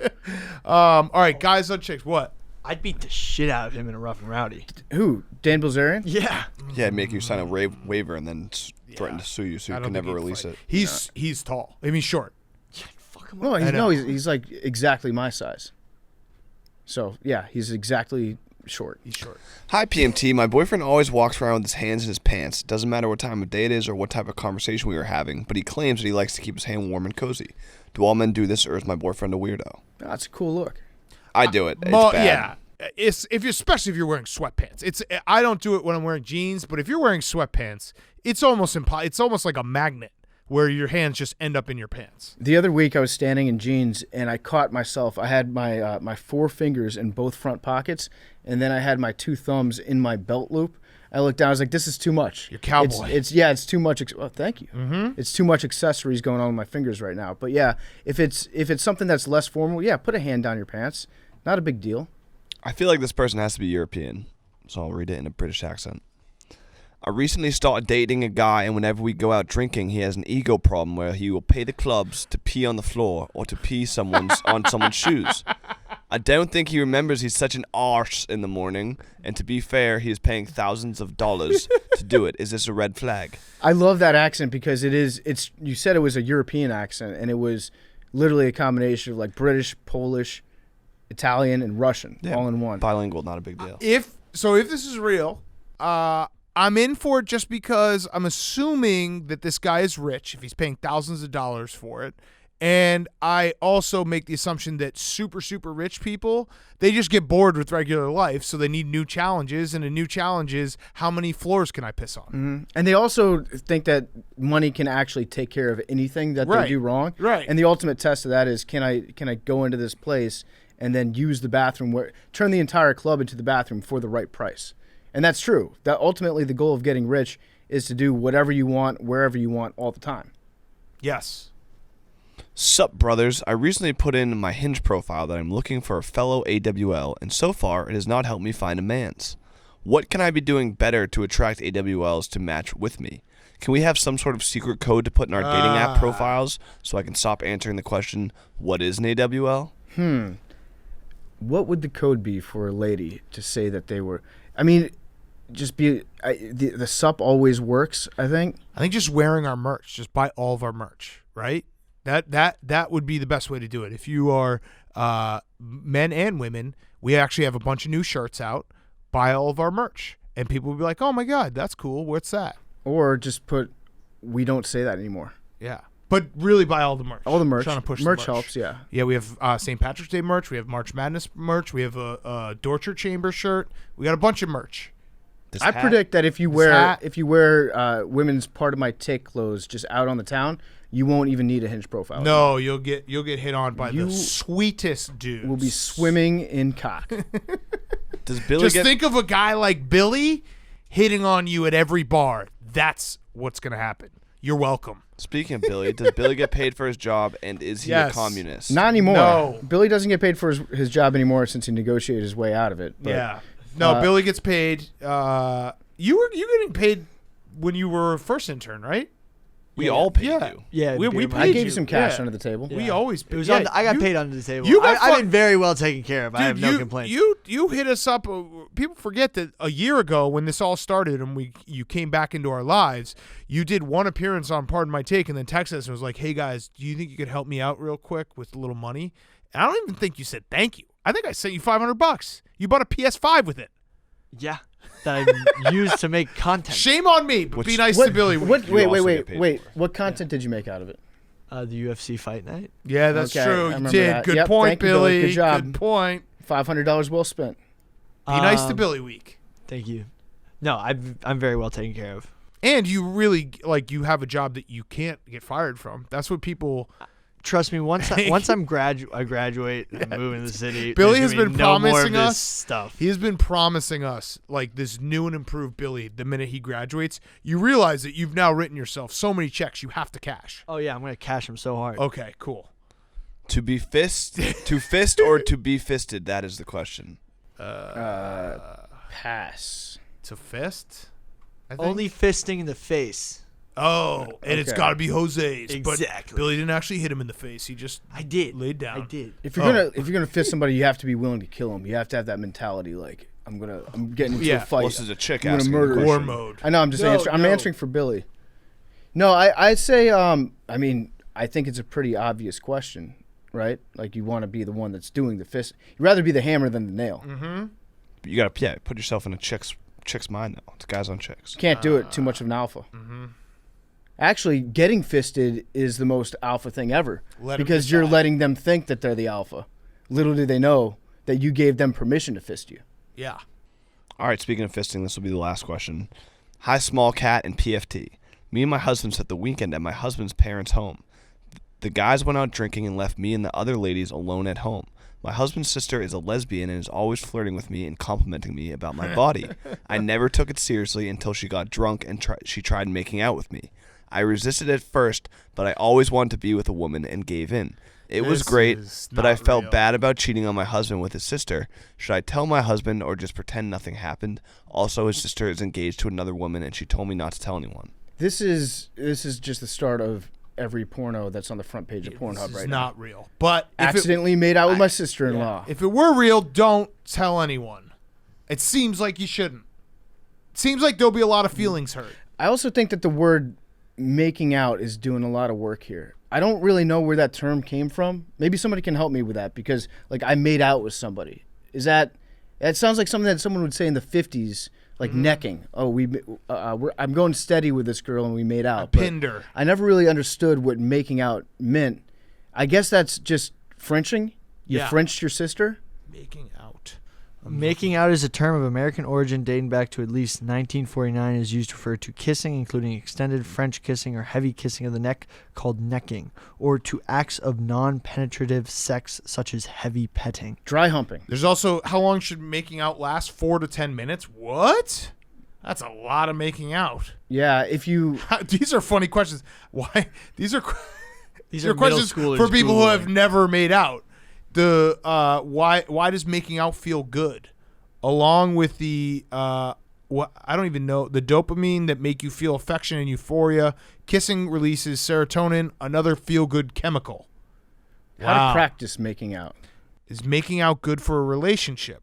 Speaker 1: All right, guys on chicks. What?
Speaker 7: I'd beat the shit out of him in a rough and rowdy.
Speaker 3: Who? Dan Bilzerian?
Speaker 7: Yeah.
Speaker 2: Yeah, make you sign a waiver and then threaten to sue you so
Speaker 1: I
Speaker 2: you
Speaker 1: don't
Speaker 2: can
Speaker 1: think
Speaker 2: never
Speaker 1: he'd
Speaker 2: release
Speaker 1: fight.
Speaker 2: it.
Speaker 1: He's tall. I mean, short.
Speaker 7: Fuck him
Speaker 3: No,
Speaker 7: up.
Speaker 3: he's,
Speaker 1: I know.
Speaker 3: he's like exactly my size. So yeah, he's exactly short.
Speaker 1: He's short.
Speaker 2: Hi, PMT. My boyfriend always walks around with his hands in his pants. Doesn't matter what time of day it is or what type of conversation we are having, but he claims that he likes to keep his hand warm and cozy. Do all men do this, or is my boyfriend a weirdo?
Speaker 3: That's a cool look.
Speaker 2: I do it. It's bad.
Speaker 1: Yeah. Especially if you're wearing sweatpants. I don't do it when I'm wearing jeans, but if you're wearing sweatpants, it's almost like a magnet where your hands just end up in your pants.
Speaker 3: The other week I was standing in jeans and I caught myself. I had my my 4 fingers in both front pockets, and then I had my 2 thumbs in my belt loop. I looked down. I was like, "This is too much."
Speaker 1: You're cowboy.
Speaker 3: It's too much. Thank you. Mm-hmm. It's too much accessories going on with my fingers right now. But yeah, if it's something that's less formal, yeah, put a hand down your pants. Not a big deal.
Speaker 2: I feel like this person has to be European, so I'll read it in a British accent. I recently started dating a guy, and whenever we go out drinking, he has an ego problem where he will pay the clubs to pee on the floor or to pee on someone's shoes. I don't think he remembers he's such an arse in the morning, and to be fair, he is paying thousands of dollars to do it. Is this a red flag?
Speaker 3: I love that accent because it's. You said it was a European accent, and it was literally a combination of like British, Polish, Italian, and Russian all in one.
Speaker 2: Bilingual, not a big deal.
Speaker 1: If this is real, I'm in for it just because I'm assuming that this guy is rich if he's paying thousands of dollars for it. And I also make the assumption that super, super rich people, they just get bored with regular life, so they need new challenges, and a new challenge is how many floors can I piss on?
Speaker 3: Mm-hmm. And they also think that money can actually take care of anything that they do wrong.
Speaker 1: Right.
Speaker 3: And the ultimate test of that is can I go into this place and then use the bathroom, turn the entire club into the bathroom for the right price. And that's true. That ultimately the goal of getting rich is to do whatever you want, wherever you want, all the time.
Speaker 1: Yes.
Speaker 2: Sup, brothers. I recently put in my Hinge profile that I'm looking for a fellow AWL, and so far it has not helped me find a man's. What can I be doing better to attract AWLs to match with me? Can we have some sort of secret code to put in our dating app profiles so I can stop answering the question, what is an AWL?
Speaker 3: What would the code be for a lady to say that they were? I mean, just be the sup always works. I think
Speaker 1: just wearing our merch, just buy all of our merch, right? That would be the best way to do it. If you are men and women, we actually have a bunch of new shirts out. Buy all of our merch, and people will be like, "Oh my God, that's cool. What's that?"
Speaker 3: Or just put, we don't say that anymore.
Speaker 1: Yeah. But really buy all the merch.
Speaker 3: All the merch.
Speaker 1: Trying to push
Speaker 3: merch
Speaker 1: the merch
Speaker 3: helps, yeah.
Speaker 1: Yeah, we have St. Patrick's Day merch. We have March Madness merch. We have a Dorcher Chamber shirt. We got a bunch of merch.
Speaker 3: I predict that if you wear women's part of my take clothes just out on the town, you won't even need a Hinge profile.
Speaker 1: No, you'll get hit on by the sweetest dudes.
Speaker 3: We'll be swimming in cock.
Speaker 2: Does Billy
Speaker 1: just think of a guy like Billy hitting on you at every bar. That's what's gonna happen. You're welcome.
Speaker 2: Speaking of Billy, does Billy get paid for his job, and is he a communist?
Speaker 3: Not anymore.
Speaker 1: No.
Speaker 3: Billy doesn't get paid for his job anymore since he negotiated his way out of it. But,
Speaker 1: Yeah. No, Billy gets paid. You getting paid when you were first intern, right?
Speaker 2: We all paid
Speaker 1: Yeah.
Speaker 2: you.
Speaker 5: Yeah,
Speaker 1: We
Speaker 5: beer
Speaker 1: paid
Speaker 5: money.
Speaker 3: I gave you
Speaker 1: you,
Speaker 3: some cash
Speaker 1: yeah.
Speaker 3: under the table.
Speaker 1: We always
Speaker 5: It was
Speaker 1: yeah,
Speaker 5: I got
Speaker 1: you-
Speaker 5: paid under the table.
Speaker 1: you got
Speaker 5: I've
Speaker 1: fuck-
Speaker 5: been very well taken care of. I have no complaints.
Speaker 1: You hit us up. People forget that a year ago when this all started and you came back into our lives, you did one appearance on Pardon My Take and then texted us and was like, "Hey guys, do you think you could help me out real quick with a little money?" And I don't even think you said thank you. I think I sent you $500. You bought a PS5 with it.
Speaker 5: Yeah, that I used to make content.
Speaker 1: Shame on me, but be nice to Billy.
Speaker 3: Wait,
Speaker 2: You also get paid
Speaker 3: wait.
Speaker 2: for it.
Speaker 3: What content did you make out of it?
Speaker 5: The UFC fight night.
Speaker 1: Yeah, that's
Speaker 3: Okay, I
Speaker 1: true. You
Speaker 3: remember
Speaker 1: did.
Speaker 3: that.
Speaker 1: Good
Speaker 3: Yep,
Speaker 1: point,
Speaker 3: thank you, Billy.
Speaker 1: Billy.
Speaker 3: Good job.
Speaker 1: Good point.
Speaker 3: $500 well spent.
Speaker 1: Be nice to
Speaker 5: Um,
Speaker 1: Billy Week.
Speaker 5: Thank you. No, I'm very well taken care of.
Speaker 1: And you really you have a job that you can't get fired from. That's what people.
Speaker 5: Trust me, once I graduate and move in the city,
Speaker 1: Billy
Speaker 5: there's
Speaker 1: has
Speaker 5: gonna
Speaker 1: been
Speaker 5: be no more of
Speaker 1: promising
Speaker 5: this
Speaker 1: us
Speaker 5: stuff.
Speaker 1: He has been promising us like this new and improved Billy. The minute he graduates, you realize that you've now written yourself so many checks you have to cash.
Speaker 5: Oh yeah, I'm gonna cash him so hard.
Speaker 1: Okay, cool.
Speaker 2: To fist or to be fisted? That is the question.
Speaker 3: Pass.
Speaker 1: To fist. I think.
Speaker 5: Only fisting in the face.
Speaker 1: Oh, and it's
Speaker 3: Okay.
Speaker 1: got to be Jose's. But
Speaker 5: Exactly.
Speaker 1: Billy didn't actually hit him in the face. He just
Speaker 5: I did.
Speaker 1: laid down.
Speaker 5: I did.
Speaker 3: If you're gonna fist somebody, you have to be willing to kill him. You have to have that mentality. Like I'm getting into a
Speaker 1: Yeah.
Speaker 3: fight.
Speaker 2: Well, this is a chick
Speaker 3: I'm gonna
Speaker 2: asking the
Speaker 3: murder
Speaker 2: question.
Speaker 1: War mode.
Speaker 3: I know. I'm just
Speaker 1: No,
Speaker 3: answering. I'm
Speaker 1: no.
Speaker 3: answering for Billy. No, I'd say. I mean, I think it's a pretty obvious question, right? Like you want to be the one that's doing the fist. You'd rather be the hammer than the nail.
Speaker 2: You gotta put yourself in a chick's mind now. It's guys on chicks.
Speaker 3: Can't do it. Too much of an alpha. Actually, getting fisted is the most alpha thing ever
Speaker 1: Let 'em
Speaker 3: because you're
Speaker 1: decide.
Speaker 3: letting them think that they're the alpha. Little do they know that you gave them permission to fist you.
Speaker 1: Yeah.
Speaker 2: All right, speaking of fisting, this will be the last question. Hi, Small Cat and PFT. Me and my husband spent the weekend at my husband's parents' home. The guys went out drinking and left me and the other ladies alone at home. My husband's sister is a lesbian and is always flirting with me and complimenting me about my body. I never took it seriously until she got drunk and she tried making out with me. I resisted at first, but I always wanted to be with a woman and gave in. It was
Speaker 1: This
Speaker 2: great,
Speaker 1: is
Speaker 2: but I
Speaker 1: not
Speaker 2: felt
Speaker 1: real.
Speaker 2: bad about cheating on my husband with his sister. Should I tell my husband or just pretend nothing happened? Also, his sister is engaged to another woman and she told me not to tell anyone.
Speaker 3: This is just the start of every porno that's on the front page of Pornhub
Speaker 1: This
Speaker 3: right
Speaker 1: is
Speaker 3: now.
Speaker 1: not real. But if it,
Speaker 3: Accidentally made out with my sister-in-law.
Speaker 1: if it were real, don't tell anyone. It seems like you shouldn't. It seems like there'll be a lot of feelings hurt.
Speaker 3: I also think that the word making out is doing a lot of work here. I don't really know where that term came from. Maybe somebody can help me with that because, like, I made out with somebody. That sounds like something that someone would say in the 50s, like necking. Oh, I'm going steady with this girl and we made out. But
Speaker 1: Pinned her.
Speaker 3: I never really understood what making out meant. I guess that's just Frenching. You
Speaker 1: Yeah.
Speaker 3: Frenched your sister.
Speaker 1: Making out.
Speaker 5: Making out is a term of American origin dating back to at least 1949 and is used to refer to kissing, including extended French kissing or heavy kissing of the neck called necking, or to acts of non-penetrative sex such as heavy petting.
Speaker 3: Dry humping.
Speaker 1: There's also how long should making out last? 4 to 10 minutes. What? That's a lot of making out.
Speaker 3: Yeah, if you
Speaker 1: These are funny questions. Why? These are
Speaker 5: These
Speaker 1: are
Speaker 5: are middle
Speaker 1: questions
Speaker 5: schoolers
Speaker 1: for people who
Speaker 5: Googling.
Speaker 1: have never made out. Why does making out feel good? Along with the what I don't even know, the dopamine that make you feel affection and euphoria. Kissing releases serotonin, another feel good chemical.
Speaker 3: how to practice making out.
Speaker 1: Is making out good for a relationship?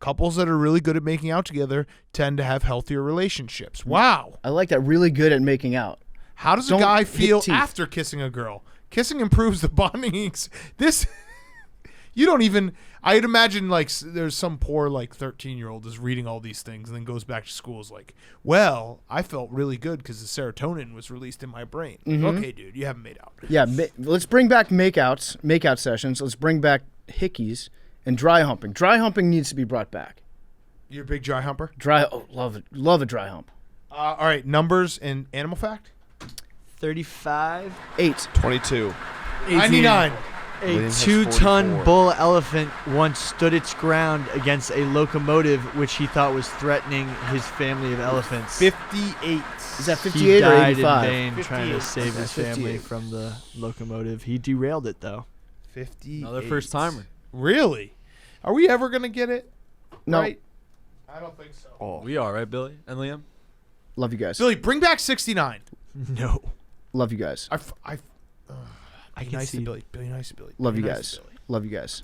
Speaker 1: Couples that are really good at making out together tend to have healthier relationships. Wow.
Speaker 3: I like that. Really good at making out.
Speaker 1: How does a
Speaker 3: Don't
Speaker 1: guy
Speaker 3: hit
Speaker 1: feel
Speaker 3: teeth.
Speaker 1: after kissing a girl? Kissing improves the bonding. This
Speaker 10: You don't even. I'd imagine like there's some poor like 13-year-old is reading all these things and then goes back to school is like, well, I felt really good because the serotonin was released in my brain. Okay, dude, you haven't made out.
Speaker 3: Yeah, let's bring back makeout sessions. Let's bring back hickeys and dry humping. Dry humping needs to be brought back.
Speaker 10: You're a big dry humper.
Speaker 3: Love it. Love a dry hump.
Speaker 10: All right, numbers and animal fact.
Speaker 5: 35.
Speaker 3: 8.
Speaker 2: 22.
Speaker 10: 99.
Speaker 5: A
Speaker 2: Williams has
Speaker 5: 2-ton
Speaker 2: 44.
Speaker 5: bull elephant once stood its ground against a locomotive which he thought was threatening his family of elephants.
Speaker 10: 58.
Speaker 3: Is that
Speaker 5: He
Speaker 3: 58 or
Speaker 5: died
Speaker 3: 85?
Speaker 5: in vain trying to
Speaker 10: 58.
Speaker 5: save his family
Speaker 3: 58.
Speaker 5: from the locomotive. He derailed it though.
Speaker 10: 58.
Speaker 8: Another first timer.
Speaker 10: Really? Are we ever gonna get it?
Speaker 3: No.
Speaker 10: Right? I don't think so.
Speaker 2: Oh.
Speaker 8: We are, right, Billy and Liam?
Speaker 3: Love you guys.
Speaker 10: Billy, bring back 69.
Speaker 5: No.
Speaker 3: Love you guys.
Speaker 5: I can
Speaker 10: nice
Speaker 5: see
Speaker 10: to Billy. Billy, nice to Billy.
Speaker 3: Love you
Speaker 10: Billy,
Speaker 3: guys.
Speaker 10: nice to Billy.
Speaker 3: Love you guys.